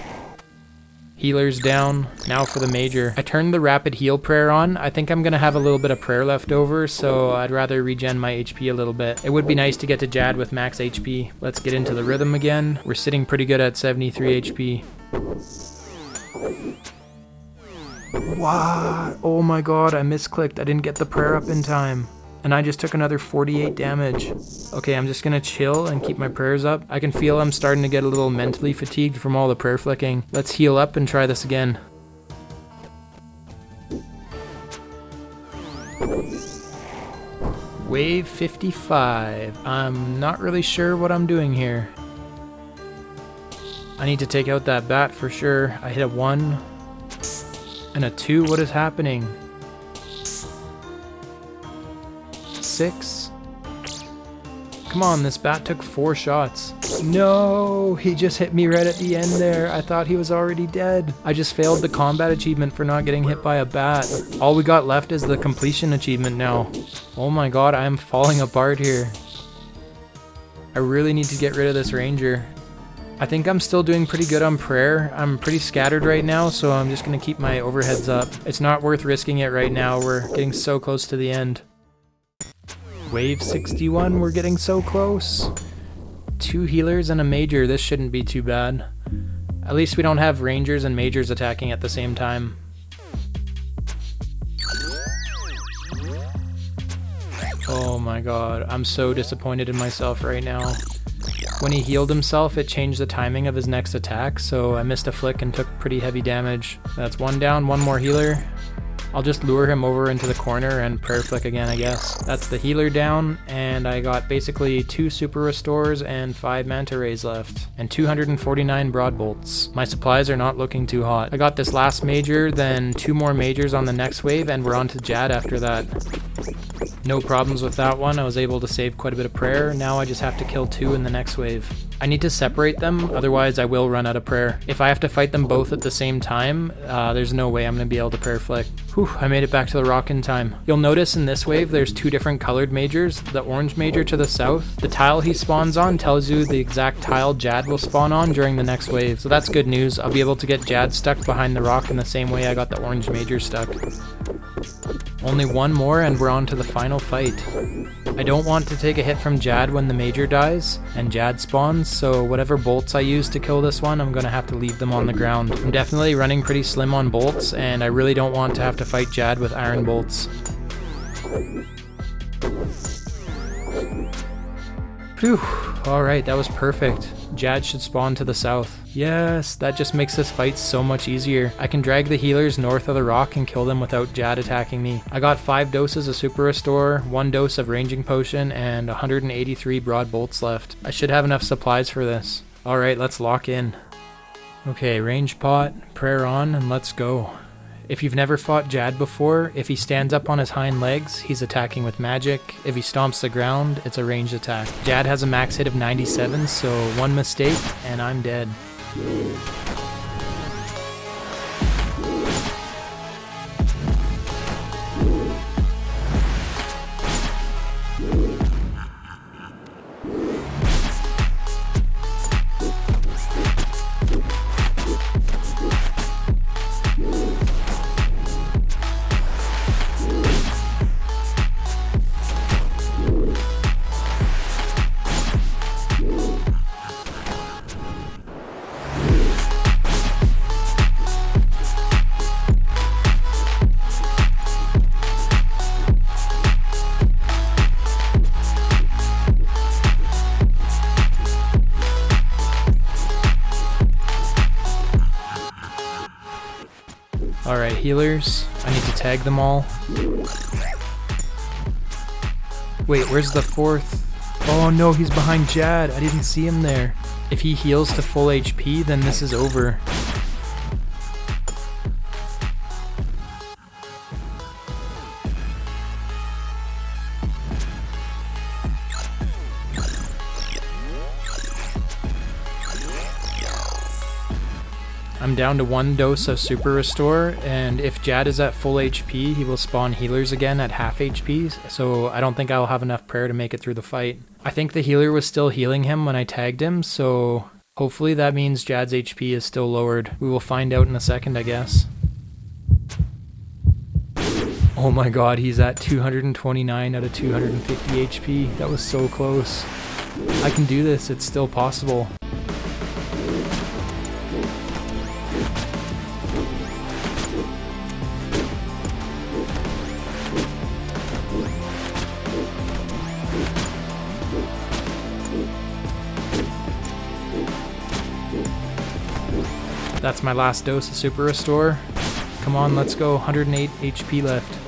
Healers down. Now for the major. I turned the rapid heal prayer on. I think I'm gonna have a little bit of prayer left over, so I'd rather regen my HP a little bit. It would be nice to get to Jad with max HP. Let's get into the rhythm again. We're sitting pretty good at 73 HP. What? Oh my god, I misclicked. I didn't get the prayer up in time. And I just took another 48 damage. Okay, I'm just gonna chill and keep my prayers up. I can feel I'm starting to get a little mentally fatigued from all the prayer flicking. Let's heal up and try this again. Wave 55. I'm not really sure what I'm doing here. I need to take out that bat for sure. I hit a 1 and a 2. What is happening? 6. Come on, this bat took 4 shots. No, he just hit me right at the end there. I thought he was already dead. I just failed the combat achievement for not getting hit by a bat. All we got left is the completion achievement now. Oh my god, I am falling apart here. I really need to get rid of this ranger. I think I'm still doing pretty good on prayer. I'm pretty scattered right now, so I'm just gonna keep my overheads up. It's not worth risking it right now. We're getting so close to the end. Wave 61, we're getting so close. 2 healers and a major, this shouldn't be too bad. At least we don't have rangers and majors attacking at the same time. Oh my god, I'm so disappointed in myself right now. When he healed himself, it changed the timing of his next attack, so I missed a flick and took pretty heavy damage. That's 1 down, 1 more healer. I'll just lure him over into the corner and prayer flick again, I guess. That's the healer down, and I got basically 2 super restores and 5 manta rays left, and 249 broad bolts. My supplies are not looking too hot. I got this last major, then 2 more majors on the next wave, and we're on to Jad after that. No problems with that one. I was able to save quite a bit of prayer. Now I just have to kill 2 in the next wave. I need to separate them, otherwise I will run out of prayer. If I have to fight them both at the same time, there's no way I'm going to be able to prayer flick. Whew, I made it back to the rock in time. You'll notice in this wave there's 2 different colored majors. The orange major to the south, the tile he spawns on tells you the exact tile Jad will spawn on during the next wave. So that's good news. I'll be able to get Jad stuck behind the rock in the same way I got the orange major stuck. Only 1 more and we're on to the final fight. I don't want to take a hit from Jad when the major dies and Jad spawns, so whatever bolts I use to kill this one, I'm gonna have to leave them on the ground. I'm definitely running pretty slim on bolts, and I really don't want to have to fight Jad with iron bolts. Phew, alright, that was perfect. Jad should spawn to the south. Yes, that just makes this fight so much easier. I can drag the healers north of the rock and kill them without Jad attacking me. I got 5 doses of super restore, 1 dose of ranging potion, and 183 broad bolts left. I should have enough supplies for this. Alright, let's lock in. Okay, range pot, prayer on, and let's go. If you've never fought Jad before, if he stands up on his hind legs, he's attacking with magic. If he stomps the ground, it's a ranged attack. Jad has a max hit of 97, so 1 mistake, and I'm dead. healers. I need to tag them all. Wait, where's the fourth? Oh no, he's behind Jad. I didn't see him there. If he heals to full HP, then this is over. I'm down to 1 dose of Super Restore, and if Jad is at full HP, he will spawn healers again at half HP, so I don't think I'll have enough prayer to make it through the fight. I think the healer was still healing him when I tagged him, so hopefully that means Jad's HP is still lowered. We will find out in a second, I guess. Oh my god, he's at 229 out of 250 HP. That was so close. I can do this, it's still possible. That's my last dose of Super Restore. Come on, let's go. 108 HP left.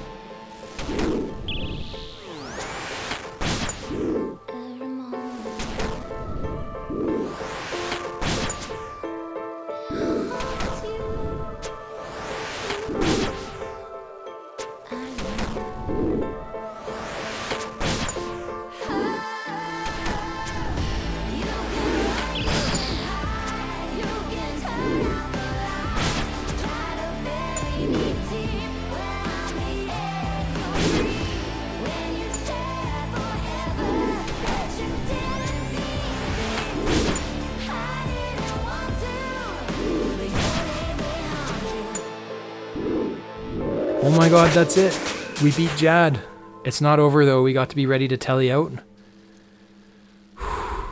Oh my god, that's it. We beat Jad. It's not over though, we got to be ready to tally out.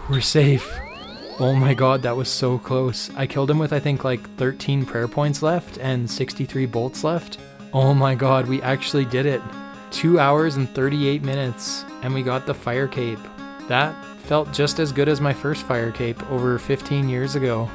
We're safe. Oh my god, that was so close. I killed him with I think like 13 prayer points left and 63 bolts left. Oh my god, we actually did it. 2 hours and 38 minutes and we got the fire cape. That felt just as good as my first fire cape over 15 years ago.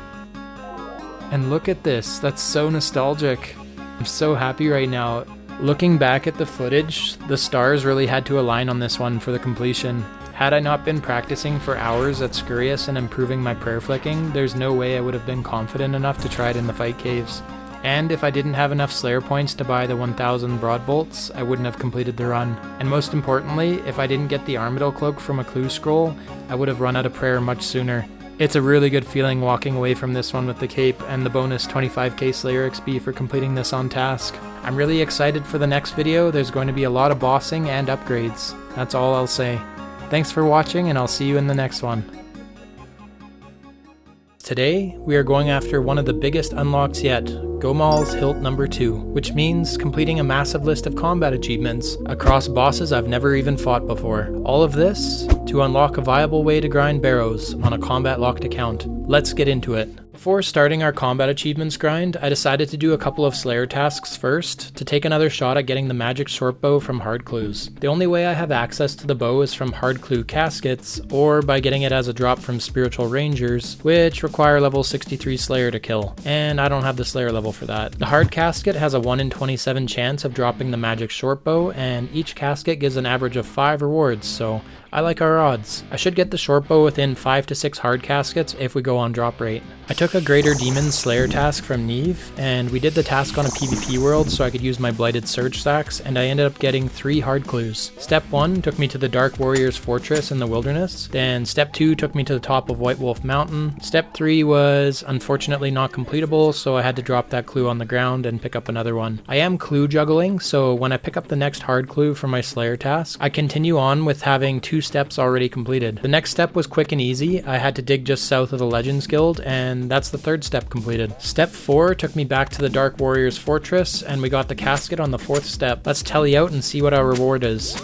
And look at this, that's so nostalgic. I'm so happy right now. Looking back at the footage, the stars really had to align on this one for the completion. Had I not been practicing for hours at Scurrius and improving my prayer flicking, there's no way I would have been confident enough to try it in the fight caves. And if I didn't have enough Slayer points to buy the 1000 broad bolts, I wouldn't have completed the run. And most importantly, if I didn't get the Armadillo cloak from a clue scroll, I would have run out of prayer much sooner. It's a really good feeling walking away from this one with the cape and the bonus 25k Slayer XP for completing this on task. I'm really excited for the next video. There's going to be a lot of bossing and upgrades. That's all I'll say. Thanks for watching and I'll see you in the next one. Today, we are going after one of the biggest unlocks yet, Gomal's Hilt number 2, which means completing a massive list of combat achievements across bosses I've never even fought before. All of this to unlock a viable way to grind Barrows on a Combat Locked account. Let's get into it. Before starting our combat achievements grind, I decided to do a couple of Slayer tasks first to take another shot at getting the magic Shortbow from hard clues. The only way I have access to the bow is from hard clue caskets or by getting it as a drop from spiritual rangers, which require level 63 Slayer to kill, and I don't have the Slayer level for that. The hard casket has a 1 in 27 chance of dropping the magic Shortbow, and each casket gives an average of 5 rewards, so I like our odds. I should get the Shortbow within 5 to 6 hard caskets if we go on drop rate. I took a Greater Demon Slayer task from Neve, and we did the task on a PvP world so I could use my Blighted Surge stacks, and I ended up getting 3 hard clues. Step 1 took me to the Dark Warrior's Fortress in the wilderness, then Step 2 took me to the top of White Wolf Mountain. Step 3 was unfortunately not completable, so I had to drop that clue on the ground and pick up another one. I am clue juggling, so when I pick up the next hard clue for my Slayer task, I continue on with having 2 steps already completed. The next step was quick and easy. I had to dig just south of the Legends Guild, and that's the 3rd step completed. Step 4 took me back to the Dark Warrior's Fortress, and we got the casket on the 4th step. Let's tally out and see what our reward is.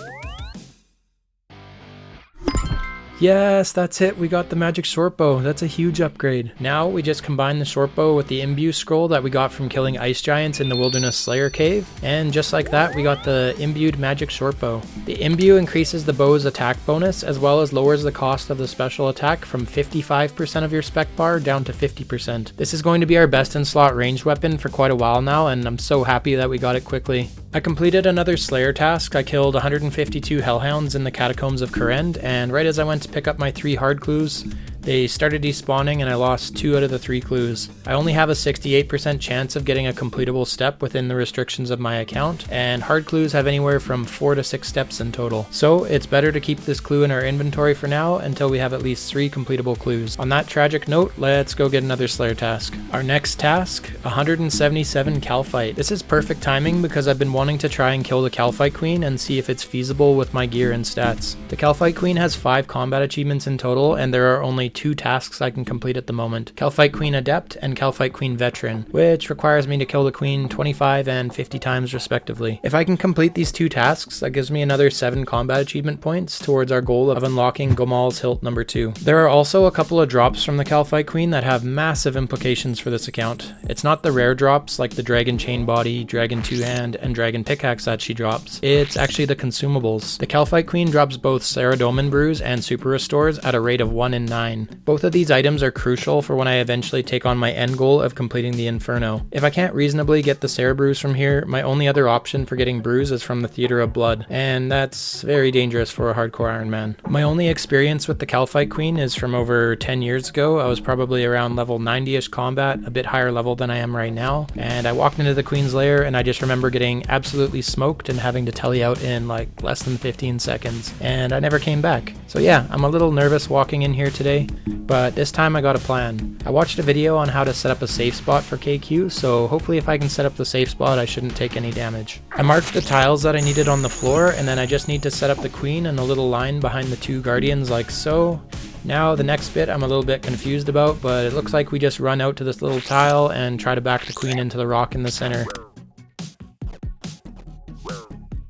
Yes, that's it. We got the magic shortbow. That's a huge upgrade. Now we just combine the shortbow with the imbue scroll that we got from killing ice giants in the Wilderness Slayer cave. And just like that, we got the imbued magic shortbow. The imbue increases the bow's attack bonus as well as lowers the cost of the special attack from 55% of your spec bar down to 50%. This is going to be our best in slot ranged weapon for quite a while now, and I'm so happy that we got it quickly. I completed another Slayer task. I killed 152 Hellhounds in the Catacombs of Kourend, and right as I went to pick up my 3 hard clues, they started despawning and I lost 2 out of the 3 clues. I only have a 68% chance of getting a completable step within the restrictions of my account, and hard clues have anywhere from 4 to 6 steps in total. So it's better to keep this clue in our inventory for now until we have at least 3 completable clues. On that tragic note, let's go get another Slayer task. Our next task, 177 Calphite. This is perfect timing because I've been wanting to try and kill the Calphite Queen and see if it's feasible with my gear and stats. The Calphite Queen has 5 combat achievements in total, and there are only 2 tasks I can complete at the moment. Calphite Queen Adept and Calphite Queen Veteran, which requires me to kill the Queen 25 and 50 times respectively. If I can complete these 2 tasks, that gives me another 7 combat achievement points towards our goal of unlocking Gomal's Hilt number 2. There are also a couple of drops from the Calphite Queen that have massive implications for this account. It's not the rare drops like the Dragon Chain Body, Dragon Two-Hand, and Dragon Pickaxe that she drops. It's actually the consumables. The Calphite Queen drops both Saradomin Brews and Super Restores at a rate of 1 in 9. Both of these items are crucial for when I eventually take on my end goal of completing the Inferno. If I can't reasonably get the Sarah Brews from here, my only other option for getting Brews is from the Theater of Blood, and that's very dangerous for a hardcore Ironman. My only experience with the Calphite Queen is from over 10 years ago. I was probably around level 90-ish combat, a bit higher level than I am right now, and I walked into the Queen's Lair and I just remember getting absolutely smoked and having to tele out in like less than 15 seconds, and I never came back. So yeah, I'm a little nervous walking in here today, but this time I got a plan. I watched a video on how to set up a safe spot for KQ, so hopefully if I can set up the safe spot I shouldn't take any damage. I marked the tiles that I needed on the floor, and then I just need to set up the Queen in a little line behind the 2 Guardians like so. Now the next bit I'm a little bit confused about, but it looks like we just run out to this little tile and try to back the Queen into the rock in the center.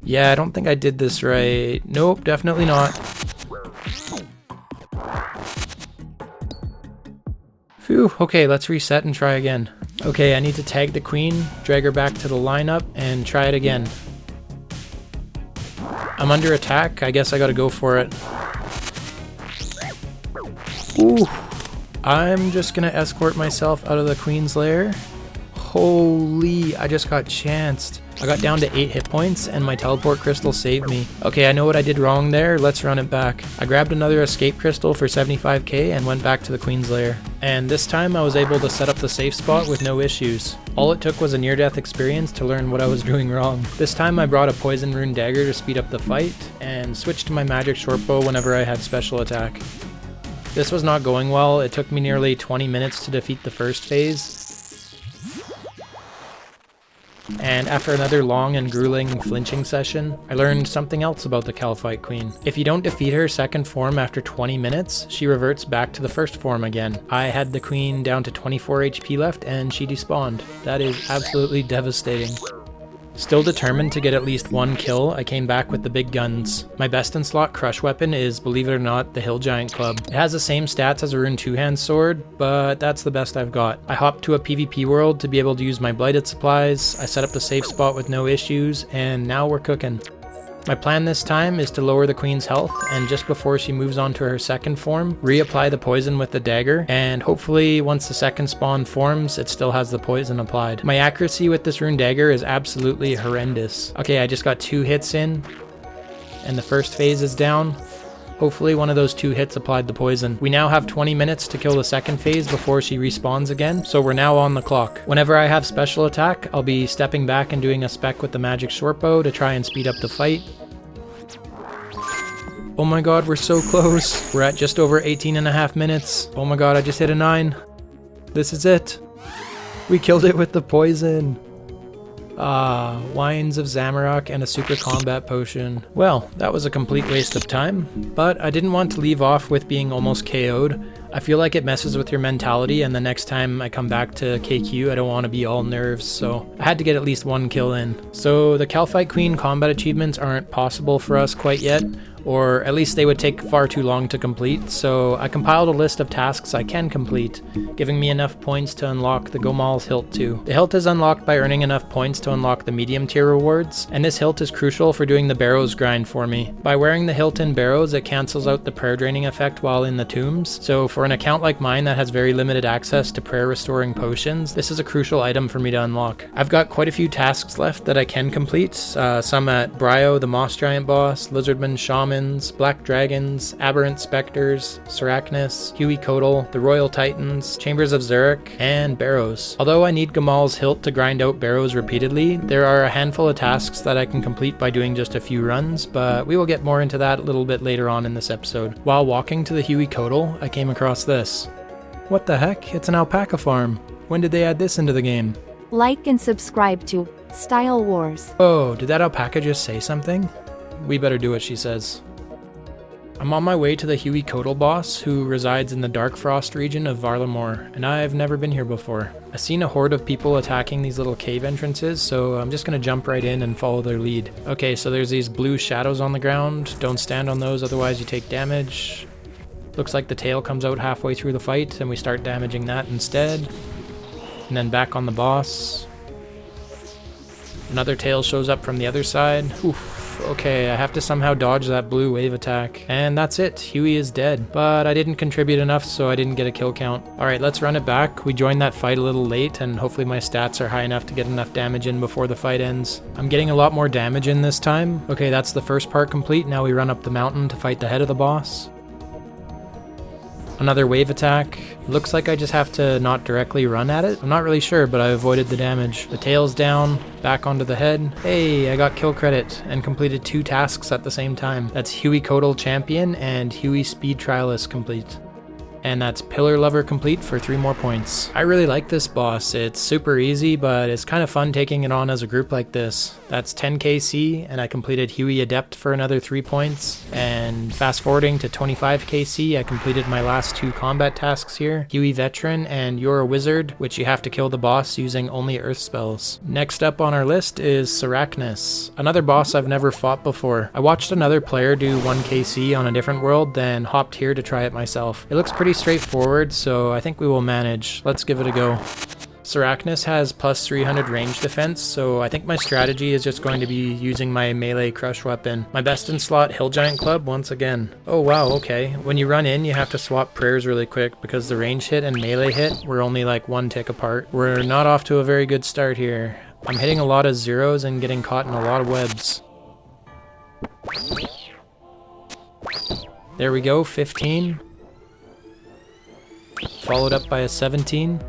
Yeah, I don't think I did this right. Nope, definitely not. Phew, okay, let's reset and try again. Okay, I need to tag the Queen, drag her back to the lineup, and try it again. I'm under attack, I guess I gotta go for it. Ooh, I'm just gonna escort myself out of the Queen's Lair. Holy, I just got chanced. I got down to 8 hit points and my teleport crystal saved me. Okay, I know what I did wrong there, let's run it back. I grabbed another escape crystal for 75k and went back to the Queen's Lair. And this time I was able to set up the safe spot with no issues. All it took was a near-death experience to learn what I was doing wrong. This time I brought a poison rune dagger to speed up the fight and switched to my magic shortbow whenever I had special attack. This was not going well. It took me nearly 20 minutes to defeat the first phase. And after another long and grueling flinching session, I learned something else about the Calphite Queen. If you don't defeat her second form after 20 minutes, she reverts back to the first form again. I had the Queen down to 24 HP left and she despawned. That is absolutely devastating. Still determined to get at least 1 kill, I came back with the big guns. My best in slot crush weapon is, believe it or not, the Hill Giant Club. It has the same stats as a Rune 2-hand sword, but that's the best I've got. I hopped to a PvP world to be able to use my blighted supplies, I set up the safe spot with no issues, and now we're cooking. My plan this time is to lower the Queen's health, and just before she moves on to her second form, reapply the poison with the dagger, and hopefully once the second spawn forms, it still has the poison applied. My accuracy with this rune dagger is absolutely horrendous. Okay, I just got 2 hits in, and the first phase is down. Hopefully one of those 2 hits applied the poison. We now have 20 minutes to kill the second phase before she respawns again, so we're now on the clock. Whenever I have special attack, I'll be stepping back and doing a spec with the magic shortbow to try and speed up the fight. Oh my god, we're so close. We're at just over 18.5 minutes. Oh my god, I just hit a 9. This is it. We killed it with the poison. Wines of Zamorak and a super combat potion. Well, that was a complete waste of time, but I didn't want to leave off with being almost KO'd. I feel like it messes with your mentality, and the next time I come back to KQ, I don't want to be all nerves, so I had to get at least 1 kill in. So the Calphite Queen combat achievements aren't possible for us quite yet. or at least they would take far too long to complete, so I compiled a list of tasks I can complete, giving me enough points to unlock the Gomal's Hilt too. The hilt is unlocked by earning enough points to unlock the medium tier rewards, and this hilt is crucial for doing the Barrows grind for me. By wearing the hilt in Barrows, it cancels out the prayer draining effect while in the tombs, so for an account like mine that has very limited access to prayer restoring potions, this is a crucial item for me to unlock. I've got quite a few tasks left that I can complete, some at Bryo, the Moss Giant boss, Lizardmen Shamans, Black Dragons, Aberrant Spectres, Sarachnis, Huey Kodal, the Royal Titans, Chambers of Zurich, and Barrows. Although I need Gomal's Hilt to grind out Barrows repeatedly, there are a handful of tasks that I can complete by doing just a few runs, but we will get more into that a little bit later on in this episode. While walking to the Huey Kodal, I came across this. What the heck? It's an alpaca farm. When did they add this into the game? Like and subscribe to Style Wars. Oh, did that alpaca just say something? We better do what she says. I'm on my way to the Huey Kodal boss, who resides in the Dark Frost region of Varlamore, and I've never been here before. I've seen a horde of people attacking these little cave entrances, so I'm just gonna jump right in and follow their lead. Okay, so there's these blue shadows on the ground. Don't stand on those, otherwise you take damage. Looks like the tail comes out halfway through the fight, and we start damaging that instead. And then back on the boss. Another tail shows up from the other side. Oof. Okay, I have to somehow dodge that blue wave attack. And that's it, Huey is dead. But I didn't contribute enough, so I didn't get a kill count. Alright, let's run it back. We joined that fight a little late, and hopefully my stats are high enough to get enough damage in before the fight ends. I'm getting a lot more damage in this time. Okay, that's the first part complete. Now we run up the mountain to fight the head of the boss. Another wave attack. Looks like I just have to not directly run at it. I'm not really sure, but I avoided the damage. The tail's down, back onto the head. Hey, I got kill credit and completed 2 tasks at the same time. That's Huey Kodal Champion and Huey Speed Trialist complete. And that's Pillar Lover complete for 3 more points. I really like this boss. It's super easy, but it's kind of fun taking it on as a group like this. That's 10 KC, and I completed Huey Adept for another 3 points. And fast forwarding to 25 KC, I completed my last 2 combat tasks here. Huey Veteran and You're a Wizard, which you have to kill the boss using only earth spells. Next up on our list is Sarachnis, another boss I've never fought before. I watched another player do 1 KC on a different world, then hopped here to try it myself. It looks pretty straightforward, so I think we will manage. Let's give it a go. Sarachnis has plus 300 range defense, so I think my strategy is just going to be using my melee crush weapon. My best in slot Hill Giant Club once again. Oh wow, okay. When you run in, you have to swap prayers really quick because the range hit and melee hit were only like 1 tick apart. We're not off to a very good start here. I'm hitting a lot of zeros and getting caught in a lot of webs. There we go, 15. Followed up by a 17.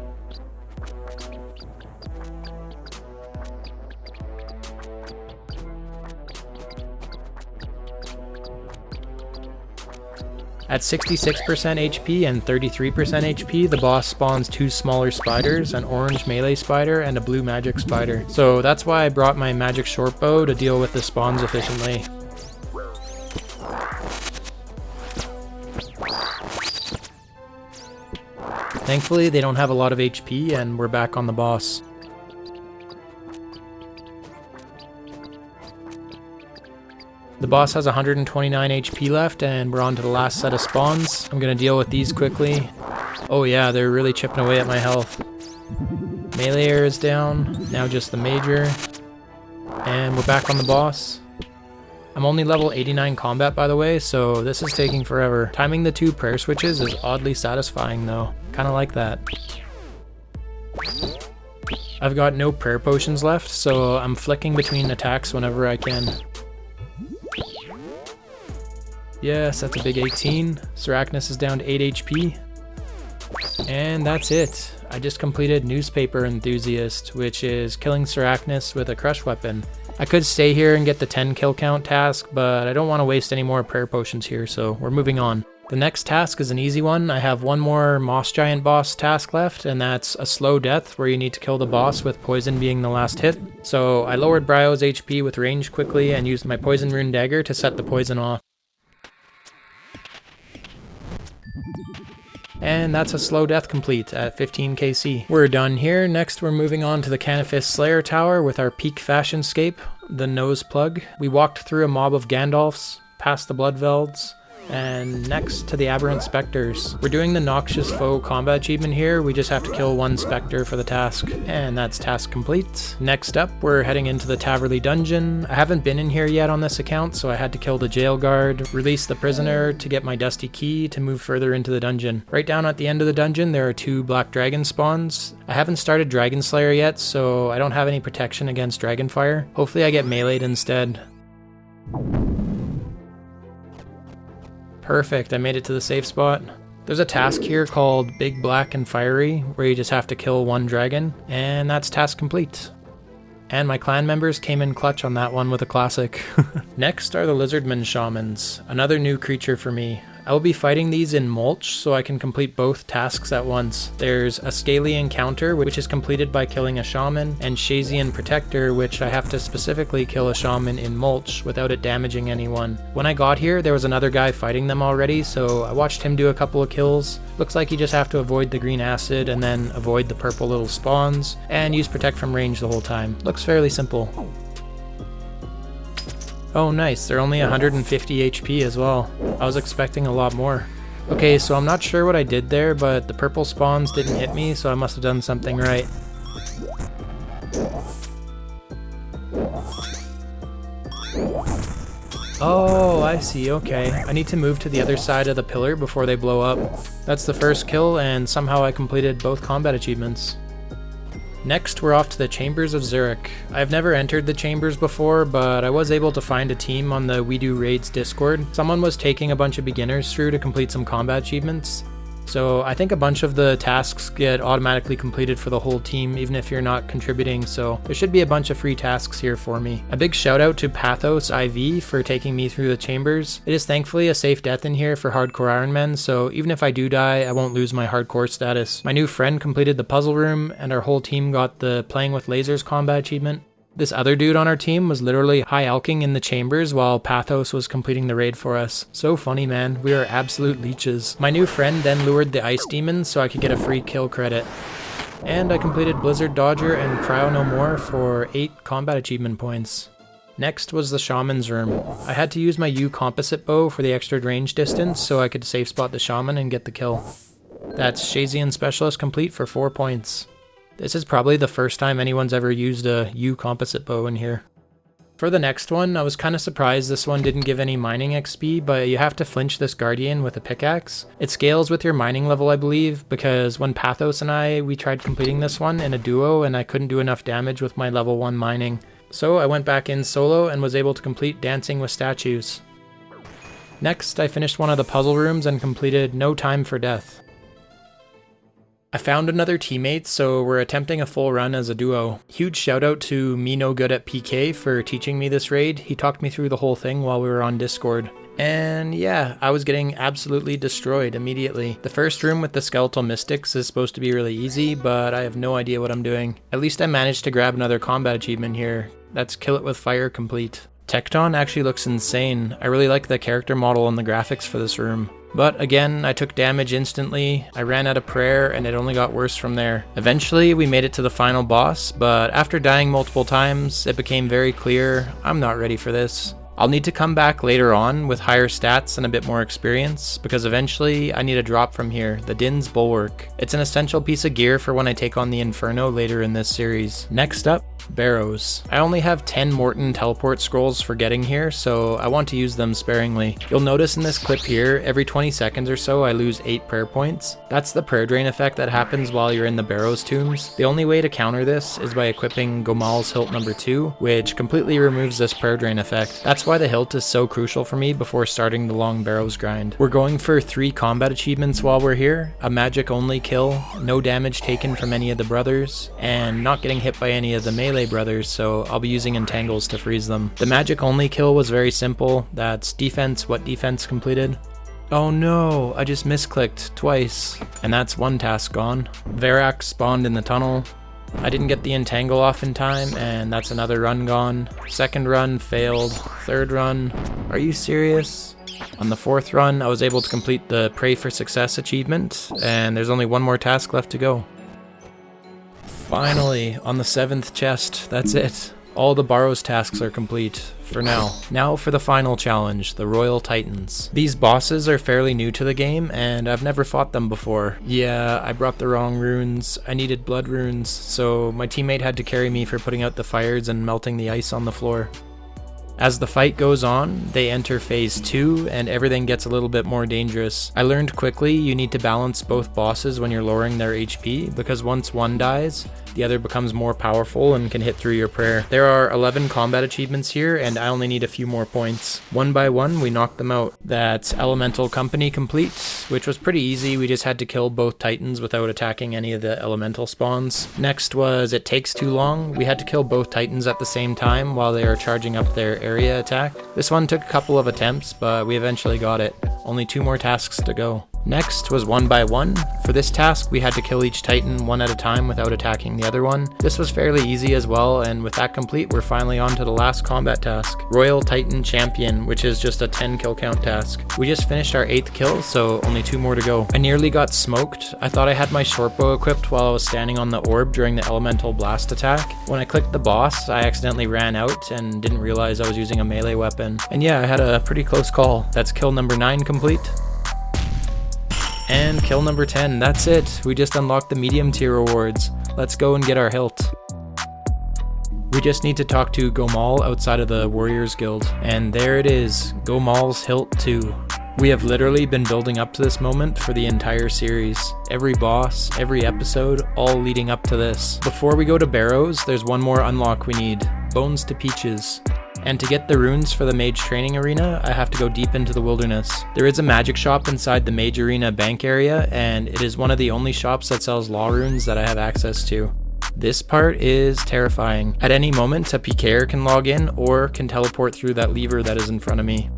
At 66% HP and 33% HP, the boss spawns 2 smaller spiders, an orange melee spider and a blue magic spider. So that's why I brought my magic shortbow to deal with the spawns efficiently. Thankfully, they don't have a lot of HP, and we're back on the boss. The boss has 129 HP left, and we're on to the last set of spawns. I'm gonna deal with these quickly. Oh yeah, they're really chipping away at my health. Melee air is down, now just the major. And we're back on the boss. I'm only level 89 combat, by the way, so this is taking forever. Timing the 2 prayer switches is oddly satisfying though. Kinda like that. I've got no prayer potions left, so I'm flicking between attacks whenever I can. Yes, that's a big 18. Sarachnis is down to 8 HP. And that's it. I just completed Newspaper Enthusiast, which is killing Sarachnis with a crush weapon. I could stay here and get the 10 kill count task, but I don't want to waste any more prayer potions here, so we're moving on. The next task is an easy one. I have one more Moss Giant boss task left, and that's a slow death where you need to kill the boss with poison being the last hit. So I lowered Bryo's HP with range quickly and used my poison rune dagger to set the poison off. And that's a slow death complete at 15 KC. We're done here. Next we're moving on to the Canifist Slayer Tower with our peak fashion scape, the nose plug. We walked through a mob of Gandalfs, past the Blood Velds, and next to the Aberrant Spectres. We're doing the Noxious Foe combat achievement here. We just have to kill one Spectre for the task, and that's task complete. Next up, we're heading into the Taverley Dungeon. I haven't been in here yet on this account, so I had to kill the jail guard, release the prisoner to get my dusty key to move further into the dungeon. Right down at the end of the dungeon, there are 2 black dragon spawns. I haven't started Dragon Slayer yet, so I don't have any protection against Dragonfire. Hopefully I get meleeed instead. Perfect, I made it to the safe spot. There's a task here called Big Black and Fiery, where you just have to kill one dragon, and that's task complete. And my clan members came in clutch on that one with a classic. Next are the Lizardman Shamans, another new creature for me. I will be fighting these in Mulch so I can complete both tasks at once. There's a Scaly Encounter, which is completed by killing a Shaman, and Shazian Protector, which I have to specifically kill a Shaman in Mulch without it damaging anyone. When I got here, there was another guy fighting them already, so I watched him do a couple of kills. Looks like you just have to avoid the green acid and then avoid the purple little spawns, and use Protect from range the whole time. Looks fairly simple. Oh nice, they're only 150 HP as well. I was expecting a lot more. Okay, so I'm not sure what I did there, but the purple spawns didn't hit me, so I must have done something right. Oh, I see, okay. I need to move to the other side of the pillar before they blow up. That's the first kill, and somehow I completed both combat achievements. Next, we're off to the Chambers of Zurich. I've never entered the Chambers before, but I was able to find a team on the We Do Raids Discord. Someone was taking a bunch of beginners through to complete some combat achievements. So I think a bunch of the tasks get automatically completed for the whole team, even if you're not contributing, so there should be a bunch of free tasks here for me. A big shout out to Pathos IV for taking me through the chambers. It is thankfully a safe death in here for hardcore Ironmen, so even if I do die, I won't lose my hardcore status. My new friend completed the puzzle room, and our whole team got the Playing with Lasers combat achievement. This other dude on our team was literally high-alking in the chambers while Pathos was completing the raid for us. So funny, man. We are absolute leeches. My new friend then lured the ice demons so I could get a free kill credit. And I completed Blizzard Dodger and Cryo No More for 8 combat achievement points. Next was the Shaman's room. I had to use my U composite bow for the extra range distance so I could safe spot the Shaman and get the kill. That's Shazian Specialist complete for 4 points. This is probably the first time anyone's ever used a U composite bow in here. For the next one, I was kind of surprised this one didn't give any mining XP, but you have to flinch this Guardian with a pickaxe. It scales with your mining level, I believe, because when Pathos and we tried completing this one in a duo and I couldn't do enough damage with my level 1 mining. So I went back in solo and was able to complete Dancing with Statues. Next, I finished one of the puzzle rooms and completed No Time for Death. I found another teammate, so we're attempting a full run as a duo. Huge shout out to Me No Good at PK for teaching me this raid. He talked me through the whole thing while we were on Discord. And yeah, I was getting absolutely destroyed immediately. The first room with the Skeletal Mystics is supposed to be really easy, but I have no idea what I'm doing. At least I managed to grab another combat achievement here. That's Kill It With Fire complete. Tecton actually looks insane. I really like the character model and the graphics for this room. But again, I took damage instantly, I ran out of prayer, and it only got worse from there. Eventually, we made it to the final boss, but after dying multiple times, it became very clear I'm not ready for this. I'll need to come back later on with higher stats and a bit more experience, because eventually I need a drop from here, the Din's Bulwark. It's an essential piece of gear for when I take on the Inferno later in this series. Next up, Barrows. I only have 10 Morton teleport scrolls for getting here, so I want to use them sparingly. You'll notice in this clip here, every 20 seconds or so I lose 8 prayer points. That's the prayer drain effect that happens while you're in the Barrows tombs. The only way to counter this is by equipping Gomal's Hilt number 2, which completely removes this prayer drain effect. That's why the hilt is so crucial for me before starting the long Barrows grind. We're going for 3 combat achievements while we're here, a magic only kill, no damage taken from any of the brothers, and not getting hit by any of the melee brothers, so I'll be using Entangles to freeze them. The magic only kill was very simple. That's defense, what defense completed. Oh no, I just misclicked twice, and that's 1 task gone. Varak spawned in the tunnel. I didn't get the entangle off in time, and that's another run gone. Second run failed. Third run, are you serious? On the 4th run, I was able to complete the Pray for Success achievement, and there's only 1 more task left to go. Finally, on the 7th chest, that's it. All the Barrows tasks are complete, for now. Now for the final challenge, the Royal Titans. These bosses are fairly new to the game, and I've never fought them before. Yeah, I brought the wrong runes. I needed blood runes, so my teammate had to carry me for putting out the fires and melting the ice on the floor. As the fight goes on, they enter phase 2 and everything gets a little bit more dangerous. I learned quickly you need to balance both bosses when you're lowering their HP, because once one dies, the other becomes more powerful and can hit through your prayer. There are 11 combat achievements here and I only need a few more points. One by one we knocked them out. That's Elemental Company complete, which was pretty easy. We just had to kill both titans without attacking any of the elemental spawns. Next was It Takes Too Long. We had to kill both titans at the same time while they are charging up their area attack. This one took a couple of attempts, but we eventually got it. Only 2 more tasks to go. Next was One by One. For this task, we had to kill each titan one at a time without attacking the other one. This was fairly easy as well, and with that complete, we're finally on to the last combat task, Royal Titan Champion, which is just a 10 kill count task. We just finished our 8th kill, so only 2 more to go. I nearly got smoked. I thought I had my shortbow equipped while I was standing on the orb during the elemental blast attack. When I clicked the boss, I accidentally ran out and didn't realize I was using a melee weapon. And yeah, I had a pretty close call. That's kill number 9 complete. And kill number 10, that's it. We just unlocked the medium tier rewards. Let's go and get our hilt. We just need to talk to Gomal outside of the Warriors Guild. And there it is, Gomal's Hilt 2. We have literally been building up to this moment for the entire series. Every boss, every episode, all leading up to this. Before we go to Barrows, there's one more unlock we need, Bones to Peaches. And to get the runes for the Mage Training Arena, I have to go deep into the wilderness. There is a magic shop inside the Mage Arena bank area, and it is one of the only shops that sells law runes that I have access to. This part is terrifying. At any moment, a PKer can log in or can teleport through that lever that is in front of me.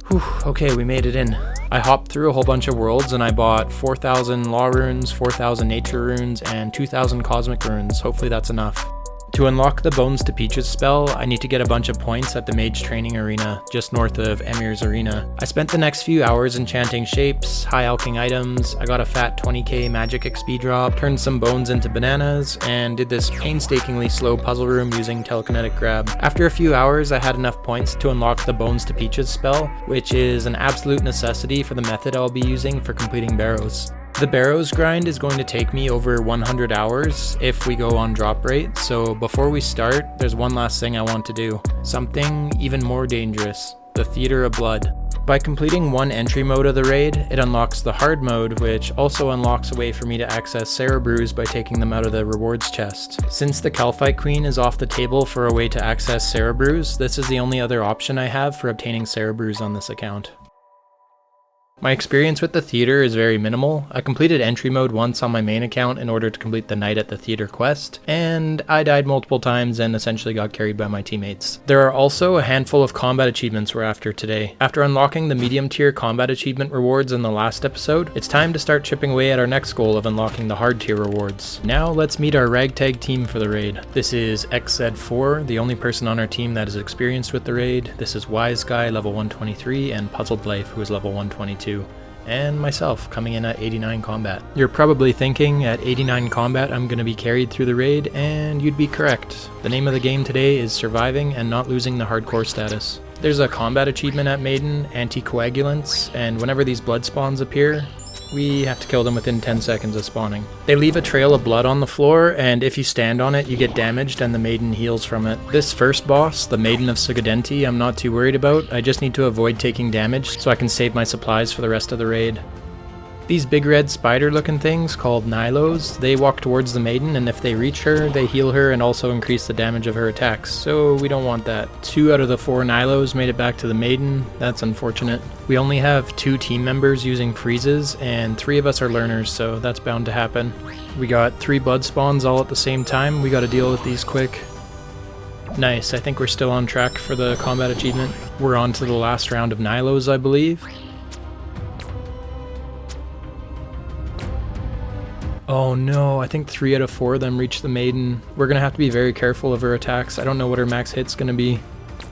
Whew, okay, we made it in. I hopped through a whole bunch of worlds and I bought 4,000 law runes, 4,000 nature runes, and 2,000 cosmic runes. Hopefully that's enough. To unlock the Bones to Peaches spell, I need to get a bunch of points at the Mage Training Arena, just north of Emir's Arena. I spent the next few hours enchanting shapes, high alching items, I got a fat 20k magic XP drop, turned some bones into bananas, and did this painstakingly slow puzzle room using telekinetic grab. After a few hours, I had enough points to unlock the Bones to Peaches spell, which is an absolute necessity for the method I'll be using for completing Barrows. The Barrows grind is going to take me over 100 hours if we go on drop rate, so before we start, there's one last thing I want to do. Something even more dangerous, the Theater of Blood. By completing one entry mode of the raid, it unlocks the hard mode, which also unlocks a way for me to access Brews by taking them out of the rewards chest. Since the Calphite Queen is off the table for a way to access Brews, this is the only other option I have for obtaining Brews on this account. My experience with the theater is very minimal. I completed entry mode once on my main account in order to complete the night at the theater quest, and I died multiple times and essentially got carried by my teammates. There are also a handful of combat achievements we're after today. After unlocking the medium tier combat achievement rewards in the last episode, it's time to start chipping away at our next goal of unlocking the hard tier rewards. Now let's meet our ragtag team for the raid. This is XZ4, the only person on our team that is experienced with the raid. This is Wise Guy, level 123, and Puzzled Life, who is level 122. And myself, coming in at 89 combat. You're probably thinking, at 89 combat I'm going to be carried through the raid, and you'd be correct. The name of the game today is surviving and not losing the hardcore status. There's a combat achievement at Maiden, Anticoagulants, and whenever these blood spawns appear, we have to kill them within 10 seconds of spawning. They leave a trail of blood on the floor, and if you stand on it, you get damaged and the Maiden heals from it. This first boss, the Maiden of Sugadenti, I'm not too worried about. I just need to avoid taking damage so I can save my supplies for the rest of the raid. These big red spider looking things, called Nilos, they walk towards the Maiden, and if they reach her, they heal her and also increase the damage of her attacks, so we don't want that. 2 out of the 4 Nilos made it back to the Maiden. That's unfortunate. We only have 2 team members using freezes, and 3 of us are learners, so that's bound to happen. We got 3 blood spawns all at the same time. We gotta deal with these quick. Nice, I think we're still on track for the combat achievement. We're on to the last round of Nilos, I believe. Oh no, I think 3 out of 4 of them reached the Maiden. We're gonna have to be very careful of her attacks. I don't know what her max hit's gonna be.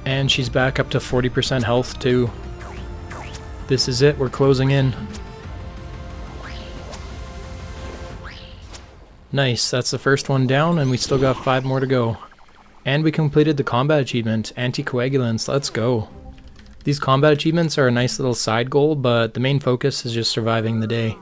And she's back up to 40% health too. This is it, we're closing in. Nice, that's the first one down, and we still got 5 more to go. And we completed the combat achievement, Anticoagulants, let's go. These combat achievements are a nice little side goal, but the main focus is just surviving the day.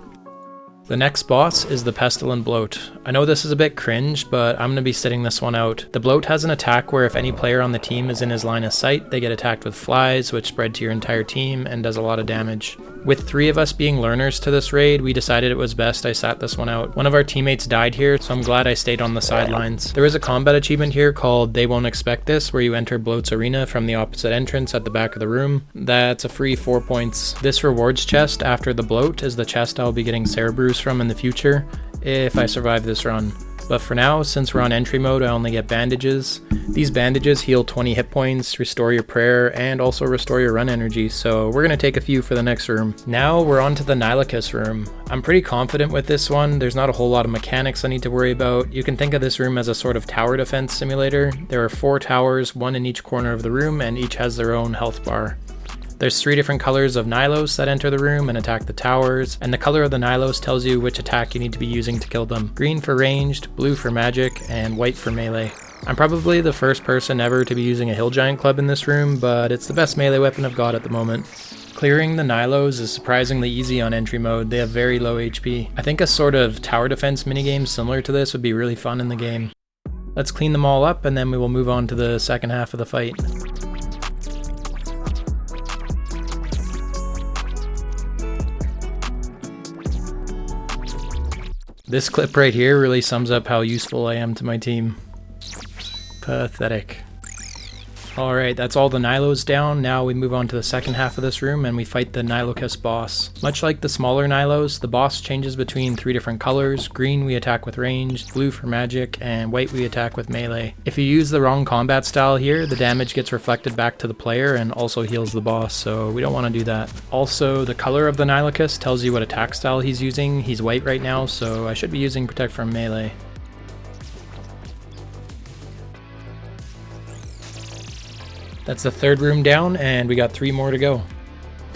The next boss is the Pestilent Bloat. I know this is a bit cringe, but I'm going to be sitting this one out. The Bloat has an attack where if any player on the team is in his line of sight, they get attacked with flies, which spread to your entire team and does a lot of damage. With 3 of us being learners to this raid, we decided it was best I sat this one out. One of our teammates died here, so I'm glad I stayed on the sidelines. There is a combat achievement here called They Won't Expect This, where you enter Bloat's arena from the opposite entrance at the back of the room. That's a free 4 points. This rewards chest after the Bloat is the chest I'll be getting Brews from in the future, if I survive this run. But for now, since we're on entry mode, I only get bandages. These bandages heal 20 hit points, restore your prayer, and also restore your run energy, so we're going to take a few for the next room. Now we're on to the Nihilacus room. I'm pretty confident with this one. There's not a whole lot of mechanics I need to worry about. You can think of this room as a sort of tower defense simulator. There are 4 towers, 1 in each corner of the room, and each has their own health bar. There's 3 different colors of Nihilos that enter the room and attack the towers, and the color of the Nihilos tells you which attack you need to be using to kill them. Green for ranged, blue for magic, and white for melee. I'm probably the first person ever to be using a Hill Giant Club in this room, but it's the best melee weapon I've got at the moment. Clearing the Nihilos is surprisingly easy on entry mode. They have very low HP. I think a sort of tower defense minigame similar to this would be really fun in the game. Let's clean them all up and then we will move on to the second half of the fight. This clip right here really sums up how useful I am to my team. Pathetic. Alright, that's all the Nihilos down. Now we move on to the second half of this room and we fight the Nihilacus boss. Much like the smaller Nihilos, the boss changes between 3 different colors. Green we attack with ranged, blue for magic, and white we attack with melee. If you use the wrong combat style here, the damage gets reflected back to the player and also heals the boss, so we don't want to do that. Also, the color of the Nihilacus tells you what attack style he's using. He's white right now, so I should be using Protect from melee. That's the 3rd room down, and we got 3 more to go.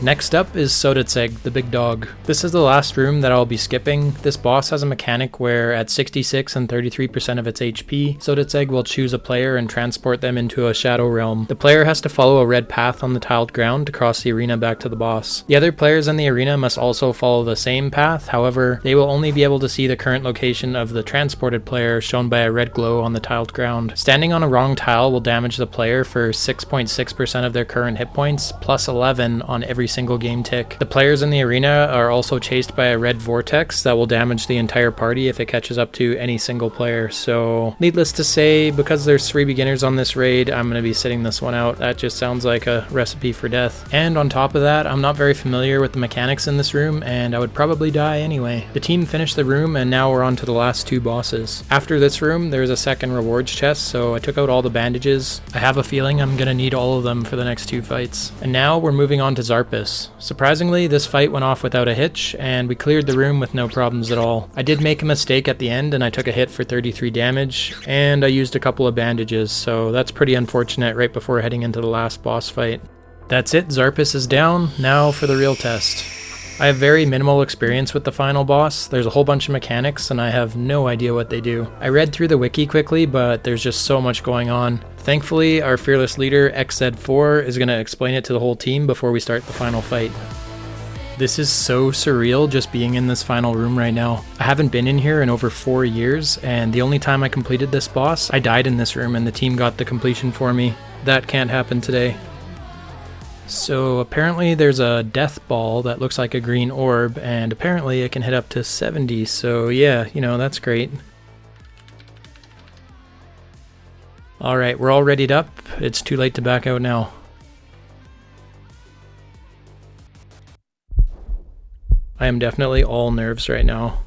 Next up is Sodetseg, the big dog. This is the last room that I'll be skipping. This boss has a mechanic where at 66 and 33% of its HP, Sodetseg will choose a player and transport them into a shadow realm. The player has to follow a red path on the tiled ground to cross the arena back to the boss. The other players in the arena must also follow the same path, however, they will only be able to see the current location of the transported player shown by a red glow on the tiled ground. Standing on a wrong tile will damage the player for 6.6% of their current hit points, plus 11 on every single game tick. The players in the arena are also chased by a red vortex that will damage the entire party if it catches up to any single player. So needless to say, because there's 3 beginners on this raid, I'm going to be sitting this one out. That just sounds like a recipe for death. And on top of that, I'm not very familiar with the mechanics in this room and I would probably die anyway. The team finished the room and now we're on to the last 2 bosses. After this room, there's a second rewards chest, so I took out all the bandages. I have a feeling I'm going to need all of them for the next 2 fights. And now we're moving on to Zarpus. Surprisingly, this fight went off without a hitch, and we cleared the room with no problems at all. I did make a mistake at the end, and I took a hit for 33 damage, and I used a couple of bandages, so that's pretty unfortunate right before heading into the last boss fight. That's it, Zarpus is down. Now for the real test. I have very minimal experience with the final boss. There's a whole bunch of mechanics and I have no idea what they do. I read through the wiki quickly, but there's just so much going on. Thankfully, our fearless leader, XZ4, is going to explain it to the whole team before we start the final fight. This is so surreal just being in this final room right now. I haven't been in here in over 4 years, and the only time I completed this boss, I died in this room and the team got the completion for me. That can't happen today. So apparently there's a death ball that looks like a green orb, and apparently it can hit up to 70, so yeah, you know, that's great. Alright, we're all readied up. It's too late to back out now. I am definitely all nerves right now.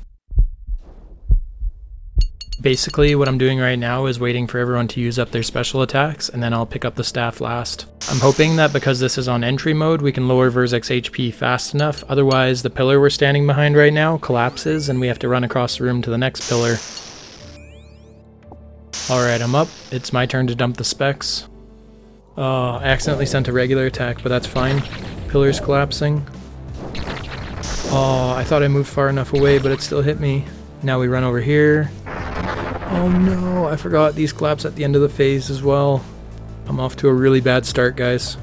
Basically, what I'm doing right now is waiting for everyone to use up their special attacks, and then I'll pick up the staff last. I'm hoping that because this is on entry mode, we can lower Verzek's HP fast enough, otherwise the pillar we're standing behind right now collapses and we have to run across the room to the next pillar. Alright, I'm up. It's my turn to dump the specs. I accidentally sent a regular attack, but that's fine. Pillar's collapsing. I thought I moved far enough away, but it still hit me. Now we run over here. Oh no, I forgot these collapse at the end of the phase as well. I'm off to a really bad start, guys.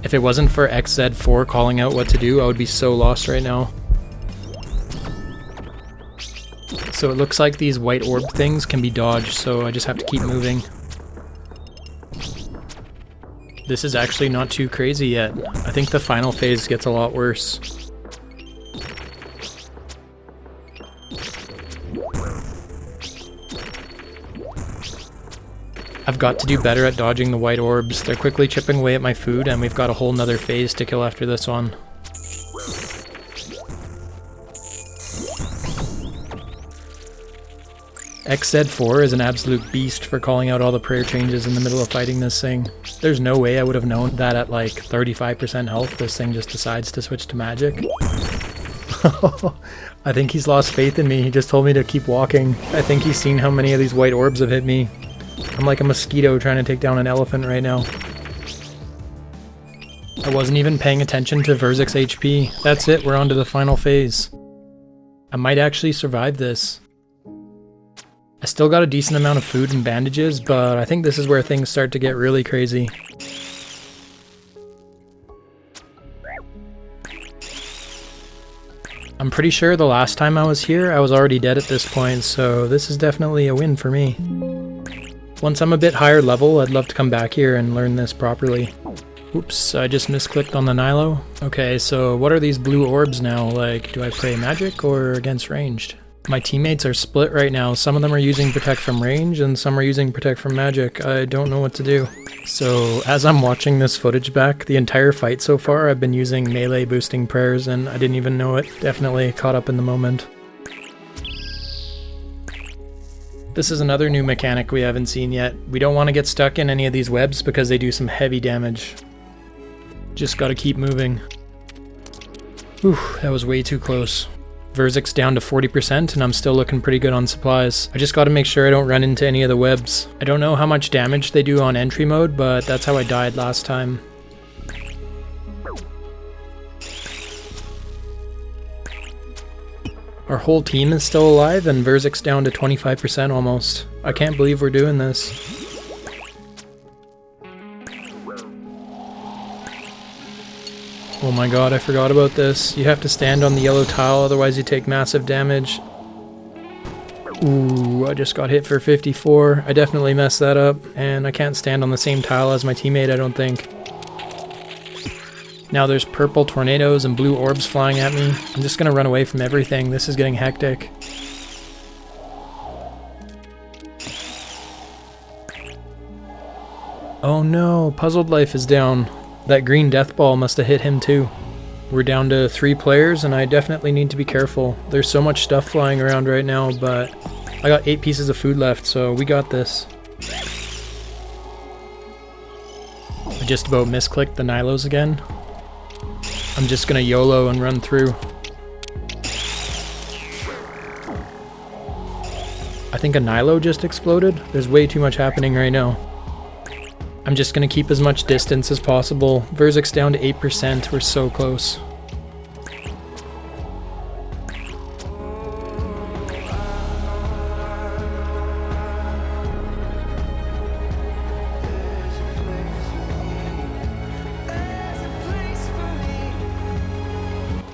If it wasn't for XZ4 calling out what to do, I would be so lost right now. So it looks like these white orb things can be dodged, so I just have to keep moving. This is actually not too crazy yet. I think the final phase gets a lot worse. I've got to do better at dodging the white orbs. They're quickly chipping away at my food, and we've got a whole nother phase to kill after this one. XZ4 is an absolute beast for calling out all the prayer changes in the middle of fighting this thing. There's no way I would have known that at like 35% health this thing just decides to switch to magic. I think he's lost faith in me. He just told me to keep walking. I think he's seen how many of these white orbs have hit me. I'm like a mosquito trying to take down an elephant right now. I wasn't even paying attention to Verzik's HP. That's it, we're on to the final phase. I might actually survive this. I still got a decent amount of food and bandages, but I think this is where things start to get really crazy. I'm pretty sure the last time I was here, I was already dead at this point, so this is definitely a win for me. Once I'm a bit higher level, I'd love to come back here and learn this properly. Oops, I just misclicked on the Nilo. Okay, so what are these blue orbs now? Like, do I pray magic or against ranged? My teammates are split right now. Some of them are using protect from range and some are using protect from magic. I don't know what to do. So as I'm watching this footage back, the entire fight so far I've been using melee boosting prayers and I didn't even know it. Definitely caught up in the moment. This is another new mechanic we haven't seen yet. We don't want to get stuck in any of these webs because they do some heavy damage. Just gotta keep moving. Whew, that was way too close. Verzik's down to 40% and I'm still looking pretty good on supplies. I just gotta make sure I don't run into any of the webs. I don't know how much damage they do on entry mode, but that's how I died last time. Our whole team is still alive and Verzik's down to 25% almost. I can't believe we're doing this. Oh my god, I forgot about this. You have to stand on the yellow tile, otherwise you take massive damage. Ooh, I just got hit for 54. I definitely messed that up, and I can't stand on the same tile as my teammate, I don't think. Now there's purple tornadoes and blue orbs flying at me. I'm just gonna run away from everything. This is getting hectic. Oh no, Puzzled Life is down. That green death ball must have hit him too. We're down to 3 players and I definitely need to be careful. There's so much stuff flying around right now, but I got 8 pieces of food left, so we got this. I just about misclicked the Nilos again. I'm just gonna YOLO and run through. I think a Nilo just exploded. There's way too much happening right now. I'm just gonna keep as much distance as possible. Verzik's down to 8%, we're so close.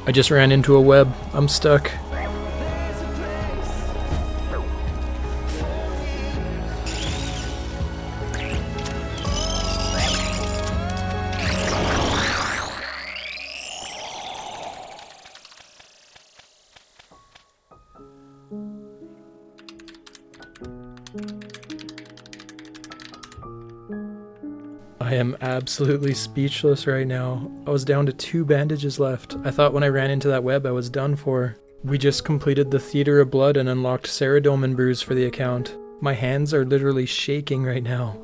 I just ran into a web. I'm stuck. I am absolutely speechless right now. I was down to 2 bandages left. I thought when I ran into that web I was done for. We just completed the Theater of Blood and unlocked Saradomin Brews for the account. My hands are literally shaking right now.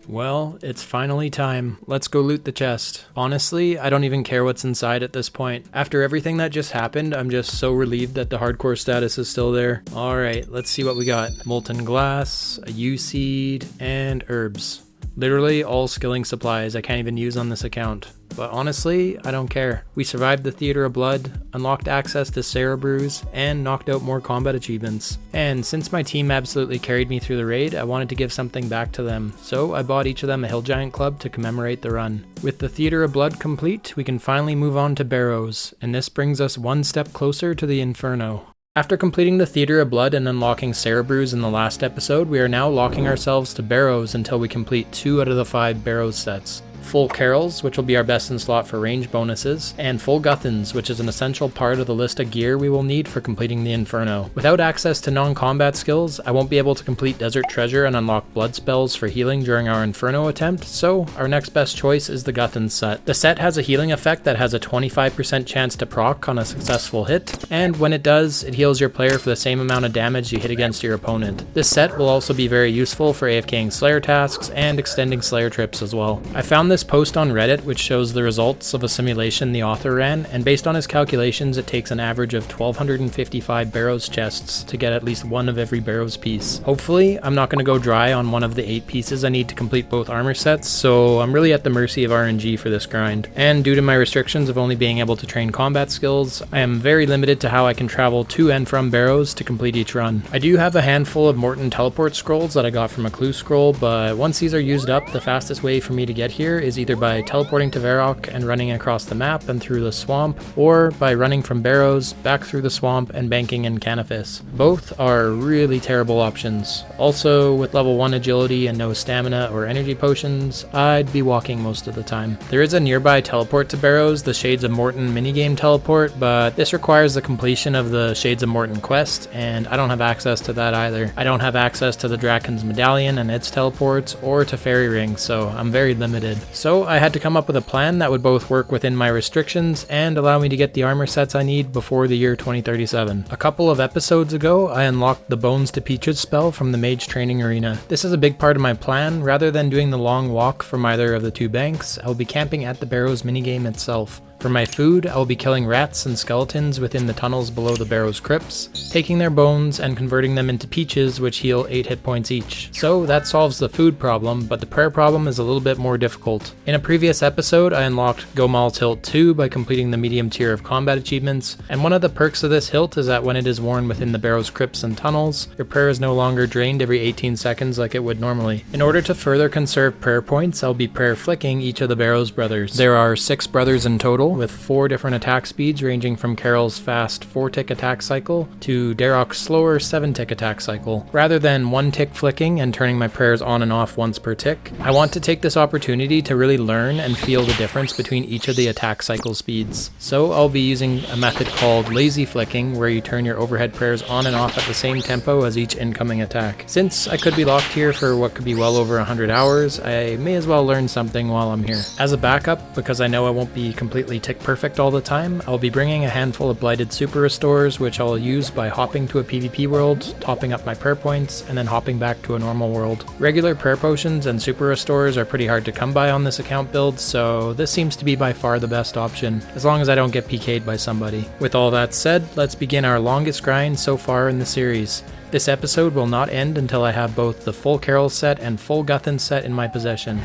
Well, it's finally time. Let's go loot the chest. Honestly, I don't even care what's inside at this point. After everything that just happened, I'm just so relieved that the hardcore status is still there. Alright, let's see what we got. Molten glass, a U-seed, and herbs. Literally all skilling supplies I can't even use on this account. But honestly, I don't care. We survived the Theater of Blood, unlocked access to Brews, and knocked out more combat achievements. And since my team absolutely carried me through the raid, I wanted to give something back to them, so I bought each of them a Hill Giant Club to commemorate the run. With the Theater of Blood complete, we can finally move on to Barrows, and this brings us one step closer to the Inferno. After completing the Theater of Blood and unlocking Brews in the last episode, we are now locking ourselves to Barrows until we complete 2 out of the 5 Barrows sets. Full Carols, which will be our best in slot for range bonuses, and Full Guthans, which is an essential part of the list of gear we will need for completing the Inferno. Without access to non-combat skills, I won't be able to complete Desert Treasure and unlock blood spells for healing during our Inferno attempt, so our next best choice is the Guthans set. The set has a healing effect that has a 25% chance to proc on a successful hit, and when it does, it heals your player for the same amount of damage you hit against your opponent. This set will also be very useful for AFKing Slayer tasks and extending Slayer trips as well. I found this post on Reddit which shows the results of a simulation the author ran, and based on his calculations it takes an average of 1255 Barrows chests to get at least one of every Barrows piece. Hopefully I'm not going to go dry on one of the 8 pieces I need to complete both armor sets, so I'm really at the mercy of RNG for this grind. And due to my restrictions of only being able to train combat skills, I am very limited to how I can travel to and from Barrows to complete each run. I do have a handful of Morton teleport scrolls that I got from a clue scroll, but once these are used up, the fastest way for me to get here is either by teleporting to Varrock and running across the map and through the swamp, or by running from Barrows back through the swamp and banking in Canifis. Both are really terrible options. Also, with level 1 agility and no stamina or energy potions, I'd be walking most of the time. There is a nearby teleport to Barrows, the Shades of Morton minigame teleport, but this requires the completion of the Shades of Morton quest, and I don't have access to that either. I don't have access to the Draken's Medallion and its teleports, or to Fairy Ring, so I'm very limited. So I had to come up with a plan that would both work within my restrictions and allow me to get the armor sets I need before the year 2037. A couple of episodes ago, I unlocked the Bones to Peaches spell from the Mage Training Arena. This is a big part of my plan. Rather than doing the long walk from either of the 2 banks, I will be camping at the Barrows minigame itself. For my food, I will be killing rats and skeletons within the tunnels below the Barrows crypts, taking their bones and converting them into peaches which heal 8 hit points each. So that solves the food problem, but the prayer problem is a little bit more difficult. In a previous episode, I unlocked Gomal's Hilt 2 by completing the medium tier of combat achievements, and one of the perks of this hilt is that when it is worn within the Barrows crypts and tunnels, your prayer is no longer drained every 18 seconds like it would normally. In order to further conserve prayer points, I'll be prayer flicking each of the Barrows brothers. There are 6 brothers in total, with 4 different attack speeds ranging from Carol's fast 4-tick attack cycle to Darok's slower 7-tick attack cycle. Rather than 1 tick flicking and turning my prayers on and off once per tick, I want to take this opportunity to really learn and feel the difference between each of the attack cycle speeds. So I'll be using a method called lazy flicking, where you turn your overhead prayers on and off at the same tempo as each incoming attack. Since I could be locked here for what could be well over 100 hours, I may as well learn something while I'm here. As a backup, because I know I won't be completely tick perfect all the time, I'll be bringing a handful of Blighted Super Restores, which I'll use by hopping to a PvP world, topping up my prayer points, and then hopping back to a normal world. Regular prayer potions and Super Restores are pretty hard to come by on this account build, so this seems to be by far the best option, as long as I don't get PK'd by somebody. With all that said, let's begin our longest grind so far in the series. This episode will not end until I have both the full Carol set and full Guthan set in my possession.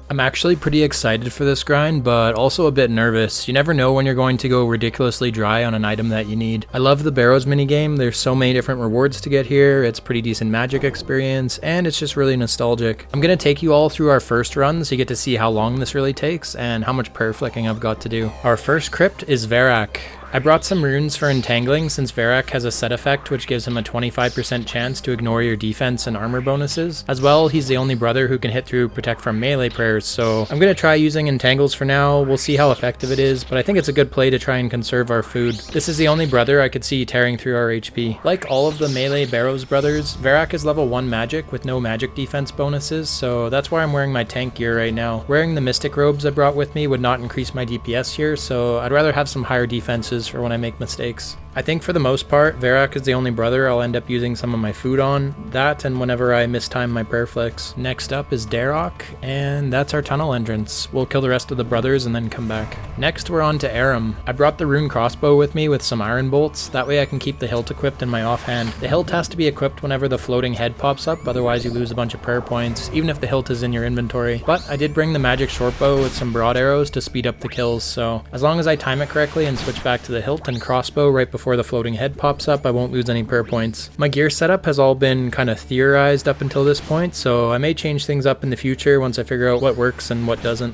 I'm actually pretty excited for this grind, but also a bit nervous. You never know when you're going to go ridiculously dry on an item that you need. I love the Barrows minigame, there's so many different rewards to get here, it's pretty decent magic experience, and it's just really nostalgic. I'm going to take you all through our first run so you get to see how long this really takes and how much prayer flicking I've got to do. Our first crypt is Varrock. I brought some runes for entangling since Varrock has a set effect which gives him a 25% chance to ignore your defense and armor bonuses. As well, he's the only brother who can hit through protect from melee prayers, so I'm going to try using entangles for now. We'll see how effective it is, but I think it's a good play to try and conserve our food. This is the only brother I could see tearing through our HP. Like all of the melee Barrows brothers, Varrock is level 1 magic with no magic defense bonuses, so that's why I'm wearing my tank gear right now. Wearing the mystic robes I brought with me would not increase my DPS here, so I'd rather have some higher defenses for when I make mistakes. I think for the most part, Varrock is the only brother I'll end up using some of my food on. That and whenever I mistime my prayer flicks. Next up is Darrock, and that's our tunnel entrance. We'll kill the rest of the brothers and then come back. Next we're on to Aram. I brought the rune crossbow with me with some iron bolts. That way I can keep the hilt equipped in my offhand. The hilt has to be equipped whenever the floating head pops up, otherwise you lose a bunch of prayer points, even if the hilt is in your inventory. But I did bring the magic shortbow with some broad arrows to speed up the kills, so as long as I time it correctly and switch back to the hilt and crossbow right before the floating head pops up, I won't lose any prayer points. My gear setup has all been kind of theorized up until this point, so I may change things up in the future once I figure out what works and what doesn't.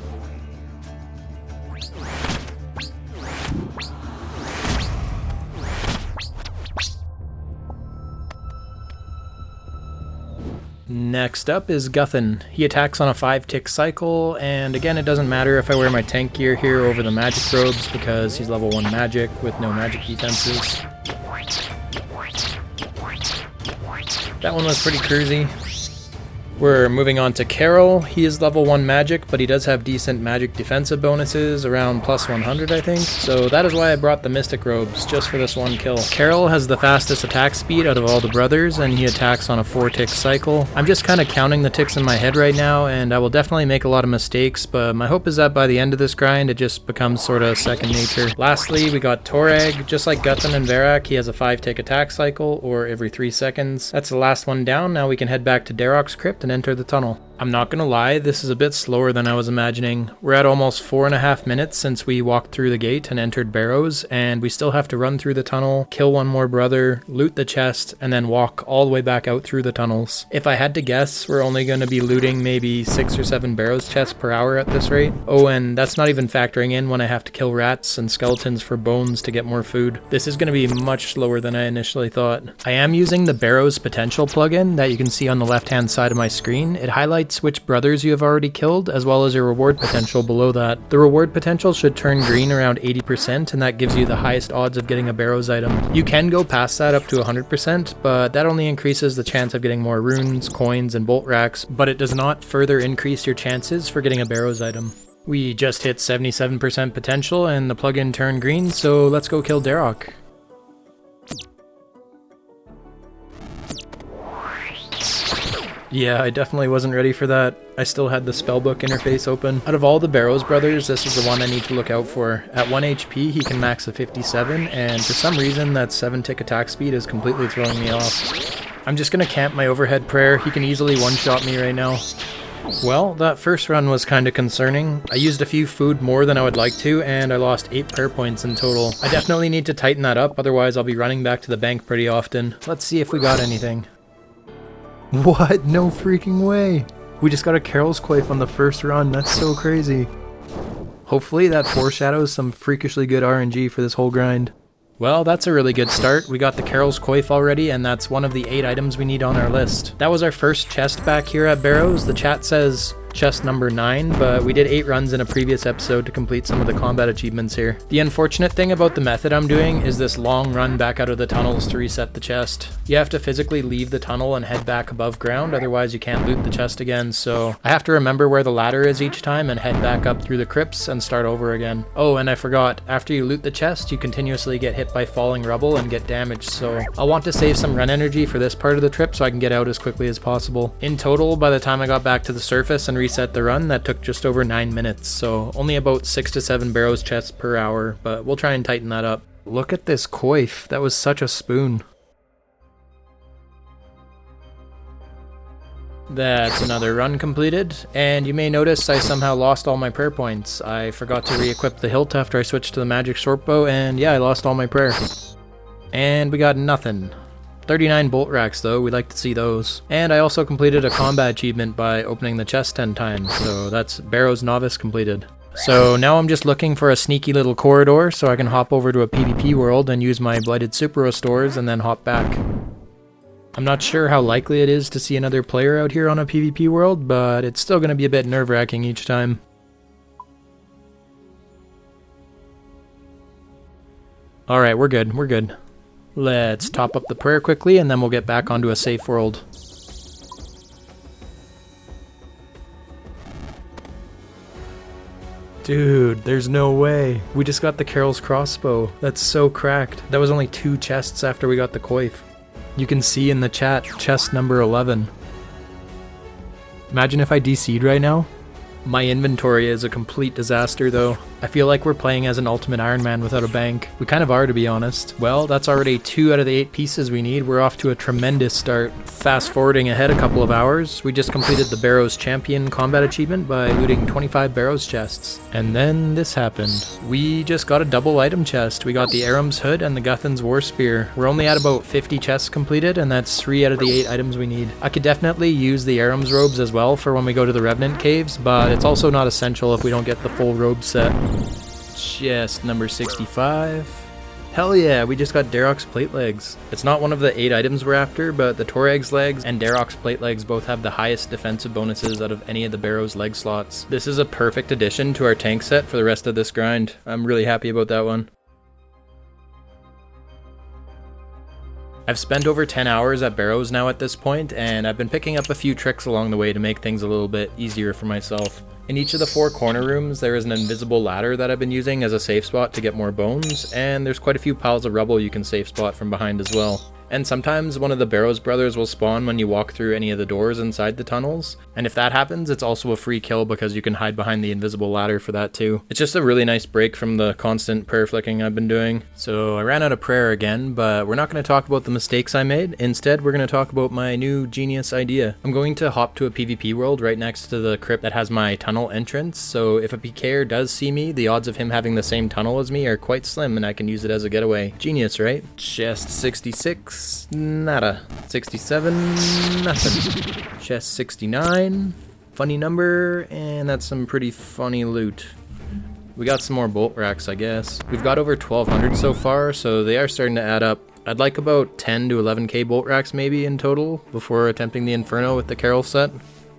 Next up is Guthan. He attacks on a 5-tick cycle, and again it doesn't matter if I wear my tank gear here over the magic robes because he's level 1 magic with no magic defenses. That one was pretty cruisy. We're moving on to Carol. He is level 1 magic, but he does have decent magic defensive bonuses, around plus 100 I think, so that is why I brought the mystic robes, just for this one kill. Carol has the fastest attack speed out of all the brothers, and he attacks on a 4-tick cycle. I'm just kind of counting the ticks in my head right now, and I will definitely make a lot of mistakes, but my hope is that by the end of this grind it just becomes sort of second nature. Lastly, we got Torag. Just like Guthan and Varrock, he has a 5-tick attack cycle, or every 3 seconds. That's the last one down. Now we can head back to Darrock's crypt and enter the tunnel. I'm not gonna lie, this is a bit slower than I was imagining. We're at almost 4.5 minutes since we walked through the gate and entered Barrows, and we still have to run through the tunnel, kill one more brother, loot the chest, and then walk all the way back out through the tunnels. If I had to guess, we're only gonna be looting maybe 6 or 7 Barrows chests per hour at this rate. Oh, and that's not even factoring in when I have to kill rats and skeletons for bones to get more food. This is gonna be much slower than I initially thought. I am using the Barrows potential plugin that you can see on the left-hand side of my screen. It highlights which brothers you have already killed, as well as your reward potential below that. The reward potential should turn green around 80%, and that gives you the highest odds of getting a Barrows item. You can go past that up to 100%, but that only increases the chance of getting more runes, coins, and bolt racks, but it does not further increase your chances for getting a Barrows item. We just hit 77% potential, and the plugin turned green, so let's go kill Darrock. Yeah, I definitely wasn't ready for that. I still had the spellbook interface open. Out of all the Barrows brothers, this is the one I need to look out for. At 1 HP, he can max a 57, and for some reason that 7-tick attack speed is completely throwing me off. I'm just gonna camp my overhead prayer. He can easily one-shot me right now. Well, that first run was kinda concerning. I used a few food more than I would like to, and I lost 8 prayer points in total. I definitely need to tighten that up, otherwise I'll be running back to the bank pretty often. Let's see if we got anything. What? No freaking way! We just got a Carol's Coif on the first run, that's so crazy. Hopefully that foreshadows some freakishly good RNG for this whole grind. Well, that's a really good start. We got the Carol's Coif already, and that's one of the 8 items we need on our list. That was our first chest back here at Barrows. The chat says chest number 9, but we did 8 runs in a previous episode to complete some of the combat achievements here. The unfortunate thing about the method I'm doing is this long run back out of the tunnels to reset the chest. You have to physically leave the tunnel and head back above ground, otherwise you can't loot the chest again, so I have to remember where the ladder is each time and head back up through the crypts and start over again. Oh, and I forgot, after you loot the chest, you continuously get hit by falling rubble and get damaged, so I'll want to save some run energy for this part of the trip so I can get out as quickly as possible. In total, by the time I got back to the surface and reset the run, that took just over 9 minutes, so only about 6 to 7 Barrows chests per hour, but we'll try and tighten that up. Look at this coif, that was such a spoon. That's another run completed, and you may notice I somehow lost all my prayer points. I forgot to re-equip the hilt after I switched to the magic shortbow, and yeah, I lost all my prayer. And we got nothing. 39 bolt racks though, we'd like to see those. And I also completed a combat achievement by opening the chest 10 times, so that's Barrows Novice completed. So now I'm just looking for a sneaky little corridor so I can hop over to a PvP world and use my Blighted Super Restores and then hop back. I'm not sure how likely it is to see another player out here on a PvP world, but it's still going to be a bit nerve-wracking each time. Alright, we're good. Let's top up the prayer quickly and then we'll get back onto a safe world. Dude, there's no way. We just got the Carol's crossbow. That's so cracked. That was only 2 chests after we got the coif. You can see in the chat, chest number 11. Imagine if I DC'd right now. My inventory is a complete disaster though. I feel like we're playing as an ultimate Ironman without a bank. We kind of are, to be honest. Well, that's already 2 out of the 8 pieces we need. We're off to a tremendous start. Fast forwarding ahead a couple of hours, we just completed the Barrows Champion combat achievement by looting 25 Barrows chests. And then this happened. We just got a double item chest. We got the Aram's Hood and the Guthan's War Spear. We're only at about 50 chests completed, and that's 3 out of the 8 items we need. I could definitely use the Aram's robes as well for when we go to the Revenant caves, but it's also not essential if we don't get the full robe set. Chest number 65. Hell yeah, we just got Darok's plate legs. It's not one of the 8 items we're after, but the Torag's legs and Darok's plate legs both have the highest defensive bonuses out of any of the Barrows leg slots. This is a perfect addition to our tank set for the rest of this grind. I'm really happy about that one. I've spent over 10 hours at Barrows now at this point, and I've been picking up a few tricks along the way to make things a little bit easier for myself. In each of the 4 corner rooms, there is an invisible ladder that I've been using as a safe spot to get more bones, and there's quite a few piles of rubble you can safe spot from behind as well. And sometimes one of the Barrows brothers will spawn when you walk through any of the doors inside the tunnels, and if that happens, it's also a free kill because you can hide behind the invisible ladder for that too. It's just a really nice break from the constant prayer flicking I've been doing. So I ran out of prayer again, but we're not going to talk about the mistakes I made. Instead, we're going to talk about my new genius idea. I'm going to hop to a PvP world right next to the crypt that has my tunnel entrance, so if a PKer does see me, the odds of him having the same tunnel as me are quite slim, and I can use it as a getaway. Genius, right? Chest 66. Nada. 67, nothing. Chest 69, funny number, and that's some pretty funny loot. We got some more bolt racks, I guess. We've got over 1,200 so far, so they are starting to add up. I'd like about 10 to 11k bolt racks maybe in total before attempting the Inferno with the Carol set.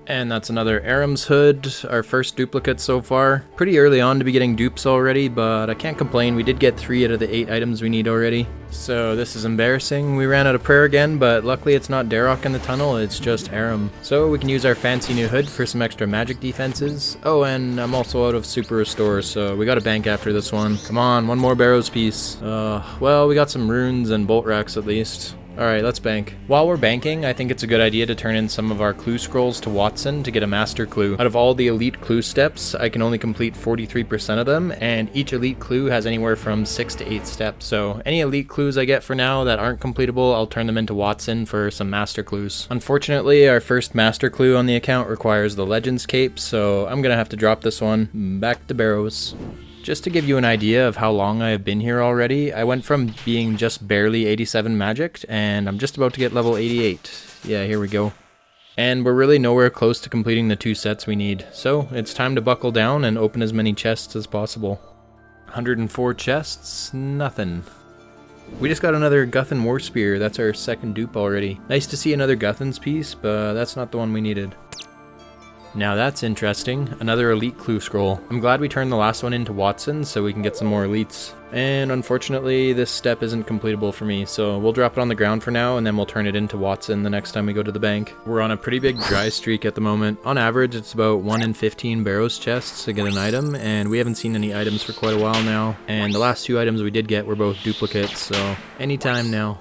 And that's another Aram's Hood, our first duplicate so far. Pretty early on to be getting dupes already, but I can't complain. We did get 3 out of the 8 items we need already. So this is embarrassing. We ran out of prayer again, but luckily it's not Darok in the tunnel, it's just Aram. So we can use our fancy new hood for some extra magic defenses. Oh, and I'm also out of super restores, so we got a bank after this one. Come on, one more Barrows piece. Well, we got some runes and bolt racks at least. Alright, let's bank. While we're banking, I think it's a good idea to turn in some of our clue scrolls to Watson to get a master clue. Out of all the elite clue steps, I can only complete 43% of them, and each elite clue has anywhere from 6 to 8 steps. So any elite clues I get for now that aren't completable, I'll turn them into Watson for some master clues. Unfortunately, our first master clue on the account requires the Legends Cape, so I'm gonna have to drop this one. Back to Barrows. Just to give you an idea of how long I have been here already, I went from being just barely 87 magicked, and I'm just about to get level 88. Yeah, here we go. And we're really nowhere close to completing the 2 sets we need, so it's time to buckle down and open as many chests as possible. 104 chests, nothing. We just got another Guthan War Spear, that's our second dupe already. Nice to see another Guthan's piece, but that's not the one we needed. Now that's interesting, another elite clue scroll. I'm glad we turned the last one into Watson so we can get some more elites. And unfortunately this step isn't completable for me, so we'll drop it on the ground for now and then we'll turn it into Watson the next time we go to the bank. We're on a pretty big dry streak at the moment. On average it's about 1 in 15 Barrows chests to get an item, and we haven't seen any items for quite a while now. And the last 2 items we did get were both duplicates, so anytime now.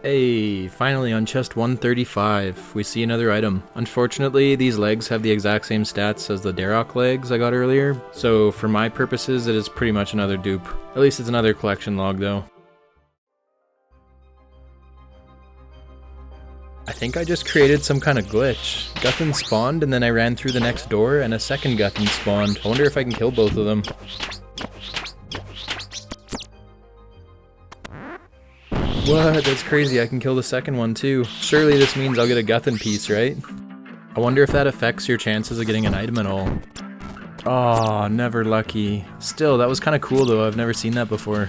Hey, finally on chest 135, we see another item. Unfortunately, these legs have the exact same stats as the Darok legs I got earlier, so for my purposes it is pretty much another dupe. At least it's another collection log though. I think I just created some kind of glitch. Guthan spawned and then I ran through the next door and a second Guthan spawned. I wonder if I can kill both of them. What? That's crazy, I can kill the second one too. Surely this means I'll get a Guthan piece, right? I wonder if that affects your chances of getting an item at all. Oh, never lucky. Still, that was kind of cool though, I've never seen that before.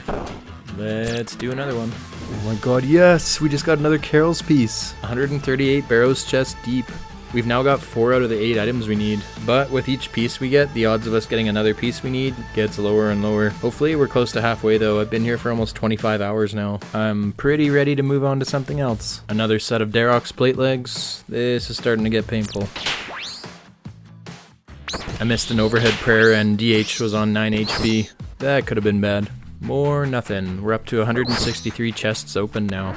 Let's do another one. Oh my god, yes! We just got another Carol's piece. 138 Barrows chest deep. We've now got 4 out of the 8 items we need, but with each piece we get, the odds of us getting another piece we need gets lower and lower. Hopefully we're close to halfway though. I've been here for almost 25 hours now. I'm pretty ready to move on to something else. Another set of Darok's plate legs. This is starting to get painful. I missed an overhead prayer and DH was on 9 HP. That could have been bad. More nothing. We're up to 163 chests open now.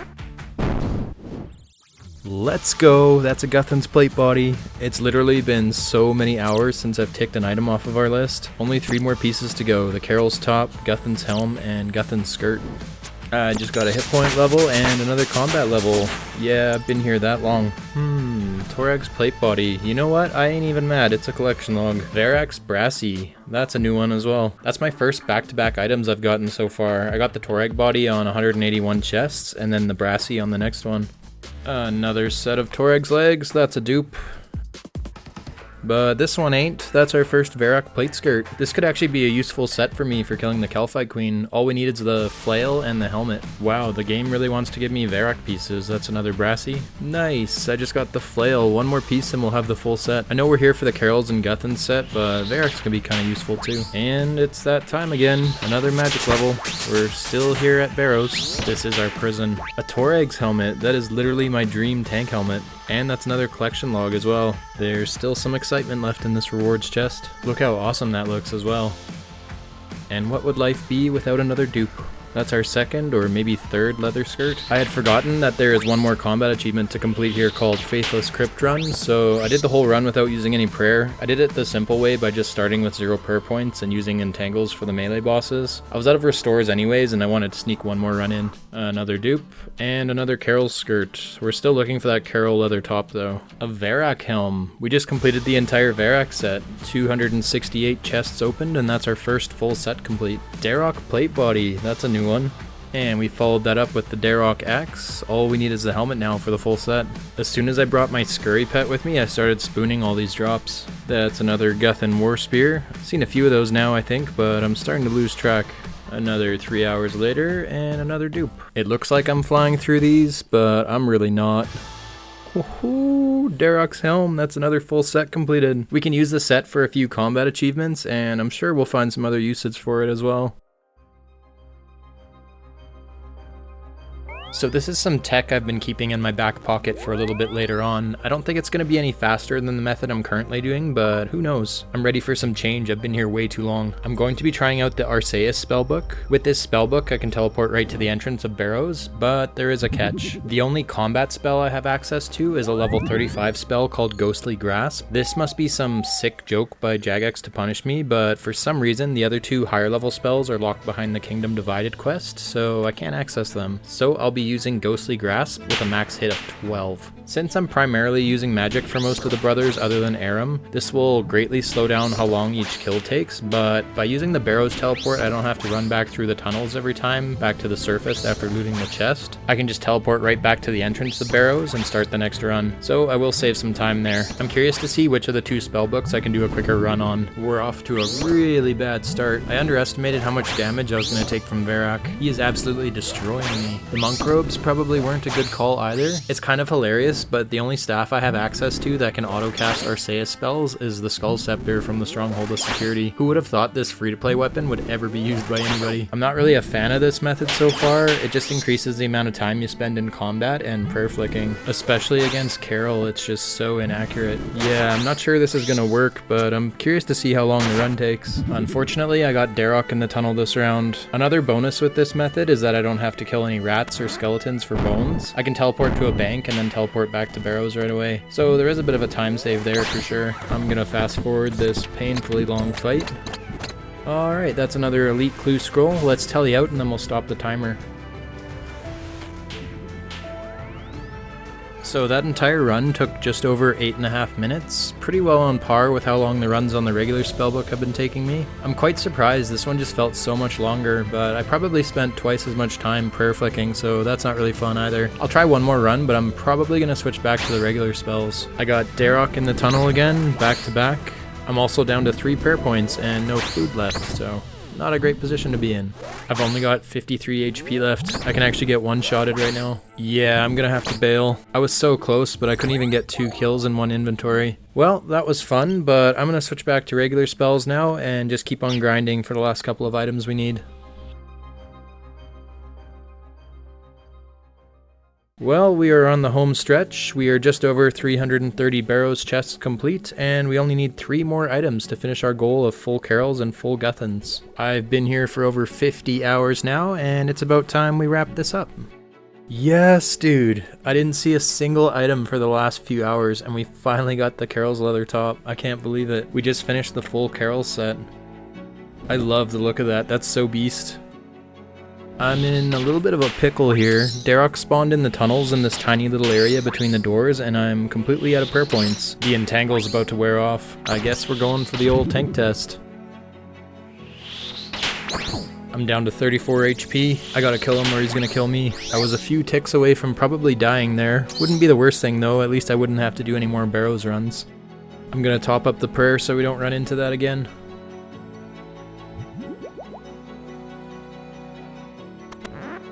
Let's go. That's a Guthan's plate body. It's literally been so many hours since I've ticked an item off of our list. Only 3 more pieces to go. The Carol's top, Guthan's helm, and Guthan's skirt. I just got a hit point level and another combat level. Yeah, I've been here that long. Torag's plate body. You know what? I ain't even mad. It's a collection log. Varac's Brassy. That's a new one as well. That's my first back-to-back items I've gotten so far. I got the Torag body on 181 chests and then the Brassy on the next one. Another set of Torag's legs. That's a dupe. But this one ain't. That's our first Varrock plate skirt. This could actually be a useful set for me for killing the Kelphite Queen. All we need is the flail and the helmet. Wow, the game really wants to give me Varrock pieces. That's another Brassy. Nice, I just got the flail. One more piece and we'll have the full set. I know we're here for the Carols and Guthan set, but Varrock's gonna be kind of useful too. And it's that time again. Another magic level. We're still here at Barrows. This is our prison. A Torag's helmet. That is literally my dream tank helmet. And that's another collection log as well. There's still some excitement left in this rewards chest. Look how awesome that looks as well. And what would life be without another dupe? That's our second or maybe third leather skirt. I had forgotten that there is one more combat achievement to complete here called Faithless Crypt Run, so I did the whole run without using any prayer. I did it the simple way by just starting with 0 prayer points and using entangles for the melee bosses. I was out of restores anyways and I wanted to sneak one more run in. Another dupe and another Carol's skirt. We're still looking for that Carol leather top though. A Varrock helm. We just completed the entire Varrock set. 268 chests opened and that's our first full set complete. Darok plate body. That's a new one. And we followed that up with the Darok axe. All we need is the helmet now for the full set. As soon as I brought my Scurry pet with me, I started spooning all these drops. That's another Guthan war spear. I've seen a few of those now I think, but I'm starting to lose track. Another 3 hours later, and another dupe. It looks like I'm flying through these, but I'm really not. Woohoo! Darok's helm, that's another full set completed. We can use the set for a few combat achievements, and I'm sure we'll find some other usage for it as well. So this is some tech I've been keeping in my back pocket for a little bit later on. I don't think it's going to be any faster than the method I'm currently doing, but who knows. I'm ready for some change. I've been here way too long. I'm going to be trying out the Arceus spellbook. With this spellbook, I can teleport right to the entrance of Barrows, but there is a catch. The only combat spell I have access to is a level 35 spell called Ghostly Grasp. This must be some sick joke by Jagex to punish me, but for some reason, the other 2 higher level spells are locked behind the Kingdom Divided quest, so I can't access them. So I'll be using Ghostly Grasp with a max hit of 12. Since I'm primarily using magic for most of the brothers other than Aram, this will greatly slow down how long each kill takes, but by using the Barrows teleport I don't have to run back through the tunnels every time back to the surface after looting the chest. I can just teleport right back to the entrance of Barrows and start the next run, so I will save some time there. I'm curious to see which of the 2 spellbooks I can do a quicker run on. We're off to a really bad start. I underestimated how much damage I was going to take from Varrock. He is absolutely destroying me. The monk robes probably weren't a good call either. It's kind of hilarious, but the only staff I have access to that can auto-cast Arceus spells is the Skull Scepter from the Stronghold of Security. Who would have thought this free-to-play weapon would ever be used by anybody? I'm not really a fan of this method so far. It just increases the amount of time you spend in combat and prayer flicking. Especially against Carol, it's just so inaccurate. Yeah, I'm not sure this is gonna work, but I'm curious to see how long the run takes. Unfortunately, I got Darok in the tunnel this round. Another bonus with this method is that I don't have to kill any rats or skeletons for bones. I can teleport to a bank and then teleport back to Barrows right away. So there is a bit of a time save there for sure. I'm gonna fast forward this painfully long fight. Alright, that's another elite clue scroll. Let's tally out and then we'll stop the timer. So that entire run took just over 8.5 minutes, pretty well on par with how long the runs on the regular spellbook have been taking me. I'm quite surprised, this one just felt so much longer, but I probably spent twice as much time prayer flicking, so that's not really fun either. I'll try one more run, but I'm probably going to switch back to the regular spells. I got Darok in the tunnel again, back to back. I'm also down to 3 prayer points and no food left, so Not a great position to be in. I've only got 53 HP left. I can actually get one-shotted right now. Yeah, I'm gonna have to bail. I was so close, but I couldn't even get 2 kills in one inventory. Well, that was fun, but I'm gonna switch back to regular spells now and just keep on grinding for the last couple of items we need. Well, we are on the home stretch. We are just over 330 Barrows chests complete, and we only need 3 more items to finish our goal of full Carols and full Guthans. I've been here for over 50 hours now, and it's about time we wrap this up. Yes, dude. I didn't see a single item for the last few hours, and we finally got the Carol's leather top. I can't believe it. We just finished the full Carol set. I love the look of that. That's so beast. I'm in a little bit of a pickle here. Darok spawned in the tunnels in this tiny little area between the doors, and I'm completely out of prayer points. The entangle's about to wear off. I guess we're going for the old tank test. I'm down to 34 HP. I gotta kill him or he's gonna kill me. I was a few ticks away from probably dying there. Wouldn't be the worst thing though, at least I wouldn't have to do any more Barrows runs. I'm gonna top up the prayer so we don't run into that again.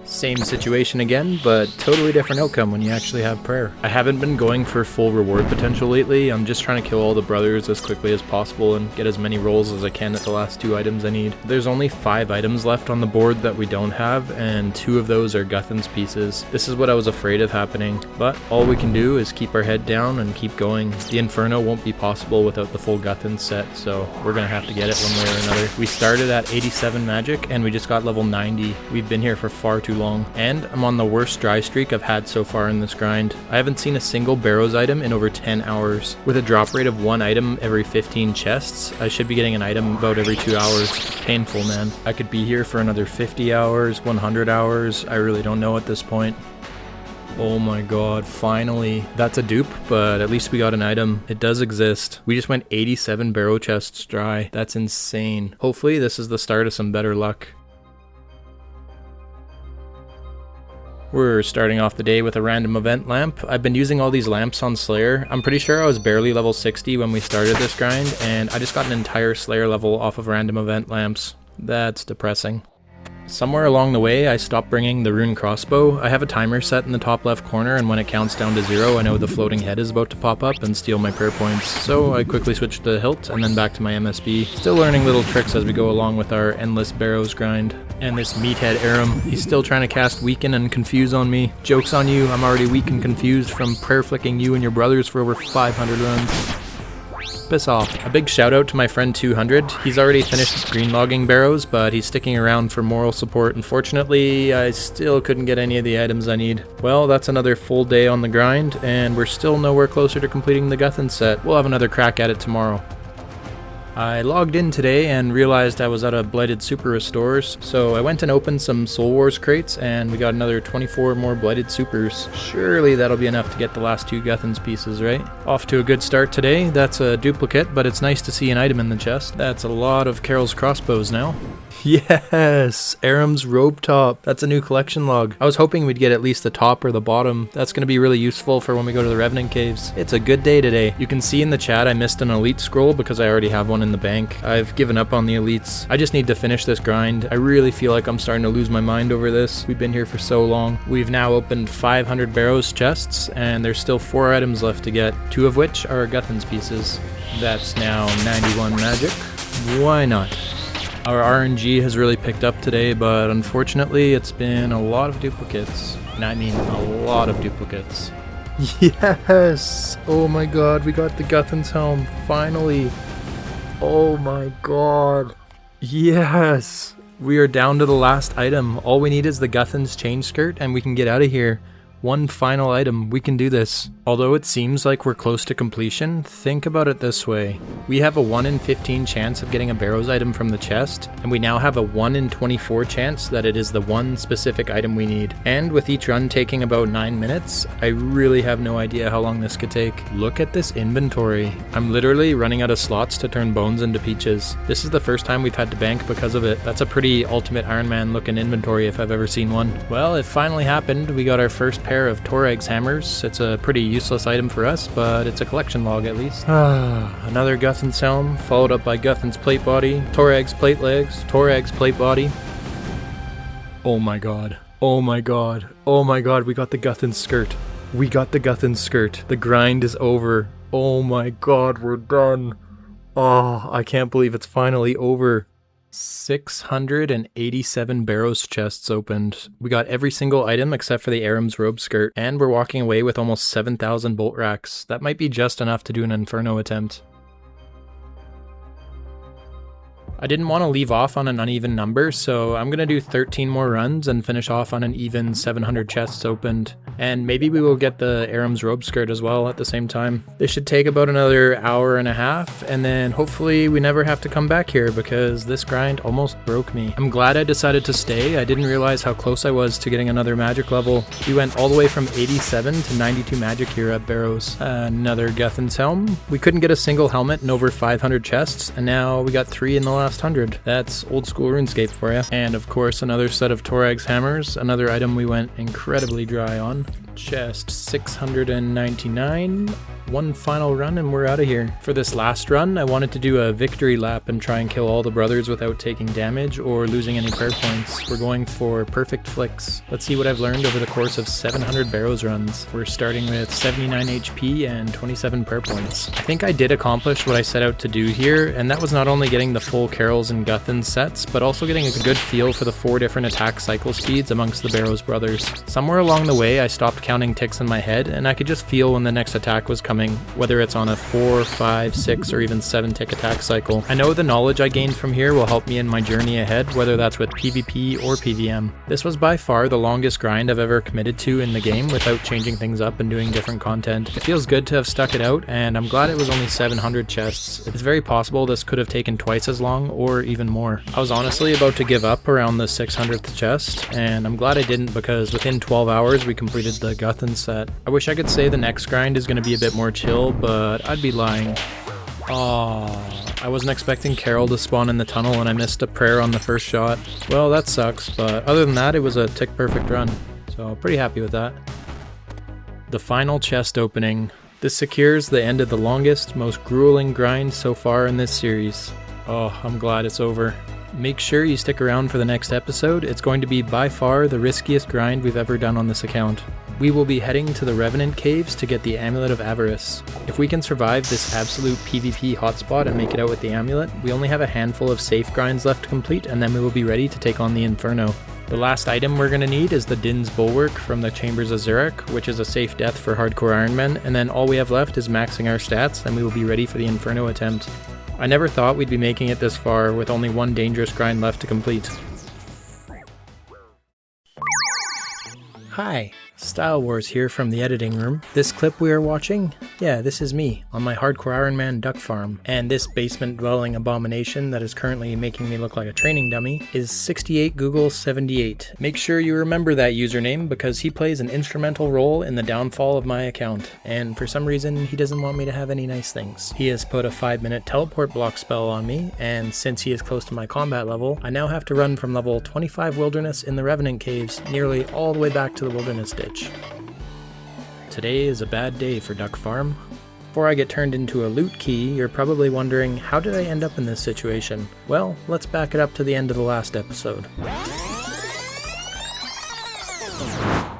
Same situation again, but totally different outcome when you actually have prayer. I haven't been going for full reward potential lately. I'm just trying to kill all the brothers as quickly as possible and get as many rolls as I can at the last 2 items I need. There's only 5 items left on the board that we don't have, and 2 of those are Guthan's pieces. This is what I was afraid of happening, but all we can do is keep our head down and keep going. The Inferno won't be possible without the full Guthan set, so we're gonna have to get it one way or another. We started at 87 magic and we just got level 90. We've been here for far too long. And I'm on the worst dry streak I've had so far in this grind. I haven't seen a single Barrows item in over 10 hours. With a drop rate of 1 item every 15 chests, I should be getting an item about every 2 hours. Painful, man. I could be here for another 50 hours, 100 hours. I really don't know at this point. Oh my god, finally. That's a dupe, but at least we got an item. It does exist. We just went 87 Barrow chests dry. That's insane. Hopefully this is the start of some better luck. We're starting off the day with a random event lamp. I've been using all these lamps on Slayer. I'm pretty sure I was barely level 60 when we started this grind, and I just got an entire Slayer level off of random event lamps. That's depressing. Somewhere along the way, I stopped bringing the rune crossbow. I have a timer set in the top left corner, and when it counts down to 0, I know the floating head is about to pop up and steal my prayer points. So I quickly switched to the hilt, and then back to my MSB. Still learning little tricks as we go along with our endless Barrows grind. And this meathead Aram, he's still trying to cast Weaken and Confuse on me. Joke's on you, I'm already weak and confused from prayer flicking you and your brothers for over 500 runs. Piss off. A big shout out to my friend 200. He's already finished green logging Barrows, but he's sticking around for moral support. Unfortunately, I still couldn't get any of the items I need. Well, that's another full day on the grind, and we're still nowhere closer to completing the Guthan set. We'll have another crack at it tomorrow. I logged in today and realized I was out of Blighted Super Restores, so I went and opened some Soul Wars crates, and we got another 24 more Blighted Supers. Surely that'll be enough to get the last 2 Guthan's pieces, right? Off to a good start today. That's a duplicate, but it's nice to see an item in the chest. That's a lot of Carol's crossbows now. Yes! Aram's robe top. That's a new collection log. I was hoping we'd get at least the top or the bottom. That's going to be really useful for when we go to the Revenant caves. It's a good day today. You can see in the chat I missed an elite scroll because I already have one in the bank. I've given up on the elites. I just need to finish this grind. I really feel like I'm starting to lose my mind over this. We've been here for so long. We've now opened 500 Barrows chests, and there's still 4 items left to get, 2 of which are Guthan's pieces. That's now 91 magic. Why not? Our RNG has really picked up today, but unfortunately it's been a lot of duplicates. And I mean a lot of duplicates. Yes! Oh my god, we got the Guthan's helm, finally! Oh my god. Yes! We are down to the last item. All we need is the Guthan's chain skirt and we can get out of here. One final item. We can do this. Although it seems like we're close to completion, think about it this way. We have a 1 in 15 chance of getting a Barrows item from the chest, and we now have a 1 in 24 chance that it is the one specific item we need. And with each run taking about 9 minutes, I really have no idea how long this could take. Look at this inventory. I'm literally running out of slots to turn bones into peaches. This is the first time we've had to bank because of it. That's a pretty ultimate Iron Man looking inventory if I've ever seen one. Well, it finally happened. We got our first pair of Torag's hammers. It's a pretty useless item for us, but it's a collection log at least. Another Guthan's helm, followed up by Guthan's plate body, Torag's plate legs, Torag's plate body. Oh my god. Oh my god. Oh my god, we got the Guthan's skirt. We got the Guthan's skirt. The grind is over. Oh my god, we're done. Oh, I can't believe it's finally over. 687 Barrows chests opened. We got every single item except for the Aram's robe skirt, and we're walking away with almost 7,000 bolt racks. That might be just enough to do an Inferno attempt. I didn't want to leave off on an uneven number, so I'm going to do 13 more runs and finish off on an even 700 chests opened. And maybe we will get the Aram's robe skirt as well at the same time. This should take about another hour and a half, and then hopefully we never have to come back here because this grind almost broke me. I'm glad I decided to stay. I didn't realize how close I was to getting another magic level. We went all the way from 87 to 92 magic here at Barrows. Another Guthan's helm. We couldn't get a single helmet in over 500 chests, and now we got 3 in the last 100. That's old school RuneScape for you. And of course another set of Torag's hammers, another item we went incredibly dry on. Chest 699. One final run and we're out of here. For this last run, I wanted to do a victory lap and try and kill all the brothers without taking damage or losing any prayer points. We're going for perfect flicks. Let's see what I've learned over the course of 700 Barrows runs. We're starting with 79 HP and 27 prayer points. I think I did accomplish what I set out to do here, and that was not only getting the full Carols and Guthan sets, but also getting a good feel for the 4 different attack cycle speeds amongst the Barrows brothers. Somewhere along the way, I stopped counting ticks in my head, and I could just feel when the next attack was coming, whether it's on a 4, 5, 6, or even 7 tick attack cycle. I know the knowledge I gained from here will help me in my journey ahead, whether that's with PvP or PvM. This was by far the longest grind I've ever committed to in the game without changing things up and doing different content. It feels good to have stuck it out, and I'm glad it was only 700 chests. It's very possible this could have taken twice as long or even more. I was honestly about to give up around the 600th chest, and I'm glad I didn't because within 12 hours we completed the Guthan set. I wish I could say the next grind is going to be a bit more chill, but I'd be lying. I wasn't expecting Carol to spawn in the tunnel and I missed a prayer on the first shot. Well, that sucks, but other than that, it was a tick perfect run. So pretty happy with that. The final chest opening. This secures the end of the longest, most grueling grind so far in this series. Oh, I'm glad it's over. Make sure you stick around for the next episode. It's going to be by far the riskiest grind we've ever done on this account. We will be heading to the Revenant caves to get the Amulet of Avarice. If we can survive this absolute PvP hotspot and make it out with the amulet, we only have a handful of safe grinds left to complete, and then we will be ready to take on the Inferno. The last item we're going to need is the Din's Bulwark from the Chambers of Zurich, which is a safe death for hardcore Ironmen, and then all we have left is maxing our stats, and we will be ready for the Inferno attempt. I never thought we'd be making it this far with only one dangerous grind left to complete. Hi, Style Wars here from the editing room. This clip we are watching? Yeah, this is me on my hardcore Ironman duck farm. And this basement dwelling abomination that is currently making me look like a training dummy is 68 Google 78. Make sure you remember that username because he plays an instrumental role in the downfall of my account. And for some reason, he doesn't want me to have any nice things. He has put a 5-minute teleport block spell on me, and since he is close to my combat level, I now have to run from level 25 wilderness in the Revenant caves nearly all the way back to the wilderness ditch. Today is a bad day for Duck Farm. Before I get turned into a loot key, you're probably wondering, how did I end up in this situation? Well, let's back it up to the end of the last episode.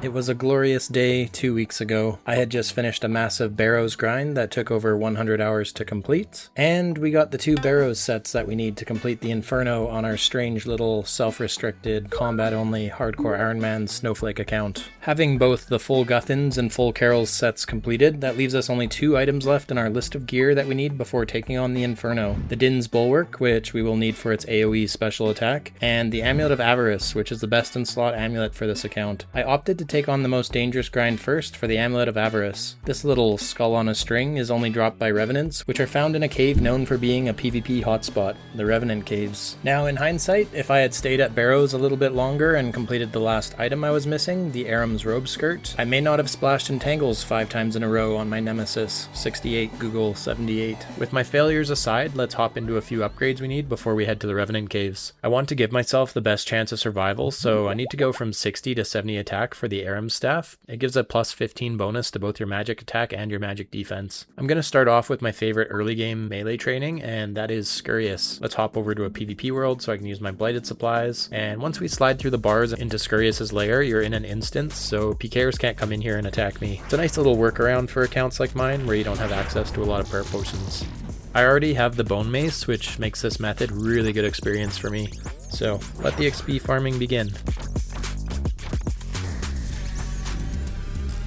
It was a glorious day 2 weeks ago. I had just finished a massive Barrows grind that took over 100 hours to complete, and we got the 2 Barrows sets that we need to complete the Inferno on our strange little self-restricted, combat-only hardcore Ironman snowflake account. Having both the full Guthans and full Carols sets completed, that leaves us only 2 items left in our list of gear that we need before taking on the Inferno. The Din's Bulwark, which we will need for its AoE special attack, and the Amulet of Avarice, which is the best in slot amulet for this account. I opted to take on the most dangerous grind first for the Amulet of Avarice. This little skull on a string is only dropped by Revenants, which are found in a cave known for being a PvP hotspot, the Revenant Caves. Now in hindsight, if I had stayed at Barrows a little bit longer and completed the last item I was missing, the Aram's robe skirt, I may not have splashed in tangles 5 times in a row on my nemesis, 68 Google 78. With my failures aside, let's hop into a few upgrades we need before we head to the Revenant Caves. I want to give myself the best chance of survival, so I need to go from 60 to 70 attack for the the Aram Staff. It gives a plus 15 bonus to both your magic attack and your magic defense. I'm going to start off with my favorite early game melee training, and that is Scurrius. Let's hop over to a PvP world so I can use my blighted supplies. And once we slide through the bars into Scurrius's lair, you're in an instance, so PKers can't come in here and attack me. It's a nice little workaround for accounts like mine where you don't have access to a lot of prayer potions. I already have the Bone Mace, which makes this method really good experience for me. So let the XP farming begin.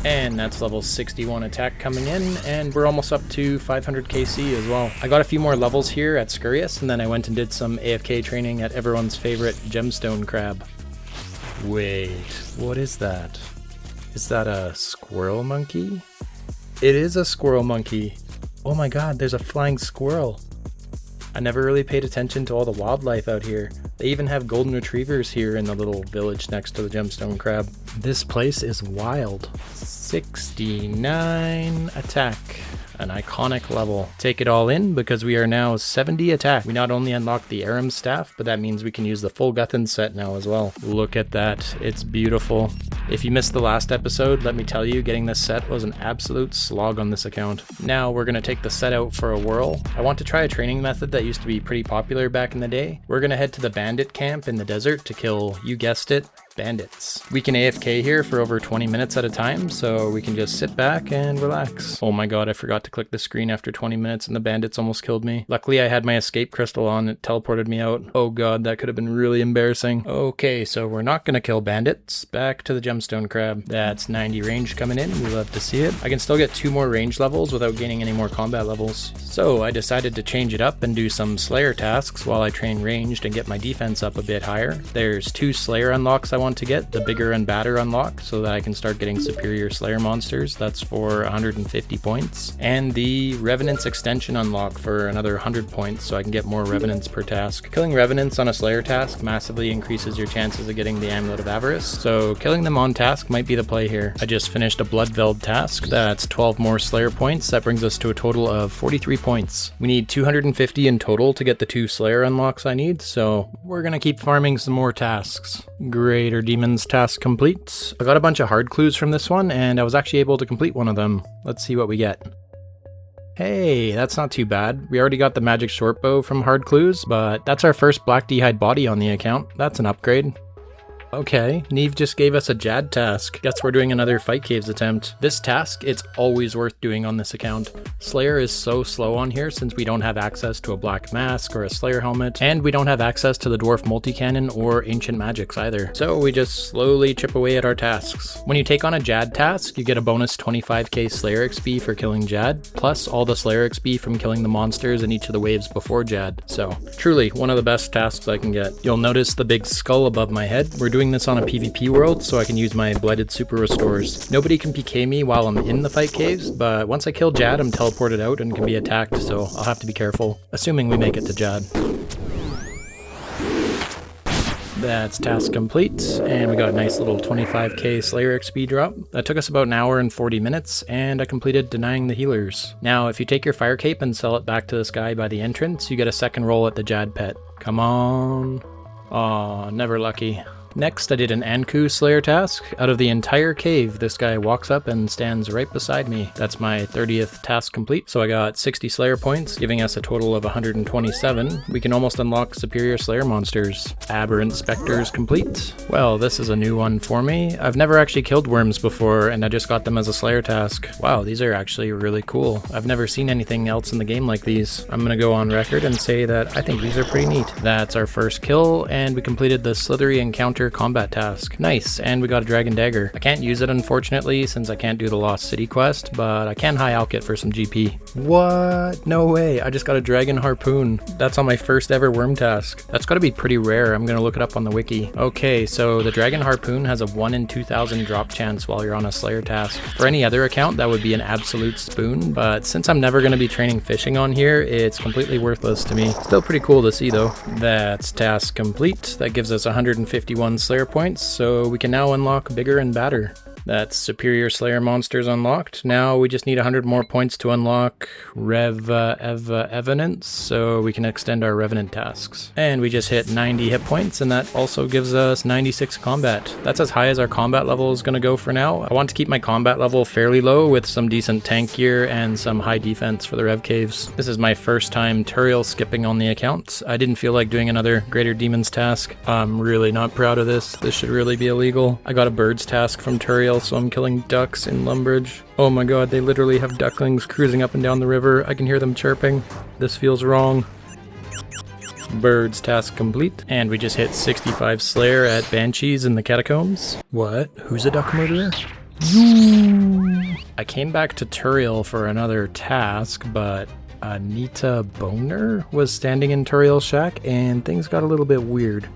And that's level 61 attack coming in, and we're almost up to 500 KC as well. I got a few more levels here at Scurrius, and then I went and did some AFK training at everyone's favorite gemstone crab. Wait, what is that? Is that a squirrel monkey? It is a squirrel monkey. Oh my god, there's a flying squirrel. I never really paid attention to all the wildlife out here. They even have golden retrievers here in the little village next to the gemstone crab. This place is wild. 69 attack. An iconic level. Take it all in because we are now 70 attack. We not only unlocked the Aram Staff, but that means we can use the full Guthan set now as well. Look at that. It's beautiful. If you missed the last episode, let me tell you, getting this set was an absolute slog on this account. Now we're going to take the set out for a whirl. I want to try a training method that used to be pretty popular back in the day. We're going to head to the bandit camp in the desert to kill, you guessed it, bandits. We can AFK here for over 20 minutes at a time, so we can just sit back and relax. Oh my god, I forgot to click the screen after 20 minutes and the bandits almost killed me. Luckily I had my escape crystal on, it teleported me out. Oh god, that could have been really embarrassing. Okay, so we're not gonna kill bandits. Back to the gemstone crab. That's 90 range coming in, we love to see it. I can still get 2 more range levels without gaining any more combat levels. So I decided to change it up and do some slayer tasks while I train ranged and get my defense up a bit higher. There's 2 slayer unlocks I want to get, the bigger and badder unlock so that I can start getting superior slayer monsters. That's for 150 points. And the Revenant's extension unlock for another 100 points so I can get more Revenants per task. Killing Revenants on a slayer task massively increases your chances of getting the Amulet of Avarice, so killing them on task might be the play here. I just finished a Bloodveld task. That's 12 more slayer points. That brings us to a total of 43 points. We need 250 in total to get the 2 slayer unlocks I need, so we're gonna keep farming some more tasks. Greater Demons task complete. I got a bunch of hard clues from this one, and I was actually able to complete one of them. Let's see what we get. Hey, that's not too bad. We already got the magic shortbow from hard clues, but that's our first black d'hide body on the account. That's an upgrade. Okay, Neve just gave us a Jad task. Guess we're doing another Fight Caves attempt. This task, it's always worth doing on this account. Slayer is so slow on here since we don't have access to a black mask or a Slayer helmet, and we don't have access to the dwarf multi-cannon or ancient magics either. So we just slowly chip away at our tasks. When you take on a Jad task, you get a bonus 25k Slayer XP for killing Jad, plus all the Slayer XP from killing the monsters in each of the waves before Jad. So truly one of the best tasks I can get. You'll notice the big skull above my head. We're doing this on a PvP world so I can use my blighted super restores. Nobody can PK me while I'm in the fight caves, but once I kill Jad, I'm teleported out and can be attacked, so I'll have to be careful, assuming we make it to Jad. That's task complete, and we got a nice little 25k Slayer XP drop. That took us about an hour and 40 minutes, and I completed denying the healers. Now, if you take your fire cape and sell it back to this guy by the entrance, you get a second roll at the Jad pet. Come on. Aw, never lucky. Next, I did an Anku Slayer task. Out of the entire cave, this guy walks up and stands right beside me. That's my 30th task complete, so I got 60 Slayer points, giving us a total of 127. We can almost unlock superior Slayer monsters. Aberrant Spectres complete. Well, this is a new one for me. I've never actually killed worms before, and I just got them as a Slayer task. Wow, these are actually really cool. I've never seen anything else in the game like these. I'm gonna go on record and say that I think these are pretty neat. That's our first kill, and we completed the Slithery Encounter combat task. Nice, and we got a Dragon Dagger. I can't use it unfortunately since I can't do the Lost City quest, but I can high alch it for some GP. What? No way, I just got a Dragon Harpoon. That's on my first ever worm task. That's gotta be pretty rare. I'm gonna look it up on the wiki. Okay, so the Dragon Harpoon has a 1 in 2,000 drop chance while you're on a Slayer task. For any other account, that would be an absolute spoon, but since I'm never gonna be training fishing on here, it's completely worthless to me. Still pretty cool to see though. That's task complete. That gives us 151 Slayer points, so we can now unlock bigger and badder. That's Superior Slayer monsters unlocked. Now we just need 100 more points to unlock Revenant, so we can extend our Revenant tasks. And we just hit 90 hit points, and that also gives us 96 combat. That's as high as our combat level is going to go for now. I want to keep my combat level fairly low with some decent tank gear and some high defense for the Rev Caves. This is my first time Turiel skipping on the account. I didn't feel like doing another Greater Demons task. I'm really not proud of this. This should really be illegal. I got a birds task from Turiel, so I'm killing ducks in Lumbridge. Oh my god, they literally have ducklings cruising up and down the river. I can hear them chirping. This feels wrong. Birds task complete. And we just hit 65 Slayer at Banshees in the Catacombs. What? Who's a duck murderer? You. I came back to Turiel for another task, but Anita Boner was standing in Turiel's shack and things got a little bit weird.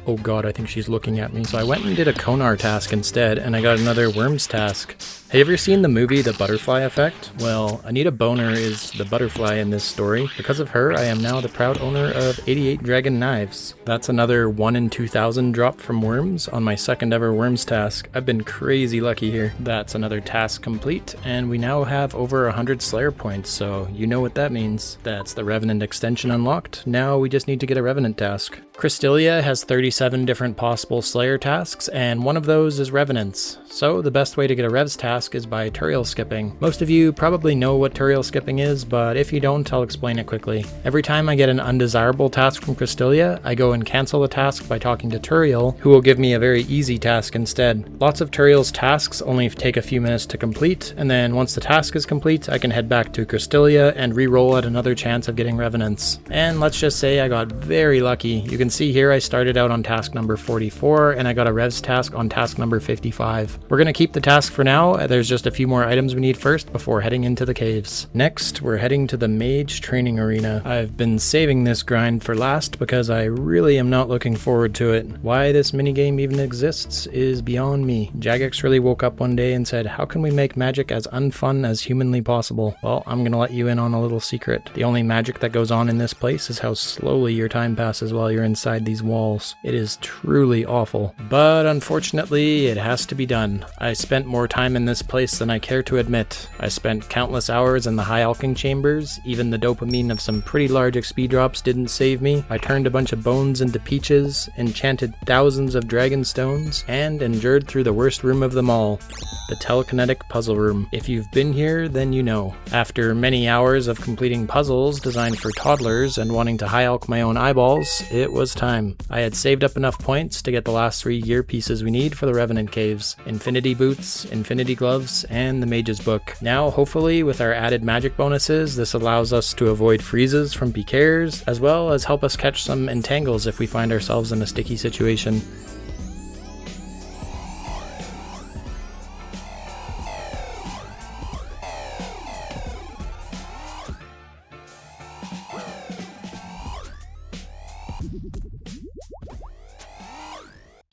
Oh god, I think she's looking at me. So I went and did a Konar task instead, and I got another Worms task. Have you ever seen the movie The Butterfly Effect? Well, Anita Boner is the butterfly in this story. Because of her, I am now the proud owner of 88 Dragon Knives. That's another 1 in 2,000 drop from Worms on my second ever Worms task. I've been crazy lucky here. That's another task complete, and we now have over 100 Slayer points, so you know what that means. That's the Revenant extension unlocked. Now we just need to get a Revenant task. Krystilia has 37 different possible Slayer tasks, and one of those is Revenants. So the best way to get a Revs task is by Turiel skipping. Most of you probably know what Turiel skipping is, but if you don't, I'll explain it quickly. Every time I get an undesirable task from Krystilia, I go and cancel the task by talking to Turiel, who will give me a very easy task instead. Lots of Turiel's tasks only take a few minutes to complete, and then once the task is complete, I can head back to Krystilia and re-roll at another chance of getting Revenants. And let's just say I got very lucky. You can see here I started out on task number 44, and I got a Revs task on task number 55. We're going to keep the task for now. There's just a few more items we need first before heading into the caves. Next, we're heading to the Mage Training Arena. I've been saving this grind for last because I really am not looking forward to it. Why this minigame even exists is beyond me. Jagex really woke up one day and said, how can we make magic as unfun as humanly possible? Well, I'm going to let you in on a little secret. The only magic that goes on in this place is how slowly your time passes while you're inside these walls. It is truly awful. But unfortunately, it has to be done. I spent more time in this place than I care to admit. I spent countless hours in the high alching chambers. Even the dopamine of some pretty large XP drops didn't save me. I turned a bunch of bones into peaches, enchanted thousands of dragon stones, and endured through the worst room of them all, the telekinetic puzzle room. If you've been here, then you know. After many hours of completing puzzles designed for toddlers and wanting to high alch my own eyeballs, it was time. I had saved up enough points to get the last 3 gear pieces we need for the Revenant caves: Infinity Boots, Infinity Gloves, and the Mage's Book. Now, hopefully, with our added magic bonuses, this allows us to avoid freezes from PKers, as well as help us catch some entangles if we find ourselves in a sticky situation.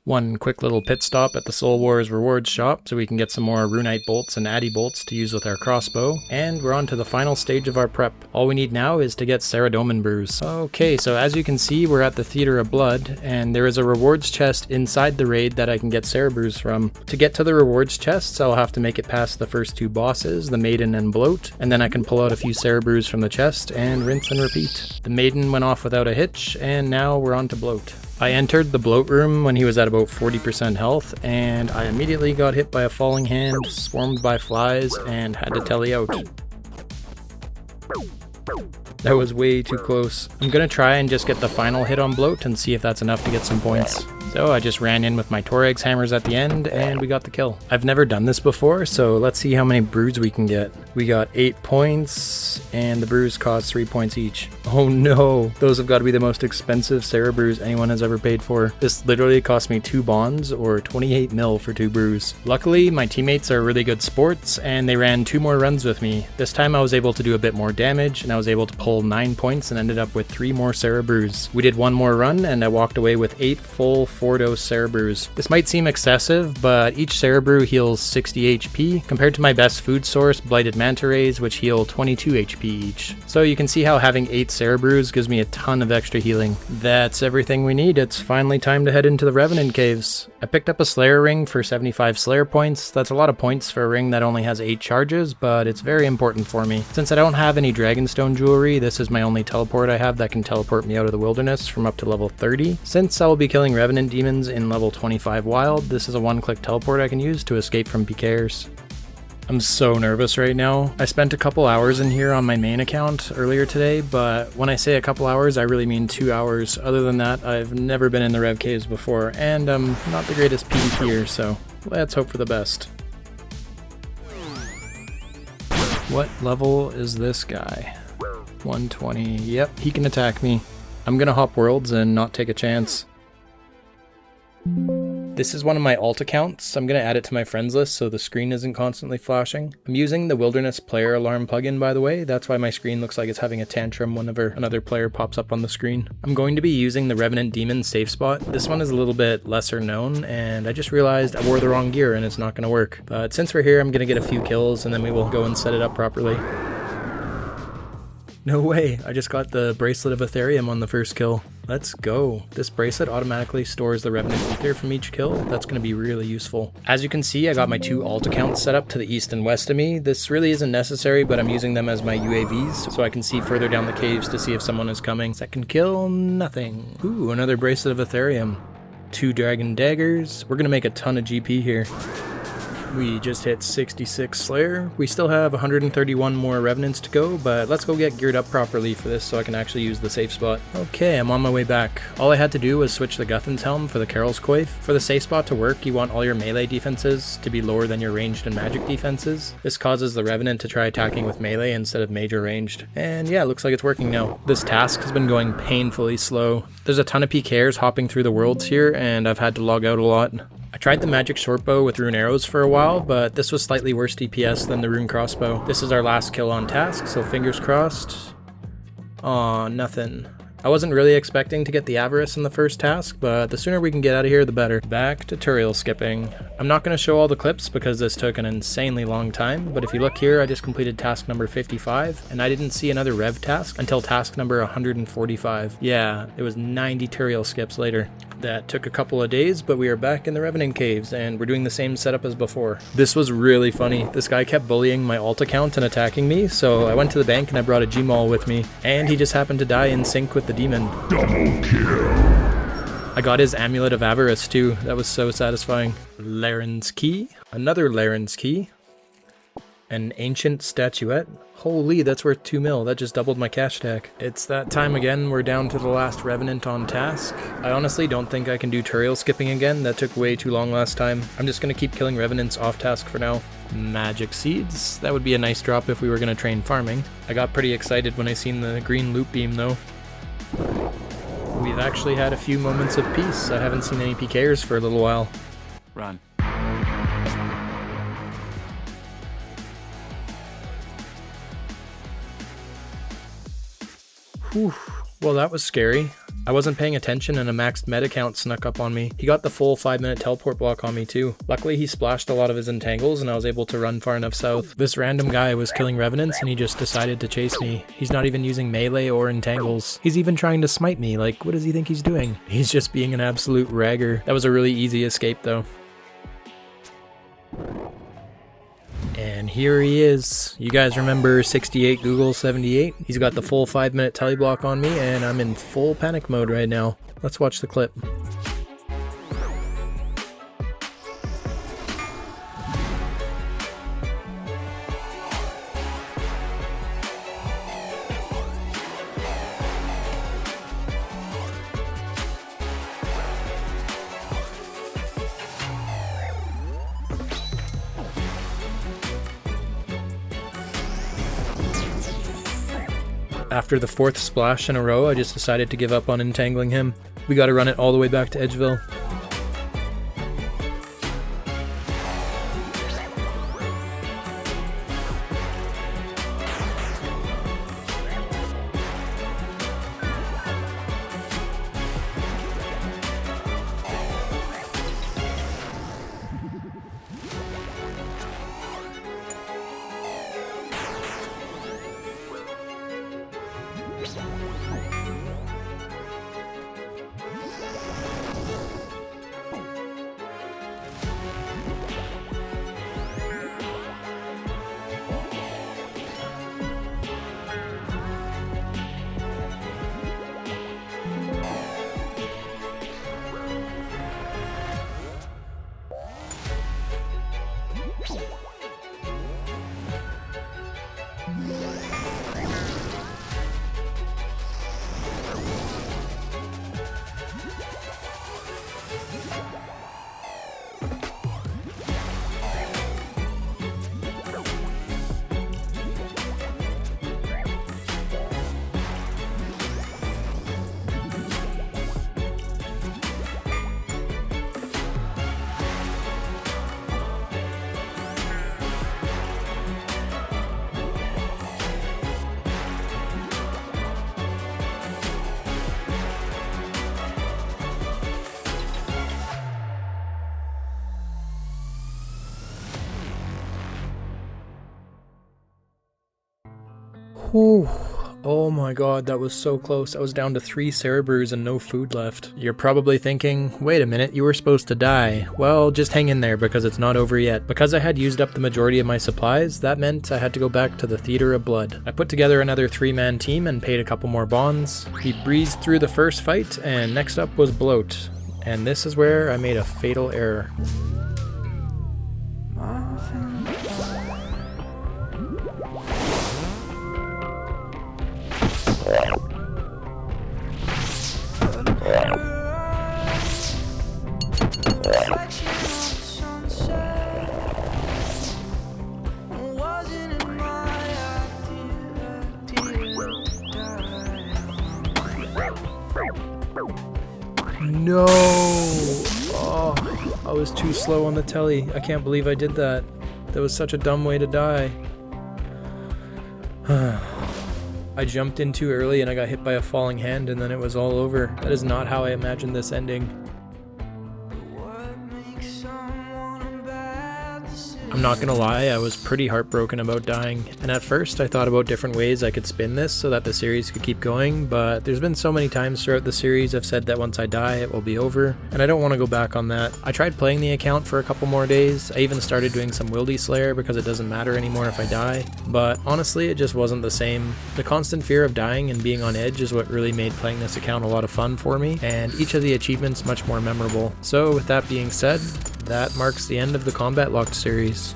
One quick little pit stop at the Soul Wars rewards shop so we can get some more runite bolts and addy bolts to use with our crossbow, and we're on to the final stage of our prep. All we need now is to get Saradomin Brews. Okay, so as you can see, we're at the Theater of Blood, and there is a rewards chest inside the raid that I can get Sara Brews from. To get to the rewards chests, I'll have to make it past the first 2 bosses, the Maiden and Bloat, and then I can pull out a few Sara Brews from the chest and rinse and repeat. The Maiden went off without a hitch, and now we're on to Bloat. I entered the Bloat room when he was at about 40% health, and I immediately got hit by a falling hand, swarmed by flies, and had to tele out. That was way too close. I'm gonna try and just get the final hit on Bloat and see if that's enough to get some points. So I just ran in with my Torag's hammers at the end, and we got the kill. I've never done this before, so let's see how many brews we can get. We got 8 points, and the brews cost 3 points each. Oh no, those have got to be the most expensive Sara brews anyone has ever paid for. This literally cost me 2 bonds, or 28 mil for 2 brews. Luckily, my teammates are really good sports, and they ran 2 more runs with me. This time I was able to do a bit more damage, and I was able to pull 9 points and ended up with 3 more Sara brews. We did 1 more run, and I walked away with 8 full 4-dose Brews. This might seem excessive, but each Brew heals 60 HP, compared to my best food source, Blighted Manta Rays, which heal 22 HP each. So you can see how having 8 Brews gives me a ton of extra healing. That's everything we need. It's finally time to head into the Revenant caves. I picked up a Slayer ring for 75 Slayer points. That's a lot of points for a ring that only has 8 charges, but it's very important for me. Since I don't have any Dragonstone jewelry, this is my only teleport I have that can teleport me out of the wilderness from up to level 30. Since I will be killing Revenant demons in level 25 wild, this is a one-click teleport I can use to escape from PKers. I'm so nervous right now. I spent a couple hours in here on my main account earlier today, but when I say a couple hours, I really mean 2 hours. Other than that, I've never been in the Rev Caves before, and I'm not the greatest PvPer, so let's hope for the best. What level is this guy? 120. Yep, he can attack me. I'm gonna hop worlds and not take a chance. This is one of my alt accounts. I'm going to add it to my friends list so the screen isn't constantly flashing. I'm using the Wilderness Player Alarm plugin, by the way. That's why my screen looks like it's having a tantrum whenever another player pops up on the screen. I'm going to be using the Revenant Demon safe spot. This one is a little bit lesser known, and I just realized I wore the wrong gear and it's not going to work. But since we're here, I'm going to get a few kills and then we will go and set it up properly. No way, I just got the Bracelet of Ethereum on the first kill. Let's go. This bracelet automatically stores the Revenant Ether from each kill. That's going to be really useful. As you can see, I got my 2 alt accounts set up to the east and west of me. This really isn't necessary, but I'm using them as my UAVs, so I can see further down the caves to see if someone is coming. Second kill, nothing. Ooh, another Bracelet of Ethereum. 2 Dragon Daggers. We're going to make a ton of GP here. We just hit 66 Slayer. We still have 131 more Revenants to go, but let's go get geared up properly for this so I can actually use the safe spot. Okay, I'm on my way back. All I had to do was switch the Guthan's Helm for the Carol's Coif. For the safe spot to work, you want all your melee defenses to be lower than your ranged and magic defenses. This causes the Revenant to try attacking with melee instead of major ranged. And yeah, it looks like it's working now. This task has been going painfully slow. There's a ton of PKers hopping through the worlds here, and I've had to log out a lot. I tried the magic shortbow with rune arrows for a while, but this was slightly worse DPS than the rune crossbow. This is our last kill on task, so fingers crossed. Aw, nothing. I wasn't really expecting to get the Avarice in the first task, but the sooner we can get out of here, the better. Back to tutorial skipping. I'm not going to show all the clips because this took an insanely long time, but if you look here, I just completed task number 55, and I didn't see another Rev task until task number 145. Yeah, it was 90 tutorial skips later. That took a couple of days, but we are back in the Revenant caves, and we're doing the same setup as before. This was really funny. This guy kept bullying my alt account and attacking me, so I went to the bank and I brought a Gmaul with me, and he just happened to die in sync with the demon. Double kill. I got his Amulet of Avarice too. That was so satisfying. Laren's Key. Another Laren's Key. An Ancient Statuette. Holy, that's worth 2 mil. That just doubled my cash stack. It's that time again. We're down to the last Revenant on task. I honestly don't think I can do tutorial skipping again. That took way too long last time. I'm just going to keep killing Revenants off task for now. Magic Seeds. That would be a nice drop if we were going to train farming. I got pretty excited when I seen the green loop beam though. We've actually had a few moments of peace. I haven't seen any PKers for a little while. Run. Whew. Well, that was scary. I wasn't paying attention and a maxed med account snuck up on me. He got the full 5-minute teleport block on me too. Luckily, he splashed a lot of his entangles and I was able to run far enough south. This random guy was killing Revenants and he just decided to chase me. He's not even using melee or entangles. He's even trying to smite me. Like, what does he think he's doing? He's just being an absolute ragger. That was a really easy escape though. And here he is. You guys remember 68 Google 78? He's got the full 5-minute tele block on me and I'm in full panic mode right now. Let's watch the clip. After the 4th splash in a row, I just decided to give up on entangling him. We gotta run it all the way back to Edgeville. Whew. Oh my god, that was so close. I was down to 3 Brews and no food left. You're probably thinking, wait a minute, you were supposed to die. Well, just hang in there because it's not over yet. Because I had used up the majority of my supplies, that meant I had to go back to the Theater of Blood. I put together another 3-man team and paid a couple more bonds. We breezed through the first fight, and next up was Bloat. And this is where I made a fatal error. No! Oh, I was too slow on the telly. I can't believe I did that. That was such a dumb way to die. I jumped in too early and I got hit by a falling hand and then it was all over. That is not how I imagined this ending. I'm not gonna lie, I was pretty heartbroken about dying, and at first I thought about different ways I could spin this so that the series could keep going, but there's been so many times throughout the series I've said that once I die it will be over, and I don't want to go back on that. I tried playing the account for a couple more days. I even started doing some Wildy Slayer because it doesn't matter anymore if I die, but honestly it just wasn't the same. The constant fear of dying and being on edge is what really made playing this account a lot of fun for me, and each of the achievements much more memorable. So with that being said, that marks the end of the Combat Locked series.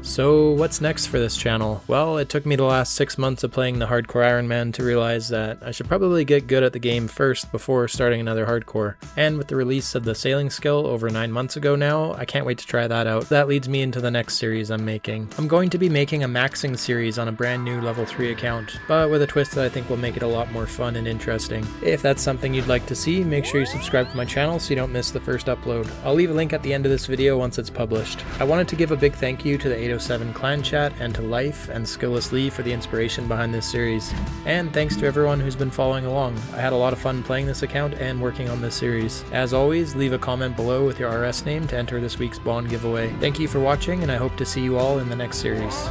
So what's next for this channel? Well, it took me the last 6 months of playing the hardcore Ironman to realize that I should probably get good at the game first before starting another hardcore. And with the release of the sailing skill over 9 months ago now, I can't wait to try that out. That leads me into the next series I'm making. I'm going to be making a maxing series on a brand new level 3 account, but with a twist that I think will make it a lot more fun and interesting. If that's something you'd like to see, make sure you subscribe to my channel so you don't miss the first upload. I'll leave a link at the end of this video once it's published. I wanted to give a big thank you to the 807 Clan Chat and to Life and Skillless Lee for the inspiration behind this series. And thanks to everyone who's been following along. I had a lot of fun playing this account and working on this series. As always, leave a comment below with your RS name to enter this week's Bond giveaway. Thank you for watching, and I hope to see you all in the next series.